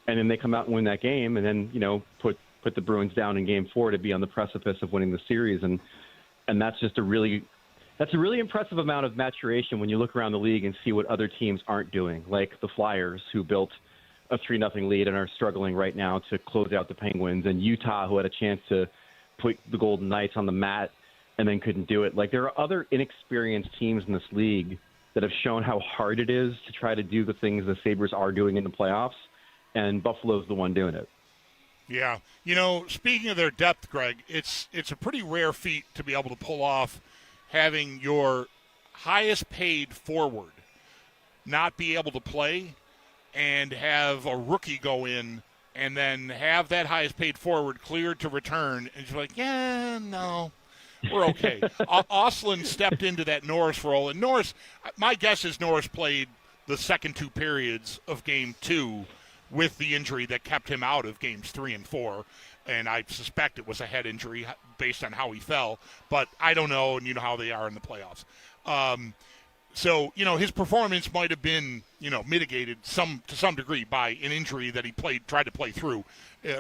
And then they come out and win that game and then, put the Bruins down in Game 4 to be on the precipice of winning the series. And that's just a really impressive amount of maturation when you look around the league and see what other teams aren't doing, like the Flyers, who built a 3-0 lead and are struggling right now to close out the Penguins, and Utah, who had a chance to put the Golden Knights on the mat and then couldn't do it. Like, there are other inexperienced teams in this league that have shown how hard it is to try to do the things the Sabres are doing in the playoffs, and Buffalo's the one doing it. Yeah. Speaking of their depth, Greg, it's a pretty rare feat to be able to pull off having your highest paid forward not be able to play and have a rookie go in and then have that highest paid forward cleared to return. And you're like, yeah, no, we're okay. Ostlund stepped into that Norris role. And Norris, my guess is Norris played the second 2 periods of Game 2 with the injury that kept him out of Games 3 and 4. And I suspect it was a head injury based on how he fell. But I don't know, and you know how they are in the playoffs. So, his performance might have been, mitigated to some degree by an injury that he tried to play through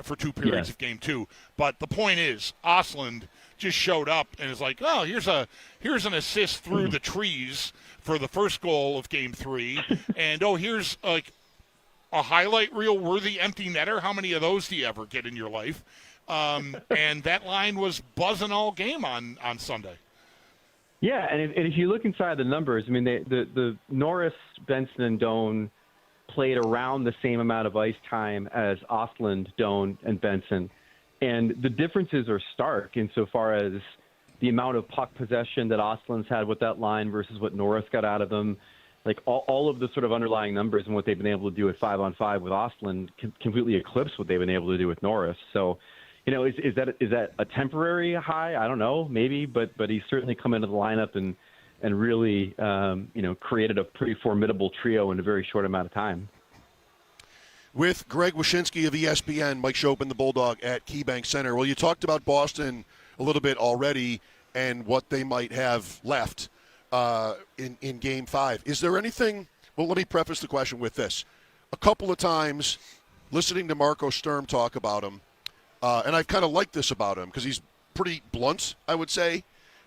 for 2 periods of Game 2. But the point is, Ostlund just showed up and is like, oh, here's an assist through the trees for the first goal of Game 3. And, here's like a highlight reel worthy empty netter. How many of those do you ever get in your life? And that line was buzzing all game on Sunday. Yeah, and if you look inside the numbers, I mean, the Norris, Benson, and Doan played around the same amount of ice time as Ostlund, Doan, and Benson. And the differences are stark insofar as the amount of puck possession that Ostlund's had with that line versus what Norris got out of them. Like all of the sort of underlying numbers and what they've been able to do at 5-on-5 with Ostlund completely eclipse what they've been able to do with Norris. So, is that a temporary high? I don't know, maybe, but he's certainly come into the lineup and really created a pretty formidable trio in a very short amount of time. With Greg Washinsky of ESPN, Mike Schopp and the Bulldog at KeyBank Center. Well, you talked about Boston a little bit already and what they might have left in Game 5. Is there anything – well, let me preface the question with this. A couple of times listening to Marco Sturm talk about him, and I've kind of liked this about him because he's pretty blunt, I would say.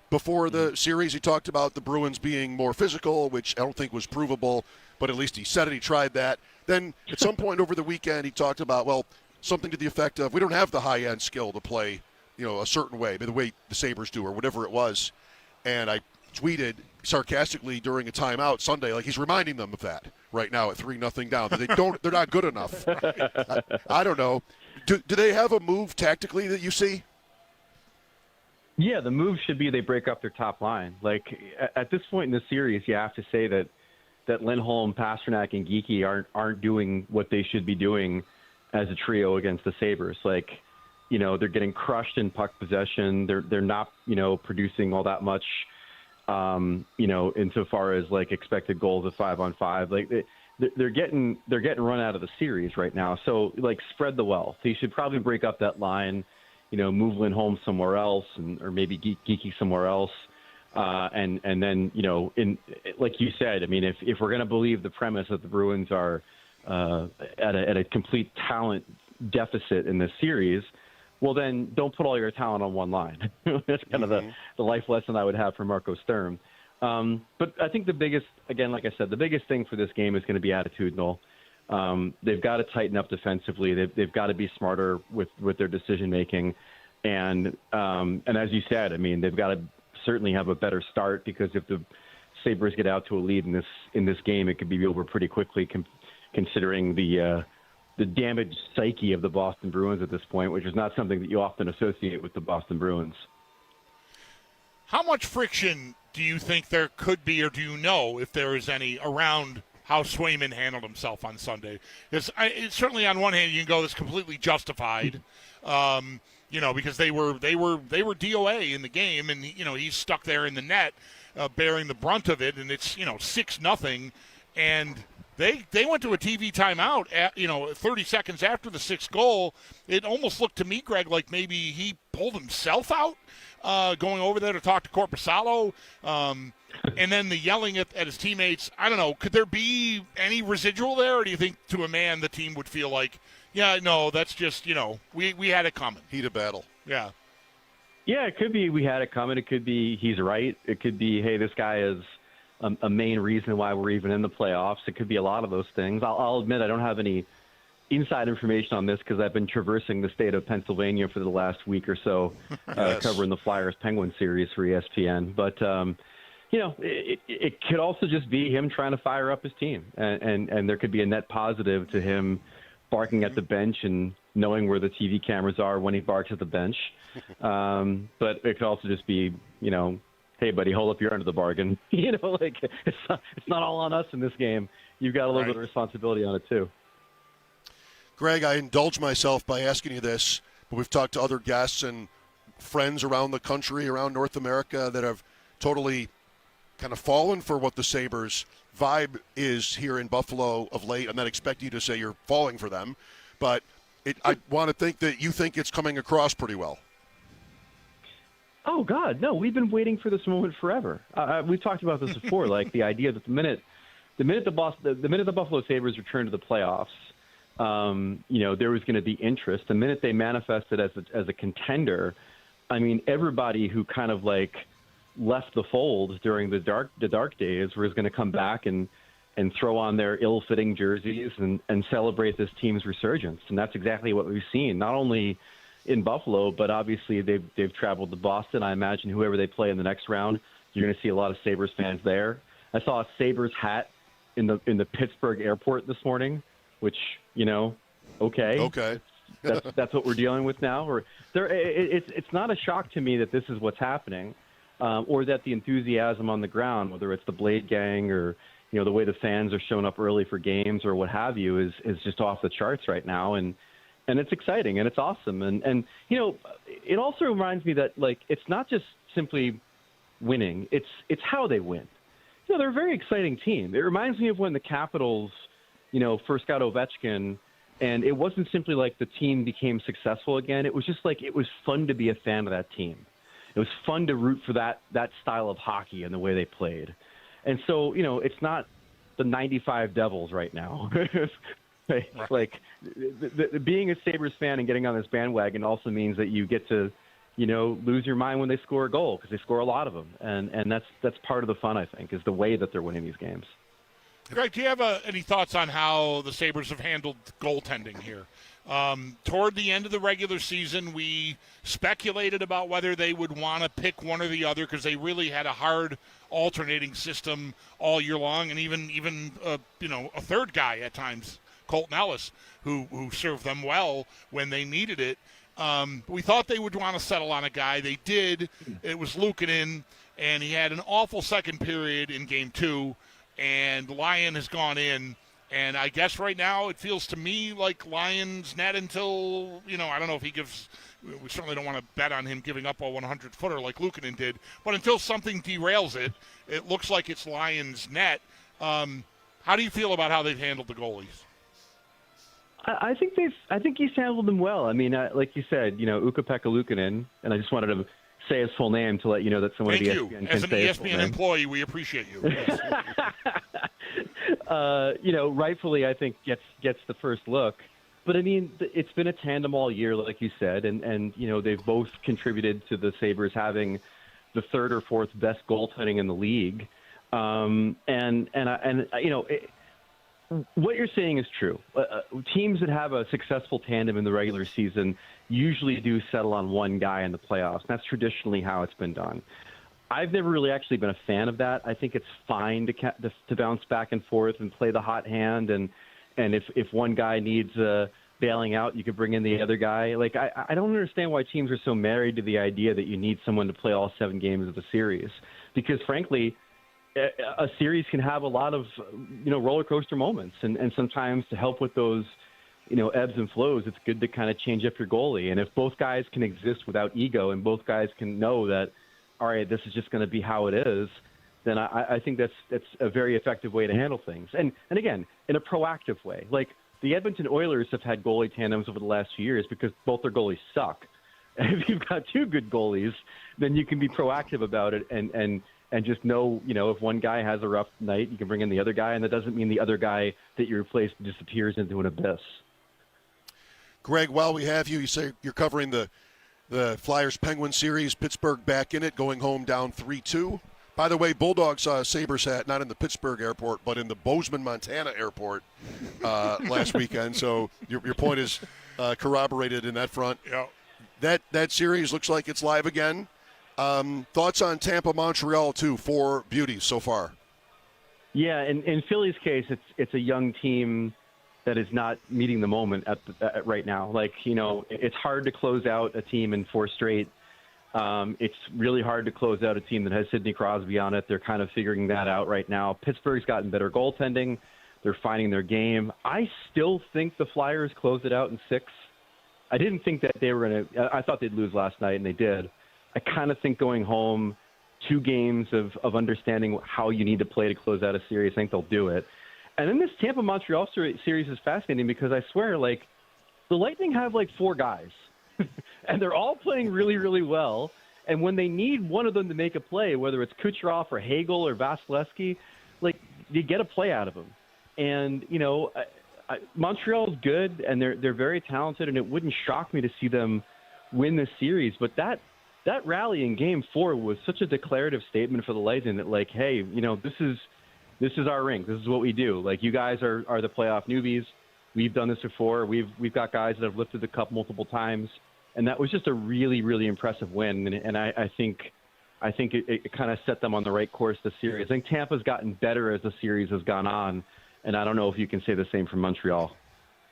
Before the series, he talked about the Bruins being more physical, which I don't think was provable, but at least he said it. He tried that. Then at some point over the weekend, he talked about, well, something to the effect of, we don't have the high-end skill to play, a certain way, the way the Sabres do or whatever it was. And I tweeted sarcastically during a timeout Sunday, like he's reminding them of that, right now at 3-0 down. They're not good enough. I don't know. Do they have a move tactically that you see? Yeah, the move should be they break up their top line. Like at this point in the series, you have to say that Lindholm, Pasternak, and Geekie aren't doing what they should be doing as a trio against the Sabres. Like, they're getting crushed in puck possession. They're not, producing all that much, insofar as like expected goals of 5-on-5. Like they're getting run out of the series right now. So like spread the wealth. He should probably break up that line, move Lindholm somewhere else or maybe Geekie somewhere else. And then, in like you said, I mean, if we're going to believe the premise that the Bruins are at a complete talent deficit in this series, well, then don't put all your talent on one line. That's kind of the life lesson I would have for Marco Sturm. But I think the biggest, again, like I said, the biggest thing for this game is going to be attitudinal. They've got to tighten up defensively. They've got to be smarter with their decision making. And as you said, I mean, they've got to certainly have a better start, because if the Sabres get out to a lead in this game, it could be over pretty quickly, considering the damaged psyche of the Boston Bruins at this point, which is not something that you often associate with the Boston Bruins. How much friction do you think there could be, or do you know if there is any, around how Swayman handled himself on Sunday? Because certainly on one hand you can go, it's completely justified. Because they were DOA in the game, and he's stuck there in the net, bearing the brunt of it, and it's 6-0, and they went to a TV timeout at 30 seconds after the sixth goal. It almost looked to me, Greg, like maybe he pulled himself out, going over there to talk to Korpisalo, and then the yelling at his teammates. I don't know. Could there be any residual there, or do you think to a man the team would feel like, yeah, no, that's just, we had it coming. Heat of battle. Yeah. Yeah, it could be we had it coming. It could be he's right. It could be, hey, this guy is a main reason why we're even in the playoffs. It could be a lot of those things. I'll admit I don't have any inside information on this, because I've been traversing the state of Pennsylvania for the last week or so, covering the Flyers-Penguins series for ESPN. But, it could also just be him trying to fire up his team. And there could be a net positive to him barking at the bench and knowing where the TV cameras are when he barks at the bench. But it could also just be, hey, buddy, hold up your end of the bargain. It's not all on us in this game. You've got a little bit of responsibility on it too. Greg, I indulge myself by asking you this, but we've talked to other guests and friends around the country, around North America, that have totally kind of fallen for what the Sabres vibe is here in Buffalo of late. I'm not expecting you to say you're falling for them, but I want to think that you think it's coming across pretty well. Oh, God, no. We've been waiting for this moment forever. We've talked about this before, like the idea that the minute the Buffalo Sabres returned to the playoffs, there was going to be interest. The minute they manifested as a contender, I mean, everybody who kind of like left the fold during the dark days was going to come back and throw on their ill-fitting jerseys and celebrate this team's resurgence. And that's exactly what we've seen, not only in Buffalo, but obviously they've traveled to Boston. I imagine whoever they play in the next round, you're going to see a lot of Sabres fans there. I saw a Sabres hat in the Pittsburgh airport this morning, which, okay. That's what we're dealing with now. It's not a shock to me that this is what's happening, or that the enthusiasm on the ground, whether it's the Blade Gang or the way the fans are showing up early for games or what have you, is just off the charts right now. And it's exciting and it's awesome. And it also reminds me that, like, it's not just simply winning, it's how they win. They're a very exciting team. It reminds me of when the Capitals, first got Ovechkin, and it wasn't simply like the team became successful again. It was just like, it was fun to be a fan of that team. It was fun to root for that style of hockey and the way they played. And so, it's not the 95 Devils right now. Like, being a Sabres fan and getting on this bandwagon also means that you get to, lose your mind when they score a goal, because they score a lot of them. And that's part of the fun, I think, is the way that they're winning these games. Greg, do you have any thoughts on how the Sabres have handled goaltending here? Toward the end of the regular season, we speculated about whether they would want to pick one or the other because they really had a hard alternating system all year long, and even a third guy at times, Colton Ellis, who served them well when they needed it. We thought they would want to settle on a guy. They did. It was Luukkonen, and he had an awful second period in Game 2, and Lyon has gone in. And I guess right now it feels to me like Lyon's net until, I don't know if he gives – we certainly don't want to bet on him giving up a 100-footer like Luukkonen did. But until something derails it, it looks like it's Lyon's net. How do you feel about how they've handled the goalies? I think he's handled them well. I mean, like you said, Ukko-Pekka Luukkonen, and I just wanted to say his full name to let you know that someone Thank at you. ESPN As can an say his full ESPN name. employee, we appreciate you. Yes. Rightfully, I think gets the first look. But, I mean, it's been a tandem all year, like you said, and they've both contributed to the Sabres having the third or fourth best goaltending in the league. What you're saying is true. Teams that have a successful tandem in the regular season usually do settle on one guy in the playoffs. That's traditionally how it's been done. I've never really actually been a fan of that. I think it's fine to bounce back and forth and play the hot hand, and if one guy needs bailing out, you could bring in the other guy. Like I don't understand why teams are so married to the idea that you need someone to play all 7 games of the series, because frankly, a series can have a lot of roller coaster moments, and sometimes to help with those ebbs and flows, it's good to kind of change up your goalie. And if both guys can exist without ego and both guys can know that, all right, this is just going to be how it is, then I think that's a very effective way to handle things. And again, in a proactive way. Like the Edmonton Oilers have had goalie tandems over the last few years because both their goalies suck. And if you've got 2 good goalies, then you can be proactive about it and just know, if one guy has a rough night, you can bring in the other guy, and that doesn't mean the other guy that you replaced disappears into an abyss. Greg, while we have you, you say you're covering the Flyers-Penguins series, Pittsburgh back in it, going home down 3-2. By the way, Bulldogs saw a Sabres hat, not in the Pittsburgh airport, but in the Bozeman, Montana airport last weekend. So your point is corroborated in that front. Yeah. That series looks like it's live again. Thoughts on Tampa, Montreal, too, 4 beauties so far? Yeah, in Philly's case, it's a young team that is not meeting the moment right now. Like, it's hard to close out a team in 4 straight. It's really hard to close out a team that has Sidney Crosby on it. They're kind of figuring that out right now. Pittsburgh's gotten better goaltending. They're finding their game. I still think the Flyers closed it out in 6. I didn't think that they were going to – I thought they'd lose last night, and they did. I kind of think going home, 2 games of understanding how you need to play to close out a series, I think they'll do it. And then this Tampa-Montreal series is fascinating because I swear, like, the Lightning have, 4 guys. And they're all playing really, really well. And when they need one of them to make a play, whether it's Kucherov or Hagel or Vasilevsky, you get a play out of them. And, Montreal's good, and they're very talented, and it wouldn't shock me to see them win this series. But that rally in Game 4 was such a declarative statement for the Lightning that, hey, this is our rink. This is what we do. You guys are the playoff newbies. We've done this before. We've got guys that have lifted the cup multiple times, and that was just a really, really impressive win. And I think it kind of set them on the right course this series. I think Tampa's gotten better as the series has gone on, and I don't know if you can say the same for Montreal.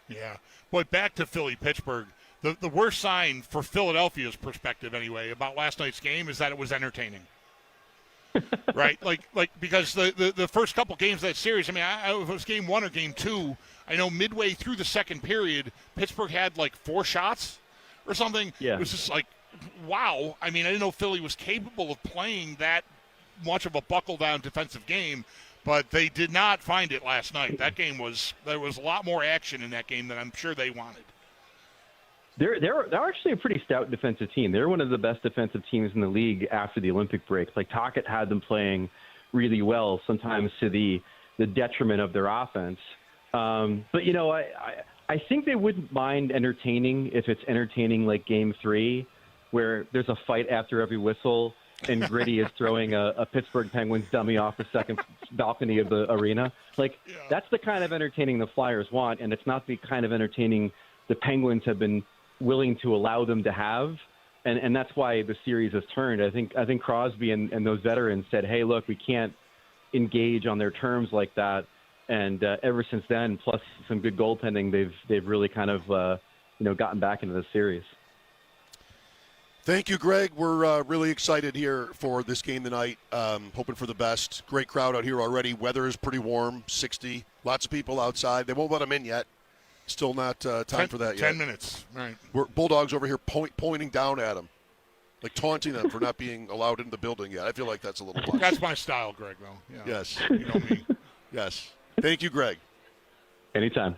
Yeah. But back to Philly-Pittsburgh, the worst sign for Philadelphia's perspective anyway about last night's game is that it was entertaining. Right? Because the first couple games of that series, I mean, if it was Game 1 or Game 2, I know midway through the second period, Pittsburgh had 4 shots or something. Yeah. It was just wow. I mean, I didn't know Philly was capable of playing that much of a buckle-down defensive game, but they did not find it last night. There was a lot more action in that game than I'm sure they wanted. They're actually a pretty stout defensive team. They're one of the best defensive teams in the league after the Olympic break. Tocchet had them playing really well, sometimes to the detriment of their offense. But I think they wouldn't mind entertaining if it's entertaining like Game 3, where there's a fight after every whistle and Gritty is throwing a Pittsburgh Penguins dummy off the second balcony of the arena. That's the kind of entertaining the Flyers want, and it's not the kind of entertaining the Penguins have been willing to allow them to have. And that's why the series has turned. I think Crosby and those veterans said, hey, look, we can't engage on their terms like that. And ever since then, plus some good goaltending, they've really kind of gotten back into the series. Thank you, Greg. We're really excited here for this game tonight. Hoping for the best. Great crowd out here already. Weather is pretty warm, 60. Lots of people outside. They won't let them in yet. Still not time for that yet. 10 minutes. Right. We're Bulldogs over here pointing down at them, like taunting them for not being allowed into the building yet. I feel like that's a little much. That's my style, Greg, though. Yeah. Yes. You know me. Yes. Thank you, Greg. Anytime.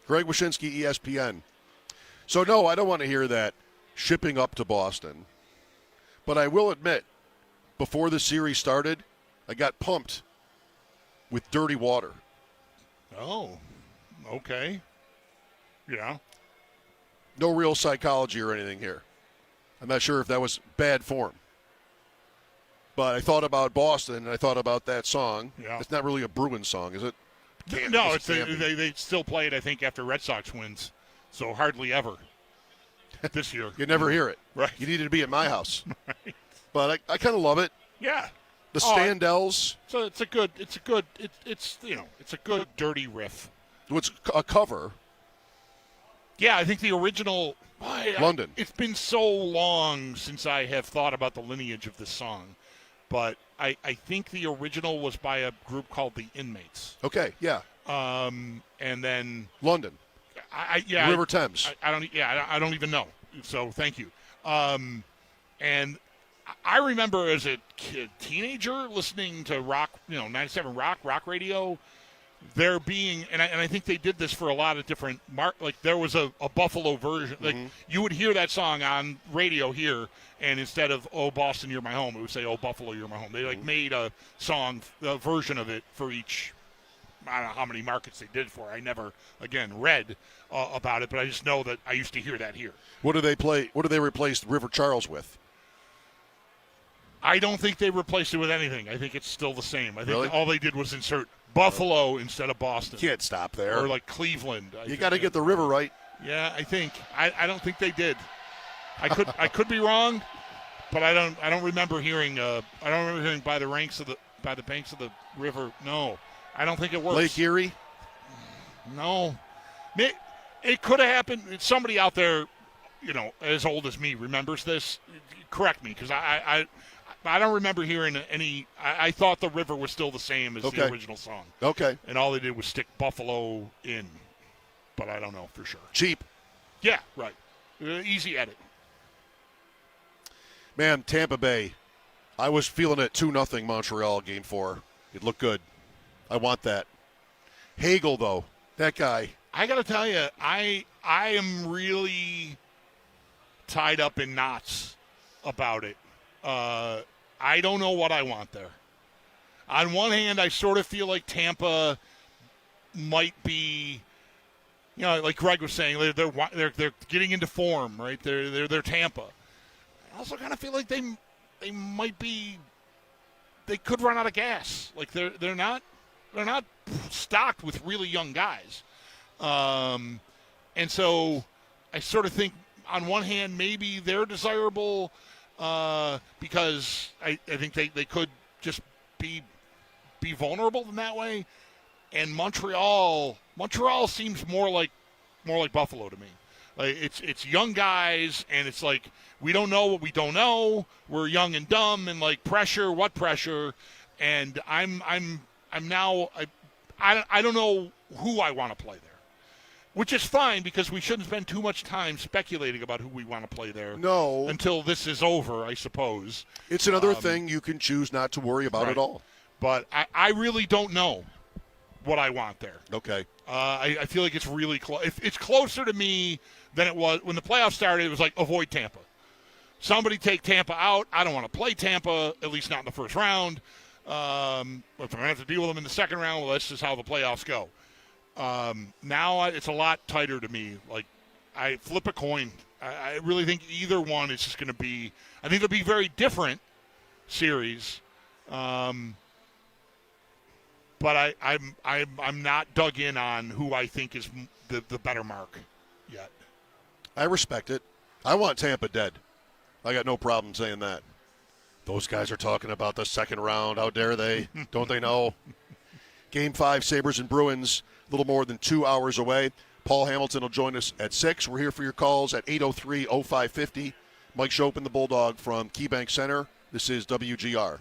Greg Washinsky, ESPN. So, no, I don't want to hear that shipping up to Boston. But I will admit, before the series started, I got pumped with dirty water. Oh, okay. Yeah. No real psychology or anything here. I'm not sure if that was bad form. But I thought about Boston, and I thought about that song. Yeah. It's not really a Bruins song, is it? No, they still play it, I think, after Red Sox wins. So hardly ever this year. You never hear it. Right. You needed to be at my house. Right. But I kind of love it. Yeah. The Standells. So it's a good dirty riff. It's a cover. Yeah, I think the original London. It's been so long since I have thought about the lineage of this song. But I think the original was by a group called the Inmates. Okay, yeah. And then London. River Thames. I don't even know. So thank you. And I remember as a teenager listening to rock, 97 rock radio. There being, and I think they did this for a lot of different like there was a Buffalo version. Like you would hear that song on radio here, and instead of "Oh Boston, You're My Home," it would say "Oh Buffalo, You're My Home." They made a version of it for each. I don't know how many markets they did for. I never again read about it, but I just know that I used to hear that here. What do they play? What do they replace River Charles with? I don't think they replaced it with anything. I think it's still the same. I think Really? all they did was insert Buffalo instead of Boston. Can't stop there. Or like Cleveland. You got to get the river right. Yeah, I think. I don't think they did. I could be wrong, but I don't remember hearing. I don't remember hearing by the banks of the river. No, I don't think it works. Lake Erie. No, it could have happened. Somebody out there, as old as me, remembers this. Correct me, because I don't remember hearing any. I thought the river was still the same as the original song. Okay. And all they did was stick Buffalo in, but I don't know for sure. Cheap. Yeah, right. Easy edit. Man, Tampa Bay. I was feeling it 2-0 Montreal game 4. It looked good. I want that. Hagel, though, that guy. I got to tell you, I am really tied up in knots about it. I don't know what I want there. On one hand, I sort of feel like Tampa might be, like Greg was saying, they're getting into form, right? They're Tampa. I also kind of feel like they might be. They could run out of gas. Like they're not stocked with really young guys, and so I sort of think on one hand maybe they're desirable. Because I think they could just be vulnerable in that way, and Montreal seems more like Buffalo to me. Like it's young guys, and it's like we don't know what we don't know. We're young and dumb, and like pressure, what pressure? And I'm now I don't know who I want to play there. Which is fine because we shouldn't spend too much time speculating about who we want to play there. No. Until this is over, I suppose. It's another thing you can choose not to worry about at all. But I really don't know what I want there. Okay. I feel like it's really close. It's closer to me than it was when the playoffs started. It was like avoid Tampa. Somebody take Tampa out. I don't want to play Tampa, at least not in the first round. If I'm going to have to deal with them in the second round, well, that's just how the playoffs go. Now it's a lot tighter to me. Like I flip a coin. I really think either one is just going to be. I think they'll be very different series. But I'm not dug in on who I think is the better mark yet. I respect it. I want Tampa dead. I got no problem saying that. Those guys are talking about the second round. How dare they? Don't they know? Game 5, Sabres and Bruins, a little more than 2 hours away. Paul Hamilton will join us at 6. We're here for your calls at 803-0550. Mike Schopp and the Bulldog from KeyBank Center. This is WGR.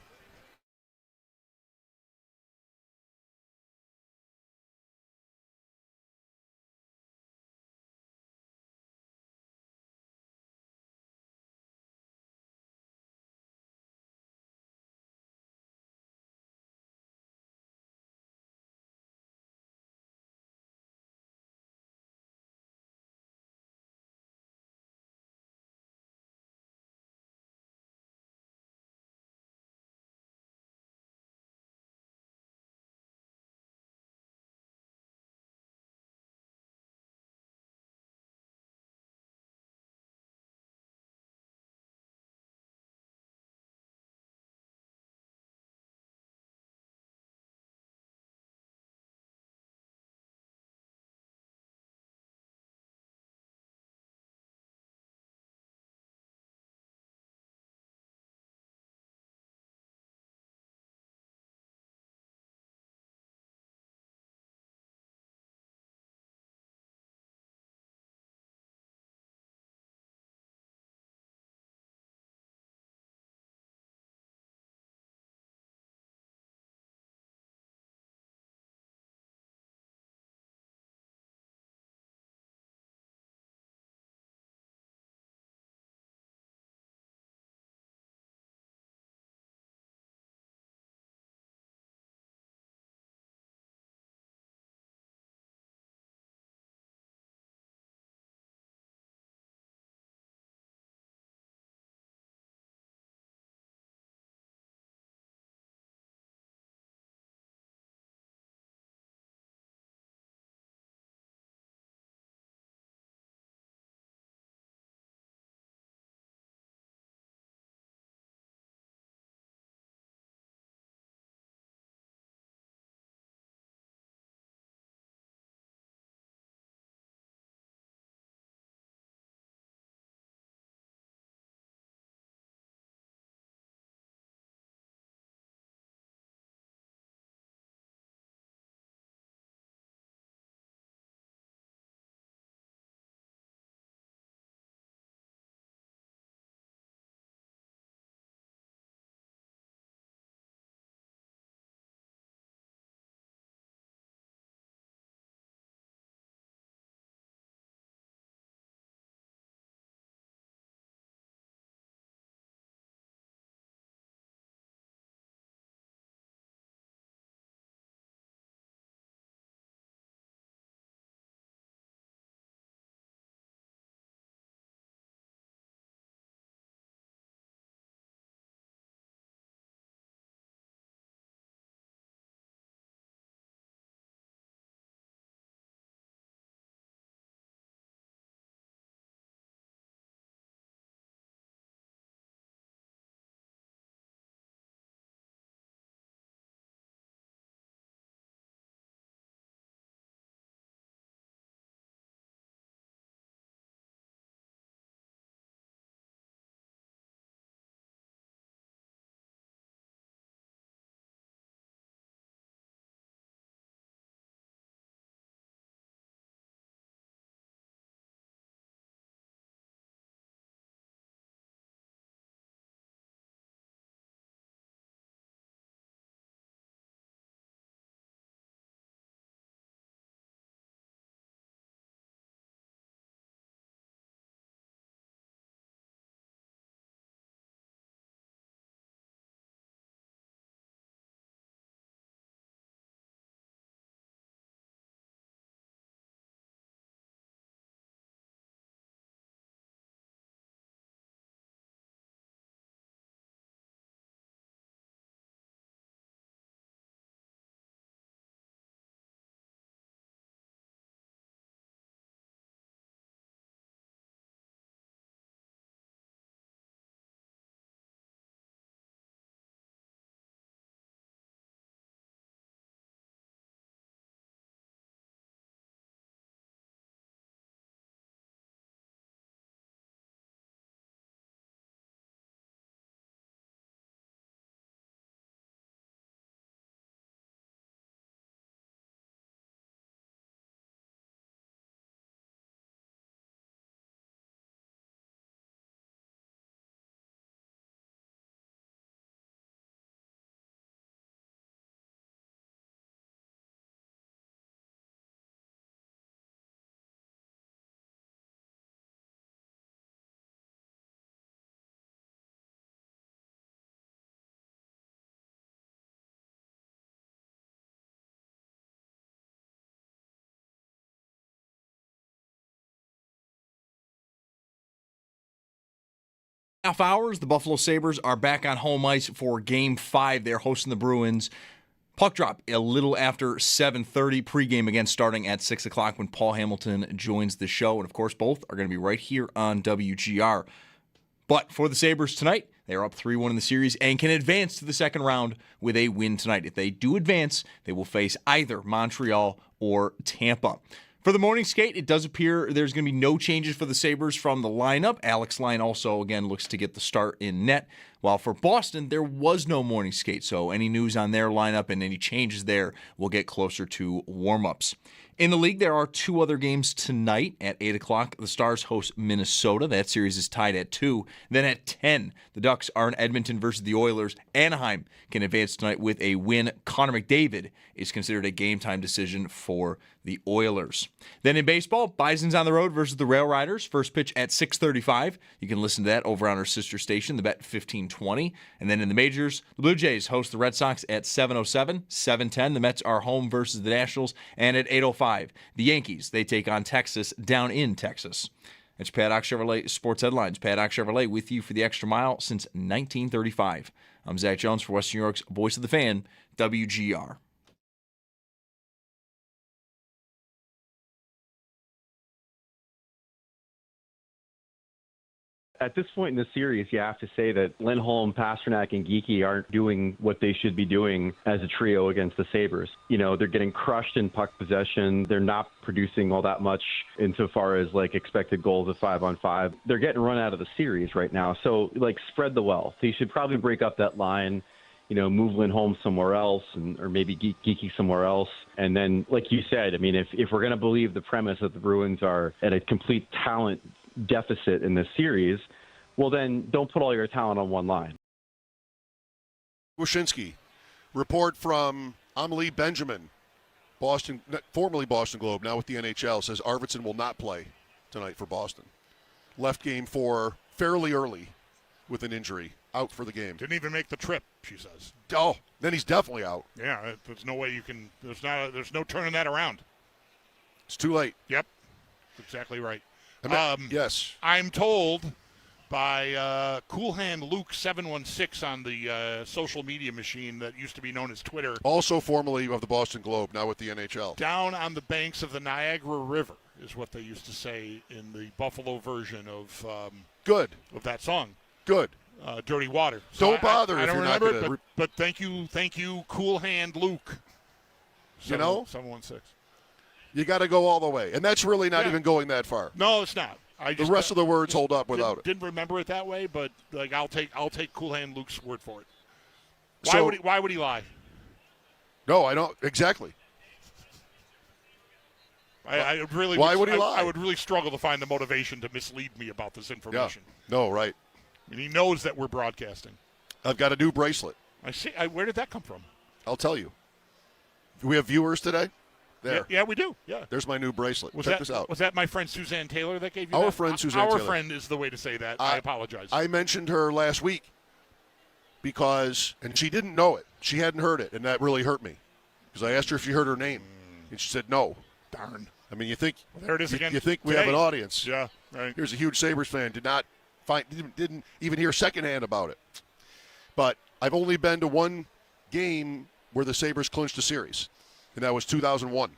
Half hours, the Buffalo Sabres are back on home ice for Game 5. They're hosting the Bruins. Puck drop a little after 7:30. Pregame again starting at 6 o'clock when Paul Hamilton joins the show. And, of course, both are going to be right here on WGR. But for the Sabres tonight, they are up 3-1 in the series and can advance to the second round with a win tonight. If they do advance, they will face either Montreal or Tampa. For the morning skate, it does appear there's going to be no changes for the Sabres from the lineup. Alex Line also, again, looks to get the start in net. While for Boston, there was no morning skate, so any news on their lineup and any changes there will get closer to warm-ups. In the league, there are 2 other games tonight. At 8 o'clock, the Stars host Minnesota. That series is tied at 2. Then at 10, the Ducks are in Edmonton versus the Oilers. Anaheim can advance tonight with a win. Connor McDavid is considered a game-time decision for the Oilers. Then in baseball, Bison's on the road versus the Rail Riders. First pitch at 6:35. You can listen to that over on our sister station, the Bet 1520. And then in the majors, the Blue Jays host the Red Sox at 7:07. 7:10, the Mets are home versus the Nationals. And at 8:05, the Yankees, they take on Texas down in Texas. It's Paddock Chevrolet Sports Headlines. Paddock Chevrolet with you for the extra mile since 1935. I'm Zach Jones for Western New York's Voice of the Fan, WGR. At this point in the series, you have to say that Lindholm, Pasternak, and Geekie aren't doing what they should be doing as a trio against the Sabres. You know, they're getting crushed in puck possession. They're not producing all that much insofar as, like, expected goals of 5-on-5. They're getting run out of the series right now. So, like, spread the wealth. They should probably break up that line, you know, move Lindholm somewhere else or maybe Geekie somewhere else. And then, like you said, I mean, if we're going to believe the premise that the Bruins are at a complete talent deficit in this series, well, then don't put all your talent on one line. Washinsky, report from Amelie Benjamin, formerly Boston Globe, now with the NHL, says Arvidsson will not play tonight for Boston. Left Game 4 fairly early with an injury, out for the game. Didn't even make the trip, she says. Oh, then he's definitely out. Yeah, there's no way you can. There's no turning that around. It's too late. Yep, that's exactly right. Yes. I'm told by Cool Hand Luke 716 on the social media machine that used to be known as Twitter. Also formerly of the Boston Globe, now with the NHL. Down on the banks of the Niagara River is what they used to say in the Buffalo version of of that song. Good. Dirty Water. So don't bother I if don't you're remember not it, but thank you, Cool Hand Luke. 716. You got to go all the way, and that's really not even going that far. No, it's not. The rest of the words hold up without it. Didn't remember it that way, but like I'll take Cool Hand Luke's word for it. Why would he lie? No, I don't exactly. I would really. Why would he lie? I would really struggle to find the motivation to mislead me about this information. Yeah. No, right. And he knows that we're broadcasting. I've got a new bracelet. I see. Where did that come from? I'll tell you. Do we have viewers today? There. Yeah, we do. Yeah. There's my new bracelet. Check this out. Was that my friend Suzanne Taylor that gave you Our that? friend Suzanne Taylor. Our friend is the way to say that. I apologize. I mentioned her last week and she didn't know it. She hadn't heard it, and that really hurt me because I asked her if she heard her name, and she said no. Darn. I mean, you think there it is again. You think we have an audience? Yeah. Right. Here's a huge Sabres fan. Didn't even hear secondhand about it. But I've only been to one game where the Sabres clinched a series, and that was 2001.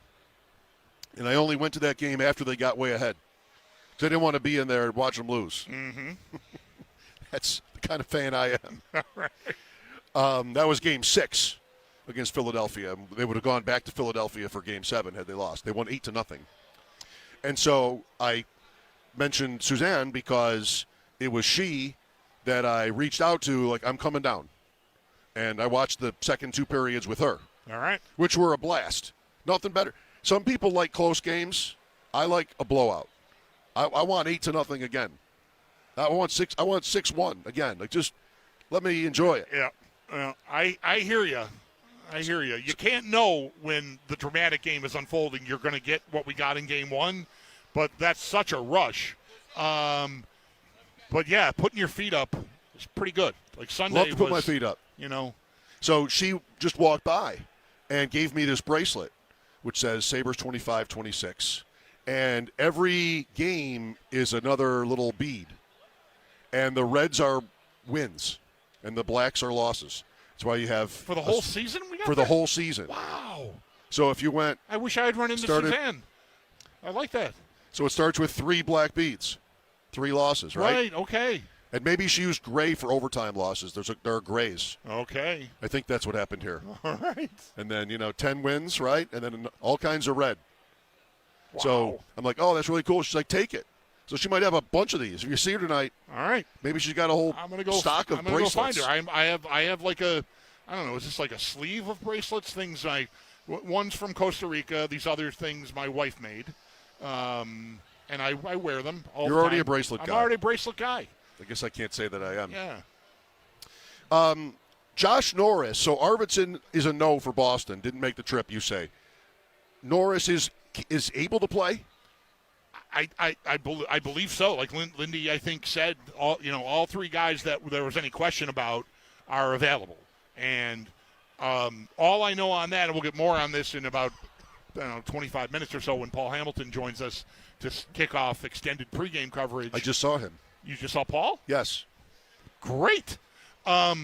And I only went to that game after they got way ahead. Because I didn't want to be in there and watch them lose. Mm-hmm. That's the kind of fan I am. Right. That was Game 6 against Philadelphia. They would have gone back to Philadelphia for Game 7 had they lost. They won 8-0. And so I mentioned Suzanne because it was she that I reached out to, like, I'm coming down. And I watched the second 2 periods with her. All right. Which were a blast. Nothing better. Some people like close games. I like a blowout. I want 8-0 again. I want 6-1 again. Like, just let me enjoy it. Yeah. I hear you. I hear you. You can't know when the dramatic game is unfolding. You're going to get what we got in Game 1, but that's such a rush. But yeah, putting your feet up is pretty good. Like Sunday Love to put my feet up. You know. So she just walked by and gave me this bracelet, which says Sabres 25-26. And every game is another little bead. and the reds are wins, and the blacks are losses. That's why you have for the whole season. The whole season. Wow. So if you went, I wish I had run into Suzanne. I like that. So it starts with 3 black beats, 3 losses, right? Right. Okay. And maybe she used gray for overtime losses. There are grays. Okay. I think that's what happened here. All right. And then 10 wins, right? And then all kinds of red. Wow. So I'm like, oh, that's really cool. She's like, take it. So she might have a bunch of these. If you see her tonight, all right. Maybe she's got a whole stock of bracelets. I'm gonna go find her. I have like a, I don't know, is this like a sleeve of bracelets? Things one's from Costa Rica. These other things my wife made, and I wear them all You're the already time. a bracelet guy. I'm already a bracelet guy. I guess I can't say that I am. Yeah. Josh Norris. So Arvidsson is a no for Boston. Didn't make the trip, you say. Norris is able to play? I believe so. Like Lindy, I think said all 3 guys that there was any question about are available. And all I know on that, and we'll get more on this in about 25 minutes or so when Paul Hamilton joins us to kick off extended pregame coverage. I just saw him. You just saw Paul? Yes. Great. So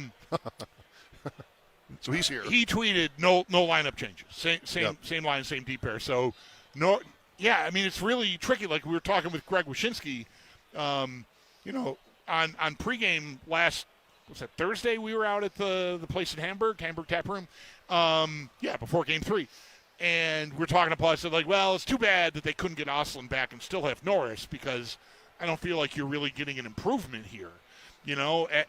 he's here. He tweeted no lineup changes. Same line, same deep pair. So no. Yeah, I mean, it's really tricky. Like we were talking with Greg Washinsky, on pregame was that Thursday? We were out at the place in Hamburg Tap Room. Before Game 3. And we're talking to Paul. I said, well, it's too bad that they couldn't get Oslin back and still have Norris because I don't feel like you're really getting an improvement here.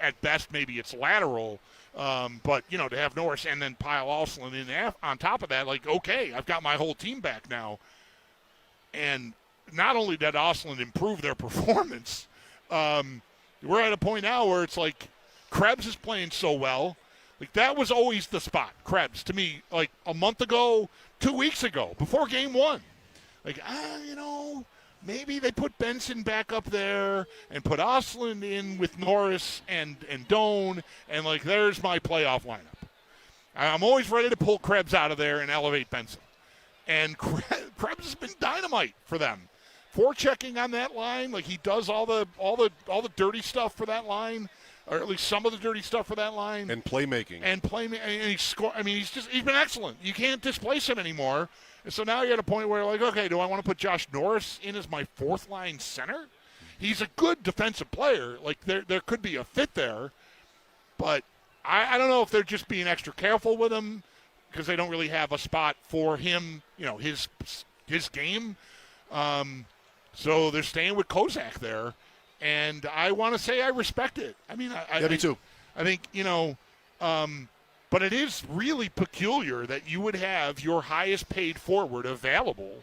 At best, maybe it's lateral. But, to have Norris and then pile Oslin in on top of that, okay, I've got my whole team back now. And not only did Oslin improve their performance, we're at a point now where it's like Krebs is playing so well. Like that was always the spot, Krebs, to me, like a month ago, 2 weeks ago, before Game 1. Maybe they put Benson back up there and put Oslin in with Norris and Doan, and there's my playoff lineup. I'm always ready to pull Krebs out of there and elevate Benson. And Krebs has been dynamite for them. Forechecking on that line, he does all the dirty stuff for that line, or at least some of the dirty stuff for that line. And playmaking. And he's been excellent. You can't displace him anymore. And so now you're at a point where okay, do I want to put Josh Norris in as my 4th line center? He's a good defensive player. There could be a fit there, but I don't know if they're just being extra careful with him, because they don't really have a spot for him, his game. So they're staying with Kozak there, and I want to say I respect it. I mean, me too. I think, but it is really peculiar that you would have your highest paid forward available,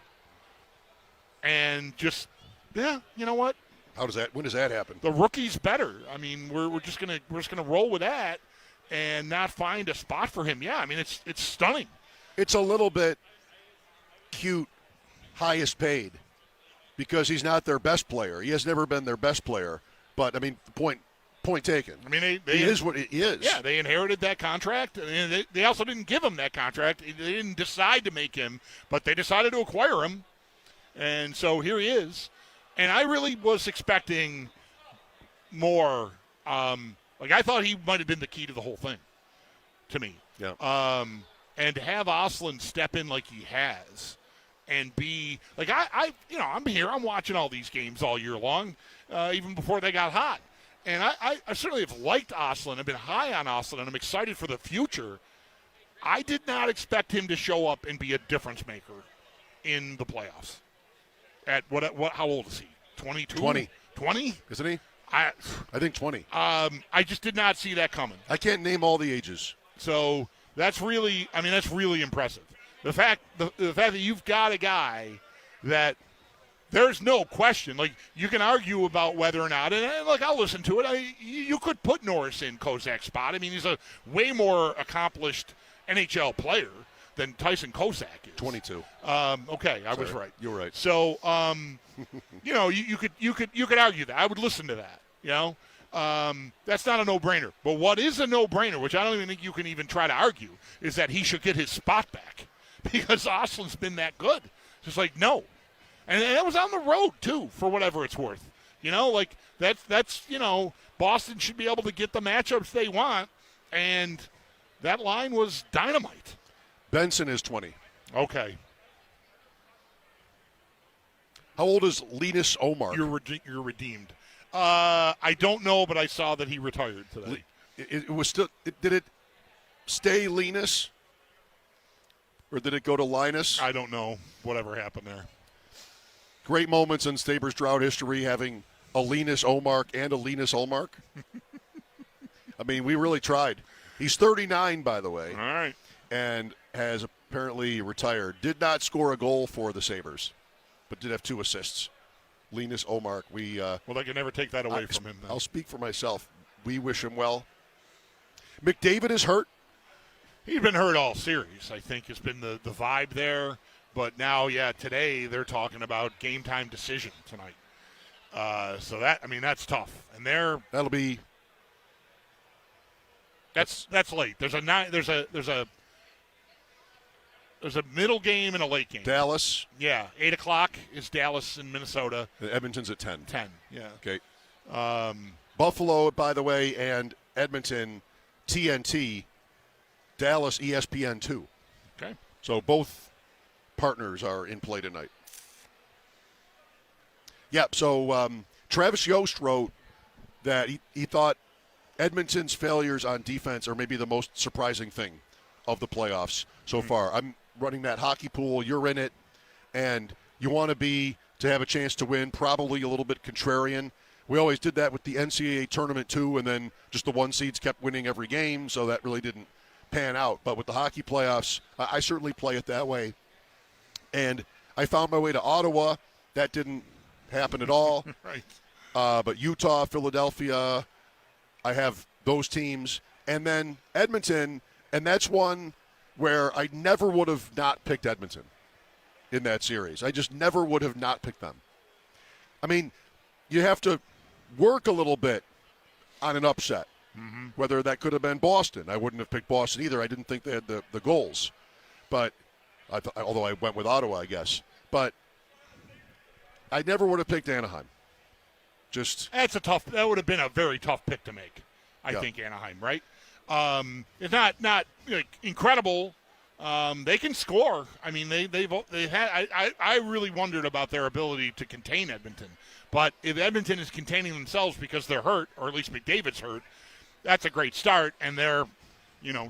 and just, you know what? When does that happen? The rookie's better. I mean, we're just gonna roll with that. And not find a spot for him. Yeah, I mean, it's stunning. It's a little bit cute, highest paid, because he's not their best player. He has never been their best player. But, I mean, point taken. I mean, he is what he is. Yeah, they inherited that contract. And they also didn't give him that contract. They didn't decide to make him, but they decided to acquire him. And so here he is. And I really was expecting more. I thought he might have been the key to the whole thing, to me. Yeah. And to have Oslin step in like he has, and be I'm here. I'm watching all these games all year long, even before they got hot. And I certainly have liked Oslin. I've been high on Oslin, and I'm excited for the future. I did not expect him to show up and be a difference maker in the playoffs. At what? How old is he? 22. 20. 20? Isn't he? I think 20. I just did not see that coming. I can't name all the ages. So that's really impressive. The fact that you've got a guy that there's no question. You can argue about whether or not, and I'll listen to it. You could put Norris in Kozak's spot. I mean, he's a way more accomplished NHL player than Tyson Kozak is. 22. Okay, I was right. You're right. So, you could argue that. I would listen to that. That's not a no-brainer. But what is a no-brainer, which I don't even think you can even try to argue, is that he should get his spot back because Oslin's been that good. Just no. And that was on the road, too, for whatever it's worth. You know, like that's Boston should be able to get the matchups they want, and that line was dynamite. Benson is 20. Okay. How old is Linus Omar? You're redeemed. I don't know, but I saw that he retired today. It was still. Did it stay Linus, or did it go to Linus? I don't know. Whatever happened there. Great moments in Sabres drought history, having a Linus Omark and a Linus Olmark. I mean, we really tried. He's 39, by the way. All right. And has apparently retired. Did not score a goal for the Sabres, but did have 2 assists. Linus Omark. Well, they can never take that away from him. Then. I'll speak for myself. We wish him well. McDavid is hurt. He's been hurt all series, I think, has been the vibe there. But now, today they're talking about game time decision tonight. So that's tough. And that'll be that's late. There's a middle game and a late game. Dallas. Yeah, 8:00 is Dallas in Minnesota. Edmonton's at 10. 10. Yeah. Okay. Buffalo, by the way, and Edmonton, TNT. Dallas, ESPN 2. Okay. So both partners are in play tonight. Yep. So Travis Yost wrote that he thought Edmonton's failures on defense are maybe the most surprising thing of the playoffs so far. I'm running that hockey pool. You're in it, and you want to have a chance to win, probably a little bit contrarian. We always did that with the NCAA tournament too, and then just the 1 seeds kept winning every game, so that really didn't pan out. But with the hockey playoffs, I certainly play it that way. And I found my way to Ottawa. That didn't happen at all. Right. But Utah, Philadelphia, I have those teams. And then Edmonton, and that's one where I never would have not picked Edmonton in that series. I just never would have not picked them. I mean, you have to work a little bit on an upset. Mm-hmm. Whether that could have been Boston. I wouldn't have picked Boston either. I didn't think they had the goals. But although I went with Ottawa, I guess. But I never would have picked Anaheim. That would have been a very tough pick to make. I think Anaheim, right? It's not like incredible. They can score. I mean, they had. I really wondered about their ability to contain Edmonton. But if Edmonton is containing themselves because they're hurt, or at least McDavid's hurt, that's a great start. And they're,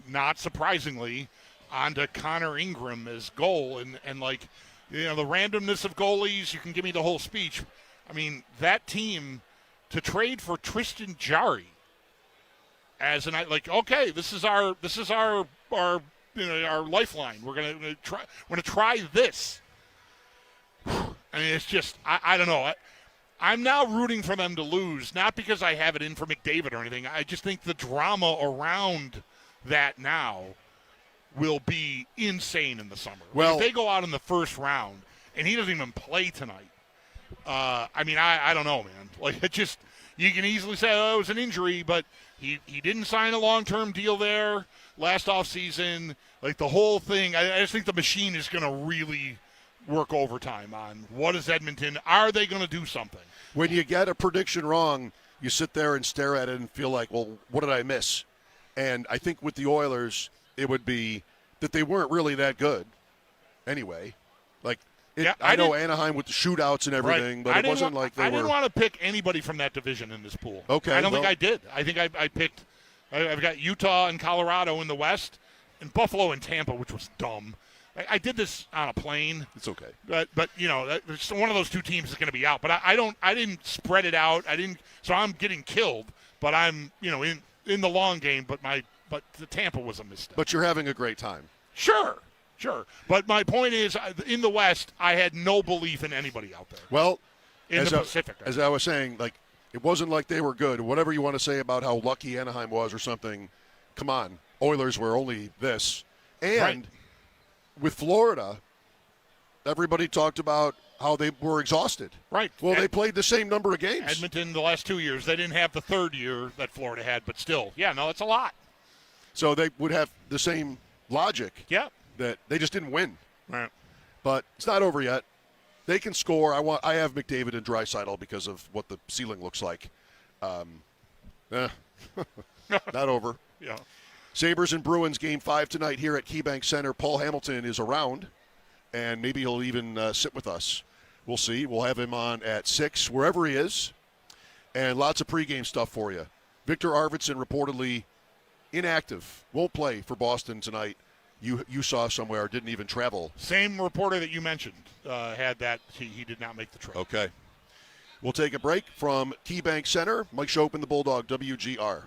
not surprisingly, onto Connor Ingram as goal. And the randomness of goalies, you can give me the whole speech. I mean, that team, to trade for Tristan Jarry as okay, this is our lifeline. We're gonna try this. I mean, it's just I don't know. I'm now rooting for them to lose, not because I have it in for McDavid or anything. I just think the drama around that now will be insane in the summer. Well, if they go out in the first round and he doesn't even play tonight, I don't know, man. Like, it just, you can easily say, it was an injury, but he didn't sign a long-term deal there last offseason. Like, the whole thing, I just think the machine is going to really work overtime on what is Edmonton. Are they going to do something? When you get a prediction wrong, you sit there and stare at it and feel like, well, what did I miss? And I think with the Oilers, it would be that they weren't really that good anyway. I know Anaheim with the shootouts and everything, but it wasn't like they were. I didn't want to pick anybody from that division in this pool. Okay. I don't think I did. I think I picked – I've got Utah and Colorado in the West and Buffalo and Tampa, which was dumb. I did this on a plane. It's okay. But one of those two teams is going to be out. But I didn't spread it out. So I'm getting killed. But I'm, in the long game. But the Tampa was a misstep. But you're having a great time. Sure. But my point is, in the West, I had no belief in anybody out there. Well, in the Pacific. As I was saying, it wasn't like they were good. Whatever you want to say about how lucky Anaheim was or something, come on. Oilers were only this. And with Florida, everybody talked about how they were exhausted. Right. Well, they played the same number of games. Edmonton, the last 2 years, they didn't have the third year that Florida had, but still. Yeah, no, it's a lot. So they would have the same logic. Yeah. That they just didn't win. Right. But it's not over yet. They can score. I have McDavid and Draisaitl because of what the ceiling looks like. Not over. Yeah. Sabres and Bruins game 5 tonight here at KeyBank Center. Paul Hamilton is around, and maybe he'll even sit with us. We'll see. We'll have him on at 6, wherever he is, and lots of pregame stuff for you. Victor Arvidsson reportedly inactive, won't play for Boston tonight. You saw somewhere, didn't even travel. Same reporter that you mentioned had that. He did not make the trip. Okay. We'll take a break from KeyBank Center. Mike Schopp and the Bulldog, WGR.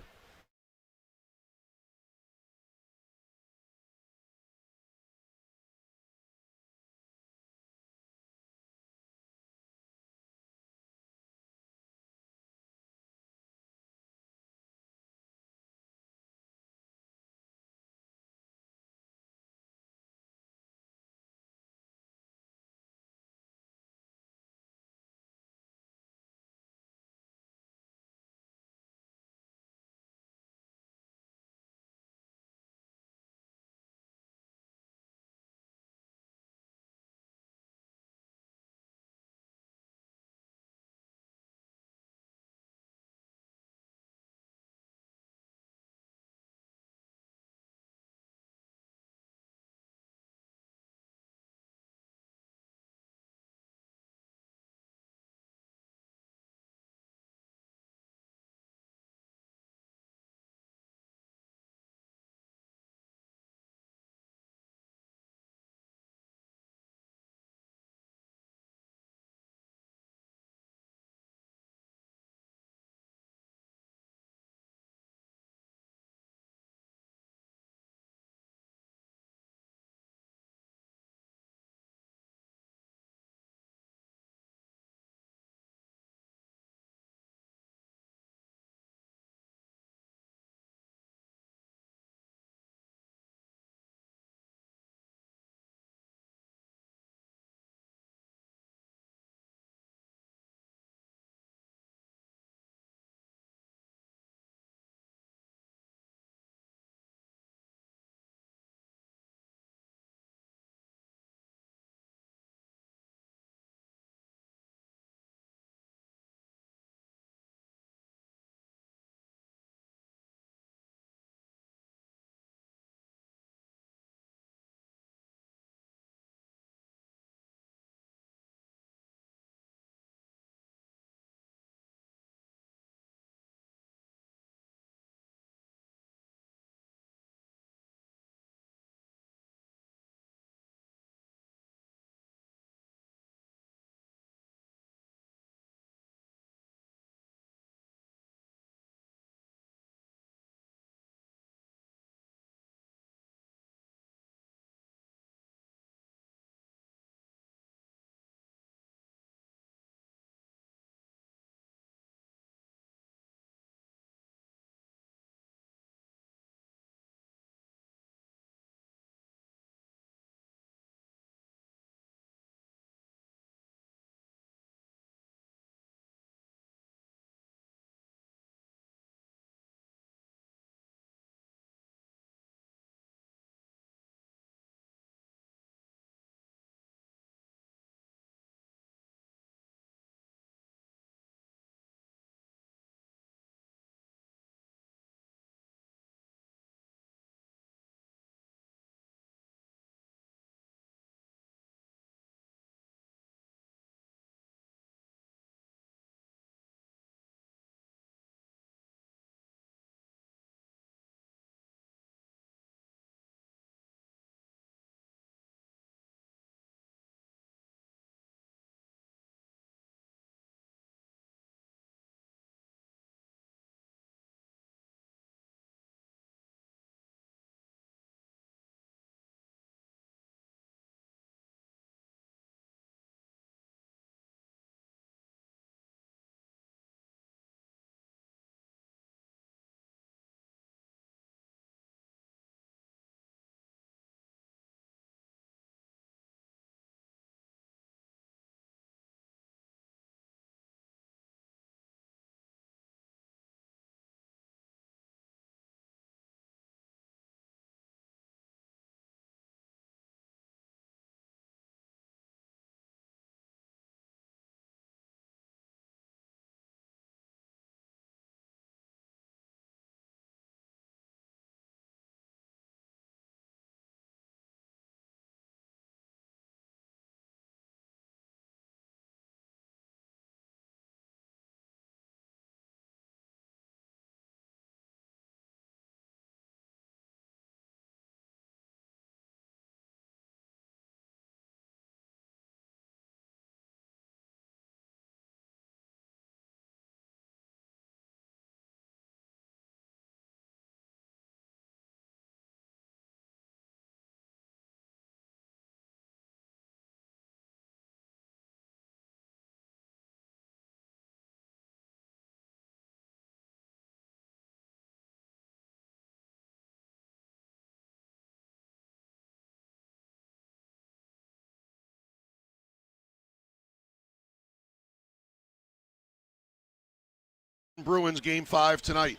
Bruins Game 5 tonight.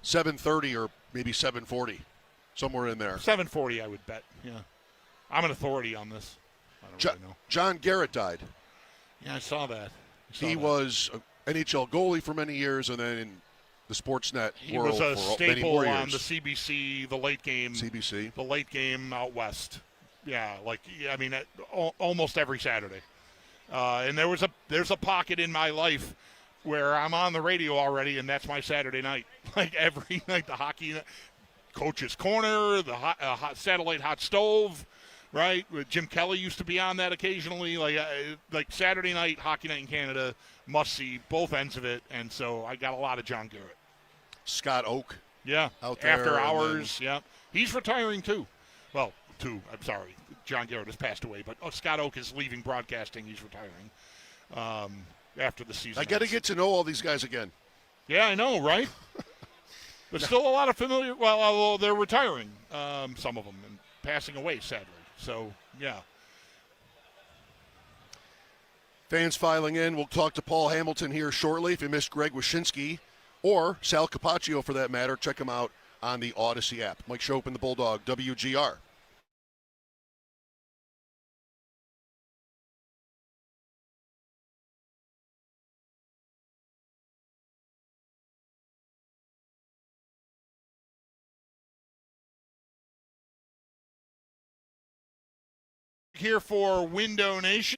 7:30 or maybe 7:40, somewhere in there. 7:40, I would bet. Yeah, I'm an authority on this. I don't really know. John Garrett died. Yeah, I saw that. He was an NHL goalie for many years, and then in the Sportsnet He world was a for staple many more on years. the CBC, the late game. CBC. The late game out west. Yeah, almost every Saturday. And there's a pocket in my life where I'm on the radio already, and that's my Saturday night. Like every night, the hockey, Coach's Corner, the hot satellite hot stove, right? Jim Kelly used to be on that occasionally. Like Saturday night, Hockey Night in Canada, must see both ends of it. And so I got a lot of John Garrett. Scott Oak. Yeah, out there. After Hours, yeah. He's retiring too. Well, I'm sorry. John Garrett has passed away, but Scott Oak is leaving broadcasting. He's retiring after the season. I got to get to know all these guys again. Yeah, I know, right? There's still a lot of familiar. Well, they're retiring, some of them, and passing away, sadly. So, yeah. Fans filing in. We'll talk to Paul Hamilton here shortly. If you missed Greg Washinsky or Sal Capacio for that matter, check them out on the Odyssey app. Mike Schopp and the Bulldog, WGR. Here for Window Nation.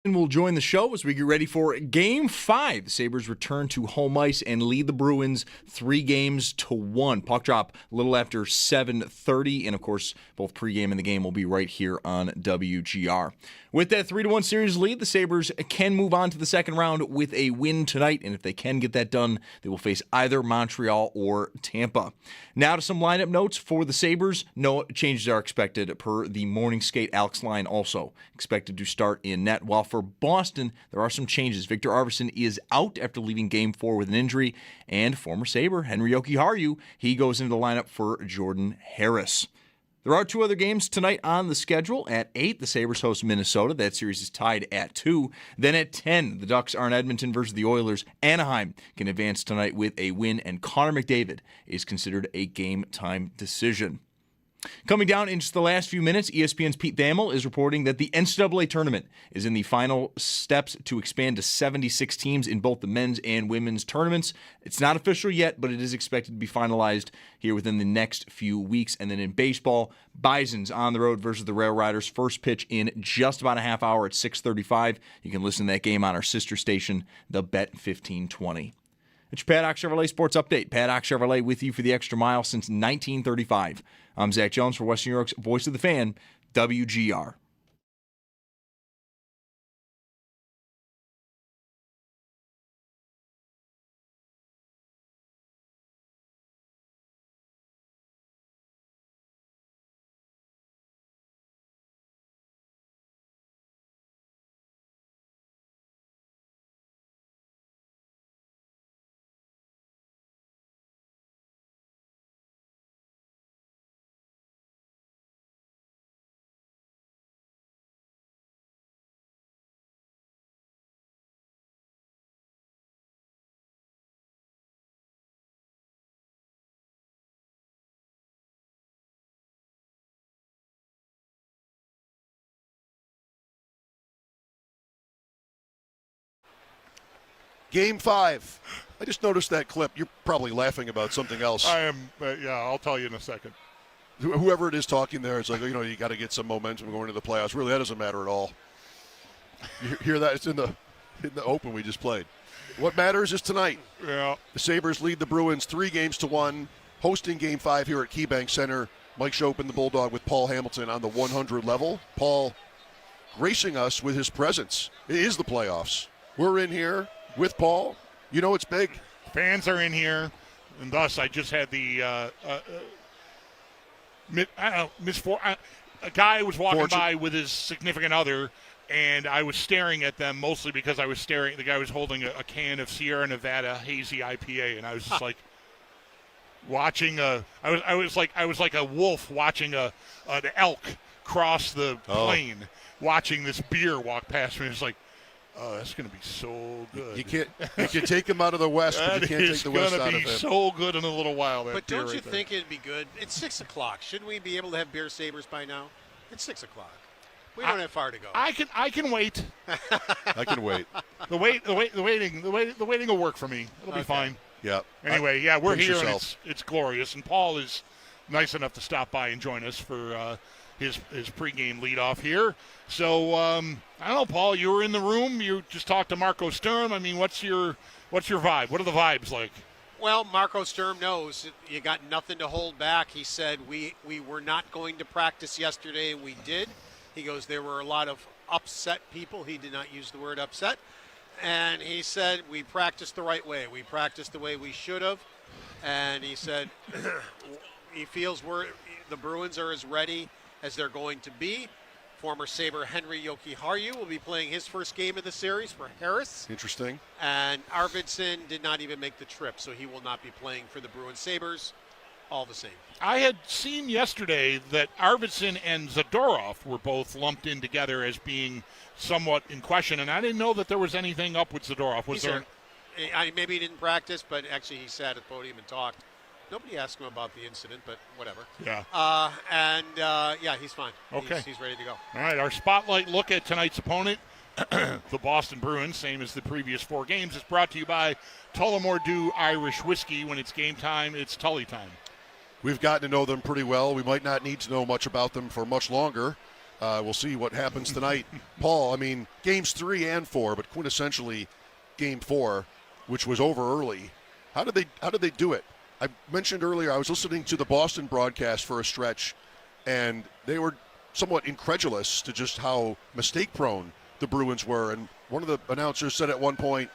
And we'll join the show as we get ready for Game 5. The Sabres return to home ice and lead the Bruins 3-1. Puck drop a little after 7:30, and of course, both pregame and the game will be right here on WGR. With that 3-1 series lead, the Sabres can move on to the second round with a win tonight, and if they can get that done, they will face either Montreal or Tampa. Now to some lineup notes for the Sabres. No changes are expected per the morning skate. Alex Line also expected to start in net, while for Boston, there are some changes. Victor Arvidsson is out after leaving Game 4 with an injury, and former Sabre Henry Jokiharju, he goes into the lineup for Jordan Harris. There are 2 other games tonight on the schedule. At 8, the Sabres host Minnesota. That series is tied at 2. Then at 10, the Ducks are in Edmonton versus the Oilers. Anaheim can advance tonight with a win, and Connor McDavid is considered a game-time decision. Coming down in just the last few minutes, ESPN's Pete Thamel is reporting that the NCAA tournament is in the final steps to expand to 76 teams in both the men's and women's tournaments. It's not official yet, but it is expected to be finalized here within the next few weeks. And then in baseball, Bison's on the road versus the Rail Riders. First pitch in just about a half hour at 6:35. You can listen to that game on our sister station, the Bet 1520. It's your Paddock Chevrolet Sports Update. Paddock Chevrolet with you for the extra mile since 1935. I'm Zach Jones for Western New York's Voice of the Fan, WGR. Game 5. I just noticed that clip. You're probably laughing about something else. I am, I'll tell you in a second. Whoever it is talking there, it's like, you got to get some momentum going into the playoffs. Really, that doesn't matter at all. You hear that? It's in the open we just played. What matters is tonight. Yeah. The Sabres lead the Bruins 3-1, hosting Game 5 here at KeyBank Center. Mike Schopp and the Bulldog with Paul Hamilton on the 100 level. Paul gracing us with his presence. It is the playoffs. We're in here with Paul. You know it's big. Fans are in here, and thus I just had the a guy was walking by with his significant other, and I was staring at them mostly because I was staring. The guy was holding a can of Sierra Nevada hazy IPA, and I was just like watching I was like a wolf watching an elk cross the plain, watching this beer walk past me. It's like, oh, that's going to be so good. You can take him out of the West, but you can't take the West out of him. It's going to be so good in a little while. But don't you think it'd be good? It's 6 o'clock. Shouldn't we be able to have beer Sabres by now? It's 6 o'clock. We don't have far to go. I can wait. I can wait. The waiting will work for me. It'll be fine. Yeah. Anyway, we're here, and it's glorious. And Paul is nice enough to stop by and join us for his pregame leadoff here. So I don't know, Paul. You were in the room. You just talked to Marco Sturm. I mean, what's your vibe? What are the vibes like? Well, Marco Sturm knows you got nothing to hold back. He said we were not going to practice yesterday, and we did. He goes, there were a lot of upset people. He did not use the word upset. And he said, we practiced the right way. We practiced the way we should have. And he said he feels the Bruins are as ready as they're going to be. Former Sabre Henry Jokiharju will be playing his first game of the series for Harris. Interesting. And Arvidsson did not even make the trip, so he will not be playing for the Bruins Sabres. All the same. I had seen yesterday that Arvidsson and Zadorov were both lumped in together as being somewhat in question, and I didn't know that there was anything up with Zadorov. Maybe he didn't practice, but actually he sat at the podium and talked. Nobody asked him about the incident, but whatever. Yeah. He's fine. Okay. He's ready to go. All right, our spotlight look at tonight's opponent, the Boston Bruins, same as the previous 4 games, is brought to you by Tullamore Dew Irish Whiskey. When it's game time, it's Tully time. We've gotten to know them pretty well. We might not need to know much about them for much longer. We'll see what happens tonight. Paul, I mean, games 3 and 4, but quintessentially game 4, which was over early. How did they do it? I mentioned earlier I was listening to the Boston broadcast for a stretch, and they were somewhat incredulous to just how mistake-prone the Bruins were. And one of the announcers said at one point,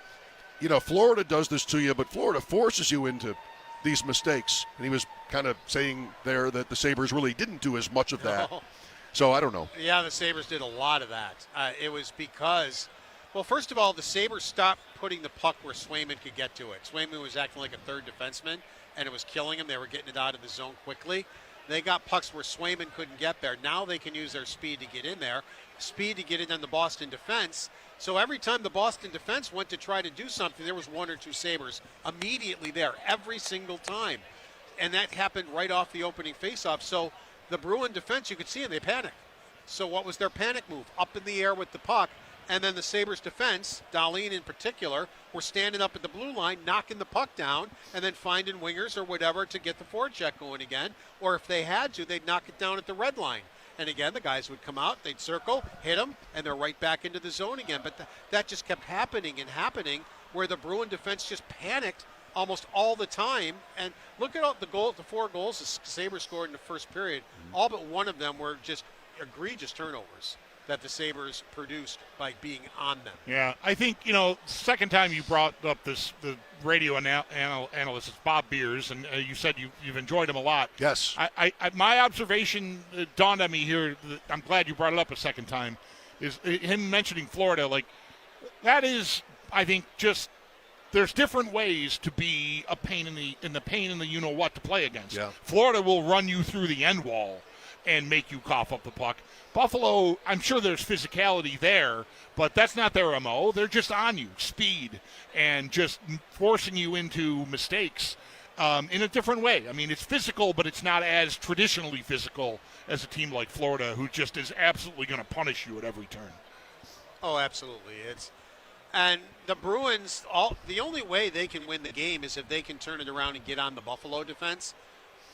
you know, Florida does this to you, but Florida forces you into these mistakes. And he was kind of saying there that the Sabres really didn't do as much of that. No. So I don't know. Yeah, the Sabres did a lot of that. It was because, well, first of all, the Sabres stopped putting the puck where Swayman could get to it. Swayman was acting like a third defenseman, and it was killing him. They were getting it out of the zone quickly. They got pucks where Swayman couldn't get there. Now they can use their speed to get in there, speed to get in on the Boston defense. So every time the Boston defense went to try to do something, there was 1 or 2 Sabres immediately there, every single time. And that happened right off the opening faceoff. So the Bruin defense, you could see them, they panicked. So what was their panic move? Up in the air with the puck. And then the Sabres defense, Dahlin in particular, were standing up at the blue line, knocking the puck down, and then finding wingers or whatever to get the forecheck going again. Or if they had to, they'd knock it down at the red line. And again, the guys would come out, they'd circle, hit them, and they're right back into the zone again. But that just kept happening and happening, where the Bruin defense just panicked almost all the time. And look at all the 4 goals the Sabres scored in the first period. All but one of them were just egregious turnovers that the Sabres produced by being on them. Yeah, I think, you know, second time you brought up the radio analyst is Bob Beers, and you said you've enjoyed him a lot. Yes. My observation dawned on me here, I'm glad you brought it up a second time, is him mentioning Florida. Like, that is, I think, just, there's different ways to be a pain in the you-know-what to play against. Yeah. Florida will run you through the end wall and make you cough up the puck. Buffalo, I'm sure there's physicality there, but that's not their MO. They're just on you, speed, and just forcing you into mistakes in a different way. I mean, it's physical, but it's not as traditionally physical as a team like Florida, who just is absolutely going to punish you at every turn. Oh, absolutely. And the Bruins, the only way they can win the game is if they can turn it around and get on the Buffalo defense.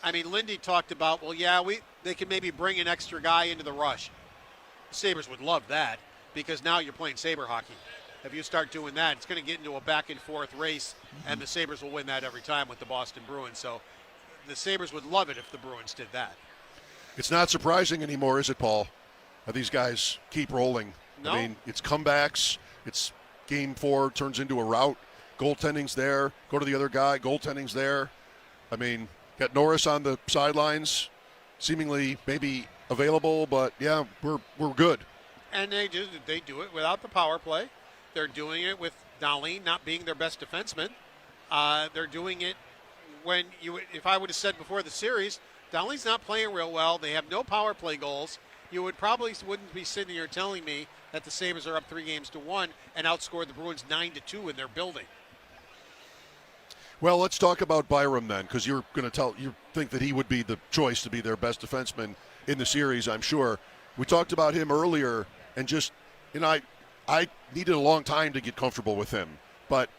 I mean, Lindy talked about, well, yeah, they can maybe bring an extra guy into the rush. The Sabres would love that, because now you're playing Sabre hockey. If you start doing that, it's going to get into a back-and-forth race, and the Sabres will win that every time with the Boston Bruins. So the Sabres would love it if the Bruins did that. It's not surprising anymore, is it, Paul? These guys keep rolling. No. I mean, it's comebacks. It's game 4 turns into a rout. Goaltending's there. Go to the other guy. Goaltending's there. I mean, got Norris on the sidelines, seemingly maybe available, but yeah, we're good. And they do it without the power play. They're doing it with Dahlin not being their best defenseman. They're doing it when if I would have said before the series, Dahlin's not playing real well. They have no power play goals. You wouldn't be sitting here telling me that the Sabres are up 3-1 and outscored the Bruins 9-2 in their building. Well, let's talk about Byram then, because you think that he would be the choice to be their best defenseman in the series, I'm sure. We talked about him earlier, and just, I needed a long time to get comfortable with him. But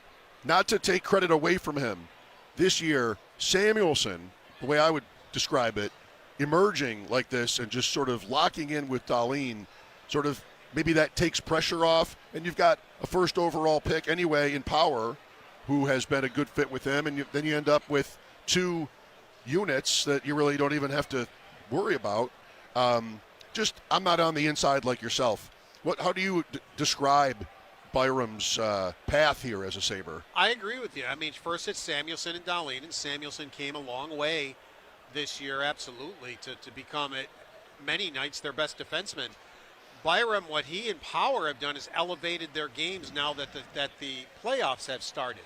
not to take credit away from him, this year, Samuelson, the way I would describe it, emerging like this and just sort of locking in with Dahlin, sort of maybe that takes pressure off, and you've got a first overall pick anyway in Power, who has been a good fit with him, and then you end up with 2 units that you really don't even have to worry about. I'm not on the inside like yourself. How do you describe Byram's path here as a Sabre? I agree with you. I mean, first it's Samuelson and Dahlin, and Samuelson came a long way this year, absolutely, to become, at many nights, their best defenseman. Byram, what he and Power have done is elevated their games now that the playoffs have started.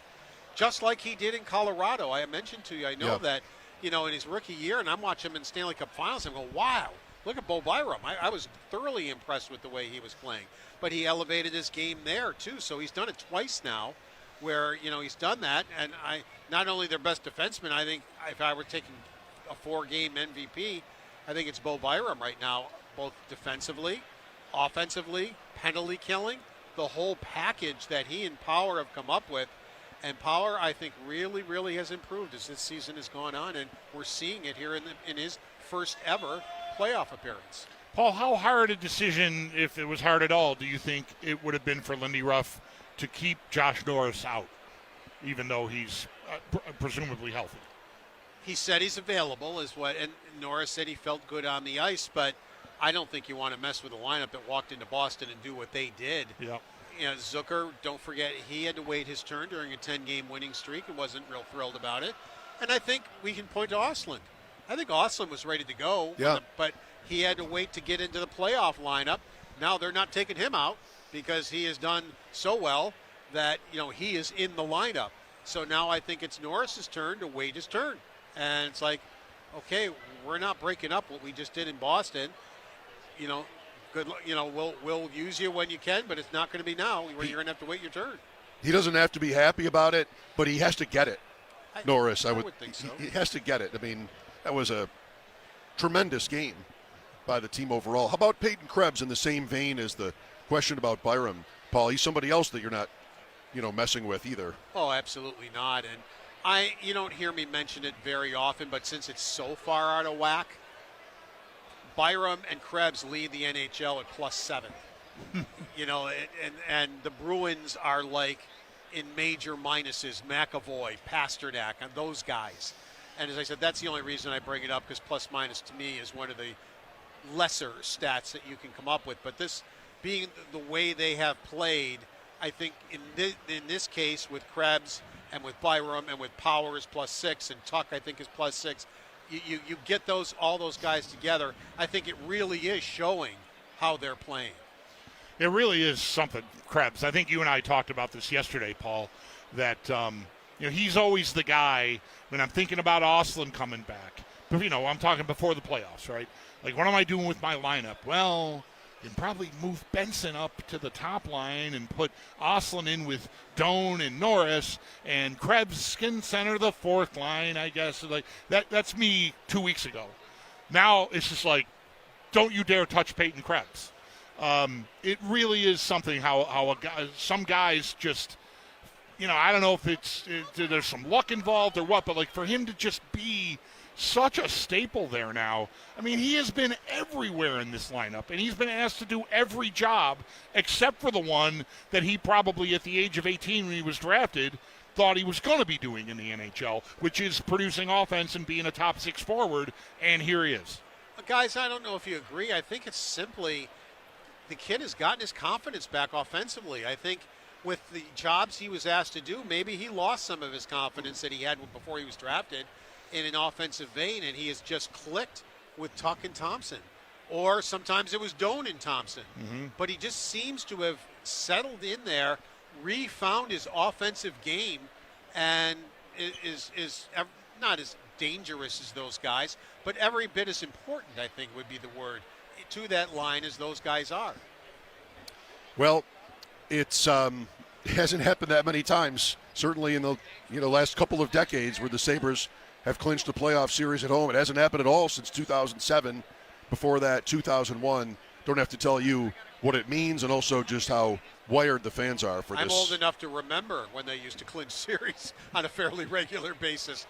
Just like he did in Colorado. I mentioned to you, I know that, in his rookie year, and I'm watching him in Stanley Cup Finals, I'm going, wow, look at Bo Byram. I was thoroughly impressed with the way he was playing. But he elevated his game there, too. So he's done it twice now where, he's done that. And not only their best defenseman, I think if I were taking a 4-game MVP, I think it's Bo Byram right now, both defensively, offensively, penalty killing, the whole package that he and Power have come up with. And Power, I think, really, really has improved as this season has gone on, and we're seeing it here in his first ever playoff appearance. Paul, how hard a decision, if it was hard at all, do you think it would have been for Lindy Ruff to keep Josh Norris out, even though he's presumably healthy? He said he's available, and Norris said he felt good on the ice, but I don't think you want to mess with a lineup that walked into Boston and do what they did. Yeah. You know, Zucker, don't forget, he had to wait his turn during a 10-game winning streak and wasn't real thrilled about it. And I think we can point to Ostlund. I think Ostlund was ready to go, but he had to wait to get into the playoff lineup. Now they're not taking him out because he has done so well that, he is in the lineup. So now I think it's Norris's turn to wait his turn. And it's like, okay, we're not breaking up what we just did in Boston. Good. We'll use you when you can, but it's not going to be now. You're going to have to wait your turn. He doesn't have to be happy about it, but he has to get it. Norris, I would think so. He has to get it. I mean, that was a tremendous game by the team overall. How about Peyton Krebs in the same vein as the question about Byram? Paul, he's somebody else that you're not, messing with either. Oh, absolutely not. And you don't hear me mention it very often, but since it's so far out of whack, Byram and Krebs lead the NHL at +7. And the Bruins are like in major minuses, McAvoy, Pasternak, and those guys. And as I said, that's the only reason I bring it up, because plus-minus to me is one of the lesser stats that you can come up with. But this being the way they have played, I think in this case with Krebs and with Byram and with Powers +6 and Tuck I think is +6, you get all those guys together. I think it really is showing how they're playing. It really is something, Krebs. I think you and I talked about this yesterday, Paul, that he's always the guy when I'm thinking about Ostlund coming back. But, I'm talking before the playoffs, right? Like, what am I doing with my lineup? Well, you can probably move Benson up to the top line and put Ostlund in with Doan and Norris, and Krebs skin center the fourth line, I guess. Like that's me 2 weeks ago. Now it's just like, don't you dare touch Peyton Krebs. It really is something how some guys just, I don't know if there's some luck involved or what, but like for him to just be such a staple there now. I mean, he has been everywhere in this lineup, and he's been asked to do every job except for the one that he probably at the age of 18 when he was drafted thought he was going to be doing in the NHL, which is producing offense and being a top 6 forward, and here he is. Guys, I don't know if you agree. I think it's simply the kid has gotten his confidence back offensively. I think with the jobs he was asked to do, maybe he lost some of his confidence that he had before he was drafted in an offensive vein, and he has just clicked with Tuck and Thompson. Or sometimes it was Doan and Thompson. Mm-hmm. But he just seems to have settled in there, refound his offensive game, and is not as dangerous as those guys, but every bit as important, I think would be the word, to that line as those guys are. Well, it hasn't happened that many times, certainly in the last couple of decades where the Sabres have clinched a playoff series at home. It hasn't happened at all since 2007. Before that, 2001. Don't have to tell you what it means and also just how wired the fans are for this. I'm old enough to remember when they used to clinch series on a fairly regular basis.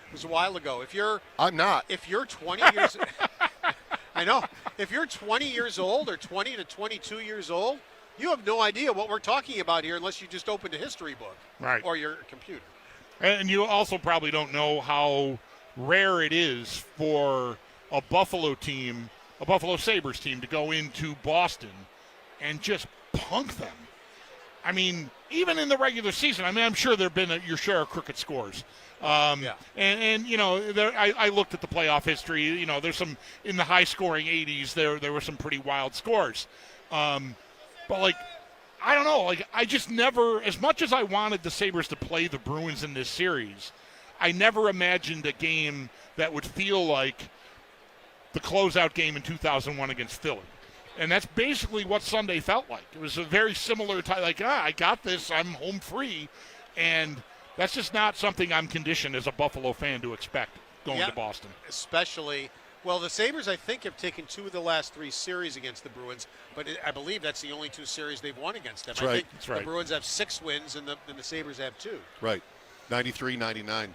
It was a while ago. I'm not. If you're 20 years I know. If you're 20 years old or 20 to 22 years old, you have no idea what we're talking about here unless you just opened a history book or your computer. And you also probably don't know how rare it is for a Buffalo Sabres team to go into Boston and just punk them. I mean, even in the regular season, I'm sure there have been your share of crooked scores. And I looked at the playoff history. There's some in the high-scoring 80s. There were some pretty wild scores. But I don't know. I just never, as much as I wanted the Sabres to play the Bruins in this series, I never imagined a game that would feel like the closeout game in 2001 against Philly. And that's basically what Sunday felt like. It was a very similar time, I got this, I'm home free. And that's just not something I'm conditioned as a Buffalo fan to expect going to Boston. Especially, the Sabres, I think, have taken 2 of the last 3 series against the Bruins, but I believe that's the only 2 series they've won against them. That's right. I think the Bruins have 6 wins and the Sabres have 2. Right, 93, 99.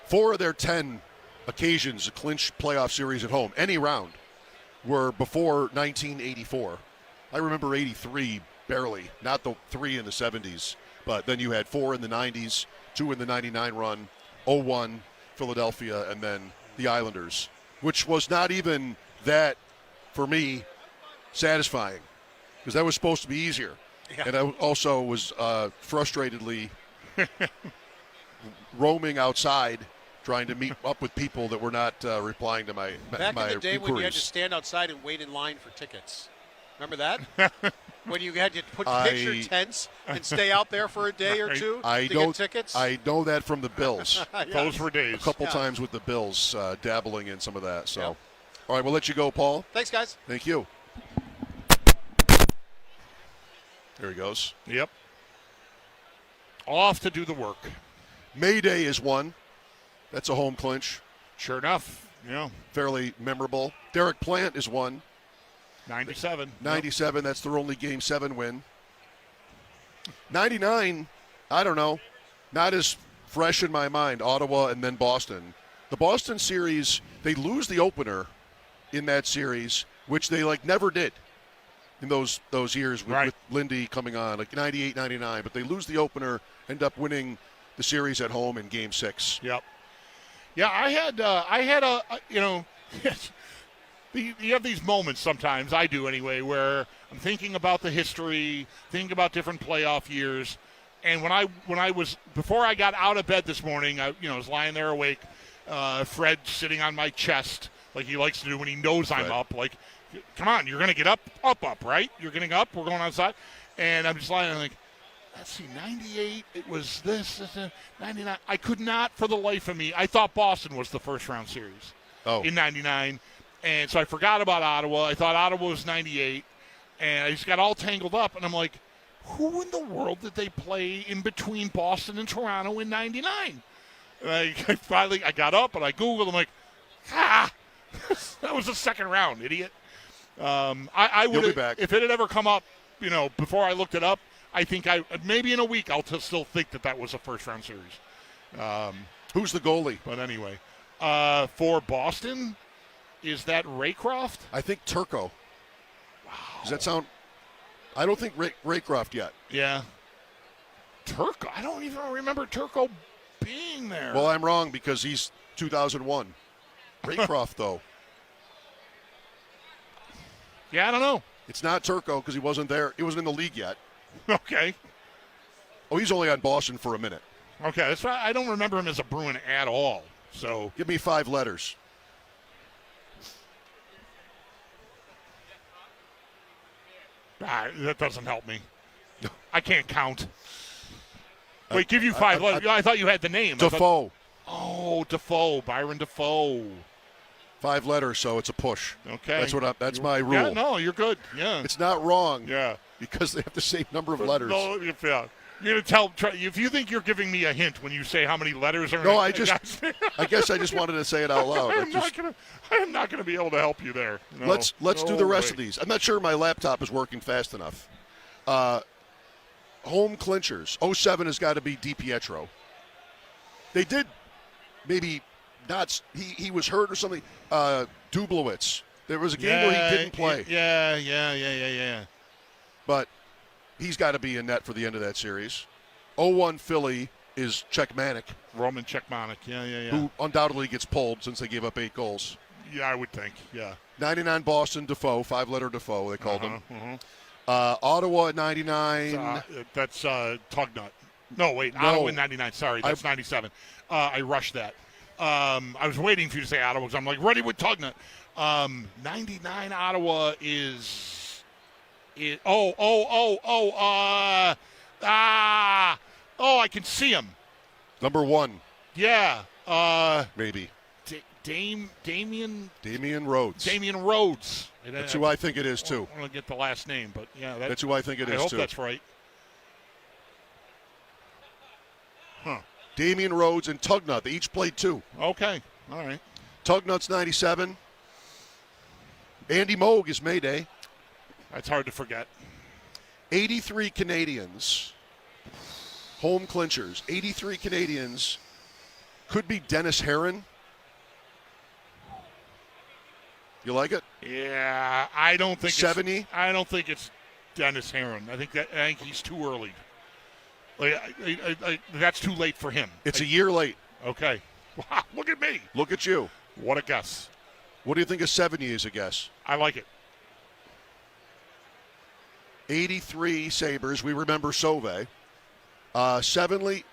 4 of their 10 occasions to clinch playoff series at home, any round, were before 1984. I remember 83 barely, not the 3 in the 70s, but then you had 4 in the 90s, 2 in the 99 run, 01 Philadelphia, and then the Islanders, which was not even that, for me, satisfying, because that was supposed to be easier. Yeah. And I also was frustratedly roaming outside trying to meet up with people that were not replying to my Back in the day when you had to inquiries. stand outside and wait in line for tickets. Remember that? When you had to put picture tents and stay out there for a day or two to get tickets? I know that from the Bills. Those were days. A couple times with the Bills, dabbling in some of that. So, all right, we'll let you go, Paul. Thanks, guys. Thank you. There he goes. Yep. Off to do the work. May Day is one. That's a home clinch. Sure enough. Yeah. Fairly memorable. Derek Plant is one. 97. 97, that's their only Game 7 win. 99, I don't know. Not as fresh in my mind. Ottawa and then Boston. The Boston series, they lose the opener in that series, which they never did in those years with Lindy coming on, 98, 99. But they lose the opener, end up winning the series at home in Game 6. Yep. Yeah, I had a you have these moments sometimes, I do anyway, where I'm thinking about the history, thinking about different playoff years, and when I was before I got out of bed this morning, I was lying there awake, Fred sitting on my chest like he likes to do when he knows I'm up, like, come on, you're gonna get up, right? You're getting up, we're going outside, and I'm just lying there like, let's see, 98, it was this 99. I could not for the life of me. I thought Boston was the first round series in 99. And so I forgot about Ottawa. I thought Ottawa was 98. And I just got all tangled up. And I'm like, who in the world did they play in between Boston and Toronto in 99? And I got up and I Googled. I'm like, that was the second round, idiot. I would have, if it had ever come up, before I looked it up, I think maybe in a week I'll still think that was a first-round series. Who's the goalie? But anyway, for Boston, is that Raycroft? I think Turco. Wow. Does that sound? I don't think Raycroft yet. Yeah. Turco? I don't even remember Turco being there. Well, I'm wrong because he's 2001. Raycroft, though. Yeah, I don't know. It's not Turco because he wasn't there. He wasn't in the league yet. Okay. Oh, he's only on Boston for a minute. Okay, that's right. I don't remember him as a Bruin at all. So give me 5 letters. That doesn't help me. I can't count. Wait, give you 5 letters. I thought you had the name. Defoe. Defoe. Byron Defoe. 5 letters, so it's a push. Okay. That's my rule. Yeah, no, you're good. Yeah. It's not wrong. Yeah. Because they have the same number of letters. No, yeah. You're going to if you think you're giving me a hint when you say how many letters are in I guess I just wanted to say it out loud. I am not going to be able to help you there. No. Let's do the rest of these. I'm not sure my laptop is working fast enough. Home clinchers. 07 has got to be DiPietro. They did maybe not. He was hurt or something. Dublowitz. There was a game where he didn't play. Yeah. But he's got to be in net for the end of that series. 01 Philly is Czechmanic. Roman Czechmanic, yeah. Who undoubtedly gets pulled since they gave up 8 goals. Yeah, I would think, yeah. 99 Boston, Defoe, 5-letter Defoe, they called him. Ottawa at 99. That's Tugnut. No, wait, Ottawa in 99. Sorry, that's 97. I rushed that. I was waiting for you to say Ottawa because I'm like, ready with Tugnut. 99 Ottawa is... I can see him. Number 1. Yeah. Maybe. Damian Rhodes. Damian Rhodes. That's who I think it is, too. I don't get the last name, but yeah. That's who I think it is, too. I hope that's right. Huh. Damian Rhodes and Tugnut. They each played 2. Okay. All right. Tugnut's 97. Andy Moog is Mayday. That's hard to forget. 83 Canadians. Home clinchers. 83 Canadians. Could be Dennis Herron. You like it? Yeah, I don't think 70? I don't think it's Dennis Herron. I think he's too early. That's too late for him. It's a year late. Okay. Wow, look at me. Look at you. What a guess. What do you think of 70 is a guess? I like it. 83 Sabres. We remember Sauve. Sevenly,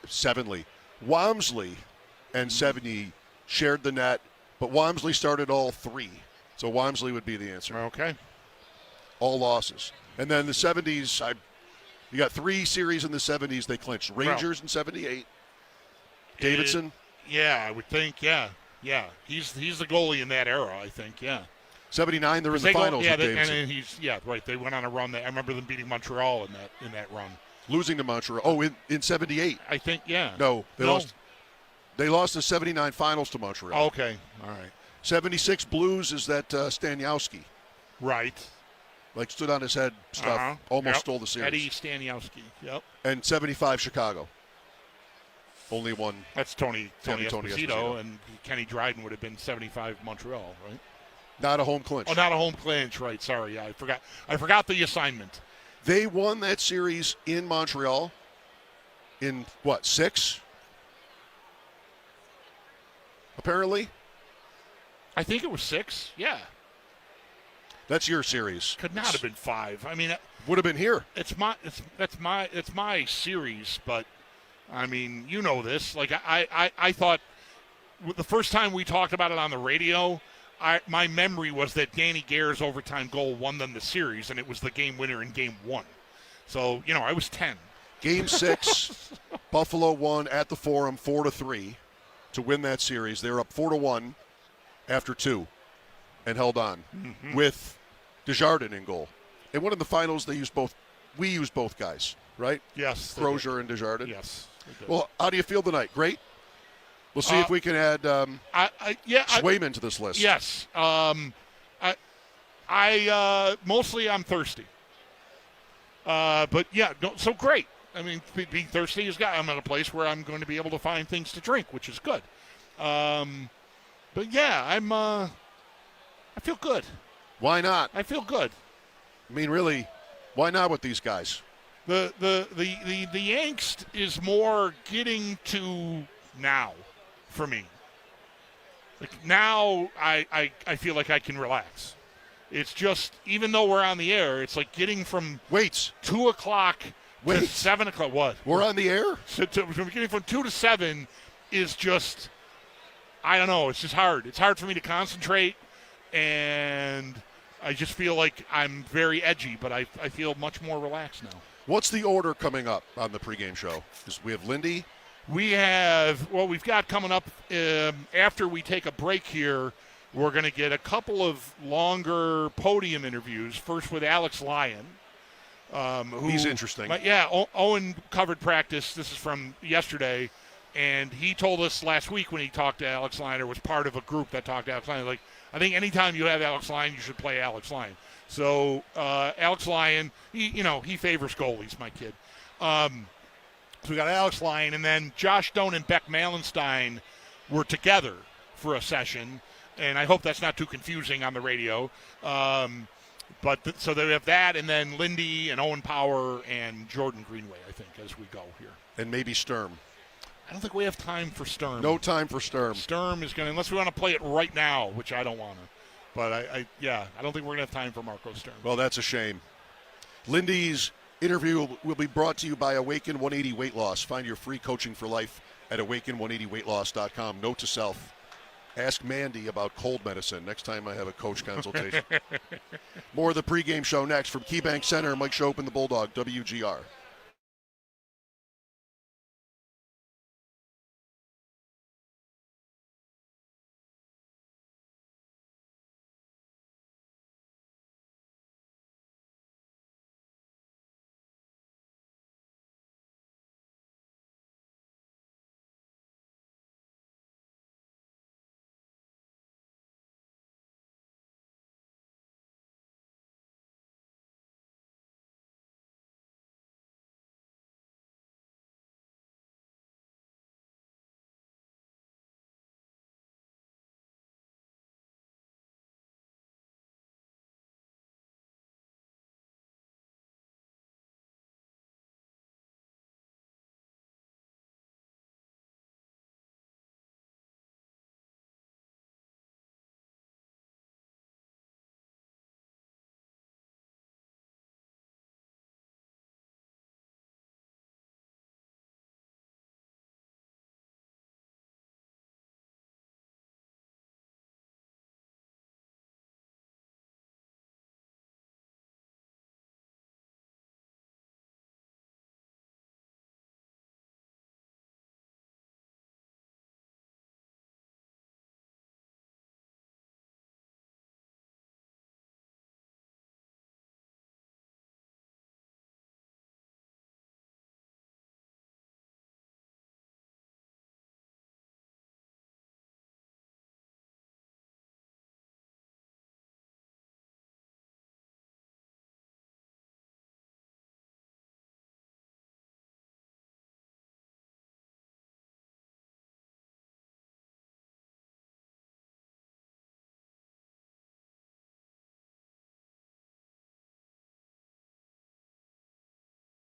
Wamsley and 70 shared the net, but Wamsley started all three. So Wamsley would be the answer. Okay. All losses. And then the 70s, you got 3 series in the 70s they clinched. Rangers in 78. Davidson. Yeah, I would think, yeah. He's the goalie in that era, I think, yeah. 79, they're in the finals with Davidson. And right. They went on a run. I remember them beating Montreal in that run. Losing to Montreal. Oh, in 78. I think, yeah. No, they lost. They lost the 79 finals to Montreal. Okay, all right. 76 Blues is that Staniowski. Right. Like stood on his head stuff. Almost stole the series. Eddie Staniowski, yep. And 75 Chicago. Only one. That's Tony Esposito, and Kenny Dryden would have been 75 Montreal, right? Not a home clinch. Oh, not a home clinch, right. Sorry, yeah, I forgot the assignment. They won that series in Montreal in, 6? Apparently. I think it was 6, yeah. That's your series. Could not have been 5. I mean, would have been here. It's my series, but I mean, you know this. Like I thought the first time we talked about it on the radio, my memory was that Danny Gare's overtime goal won them the series, and it was the game winner in Game 1. So I was 10. Game 6, Buffalo won at the Forum 4-3 to win that series. They were up 4-1 after 2. And held on with Desjardins in goal. And one of the finals, we used both guys, right? Yes. Crozier and Desjardins. Yes. Well, how do you feel tonight? Great? We'll see if we can add Swayman to this list. Yes. Mostly I'm thirsty. But, yeah, so great. I mean, being thirsty is I'm at a place where I'm going to be able to find things to drink, which is good. But, yeah, I feel good. Why not? I feel good. I mean, really, why not with these guys? The angst is more getting to now for me. Like now I feel like I can relax. It's just, even though we're on the air, it's like getting from 2 o'clock to 7 o'clock. What? We're on the air? From getting from 2 to 7 is just, I don't know, it's just hard. It's hard for me to concentrate. And I just feel like I'm very edgy, but I feel much more relaxed now. What's the order coming up on the pregame show? We have Lindy. We've got coming up after we take a break here, we're going to get a couple of longer podium interviews. First with Alex Lyon. He's interesting. Owen covered practice. This is from yesterday. And he told us last week when he talked to Alex Lyon, or was part of a group that talked to Alex Lyon, like, I think anytime you have Alex Lyon, you should play Alex Lyon. So Alex Lyon, he favors goalies, my kid. So we got Alex Lyon, and then Josh Doan and Beck Malenstein were together for a session, and I hope that's not too confusing on the radio. So they have that, and then Lindy and Owen Power and Jordan Greenway, I think, as we go here. And maybe Sturm. I don't think we have time for Sturm. No time for Sturm. Sturm is going to, unless we want to play it right now, which I don't want to. But I don't think we're going to have time for Marco Sturm. Well, that's a shame. Lindy's interview will be brought to you by Awaken 180 Weight Loss. Find your free coaching for life at awaken180weightloss.com. Note to self, ask Mandy about cold medicine next time I have a coach consultation. More of the pregame show next from KeyBank Center. Mike Schopp and the Bulldog, WGR.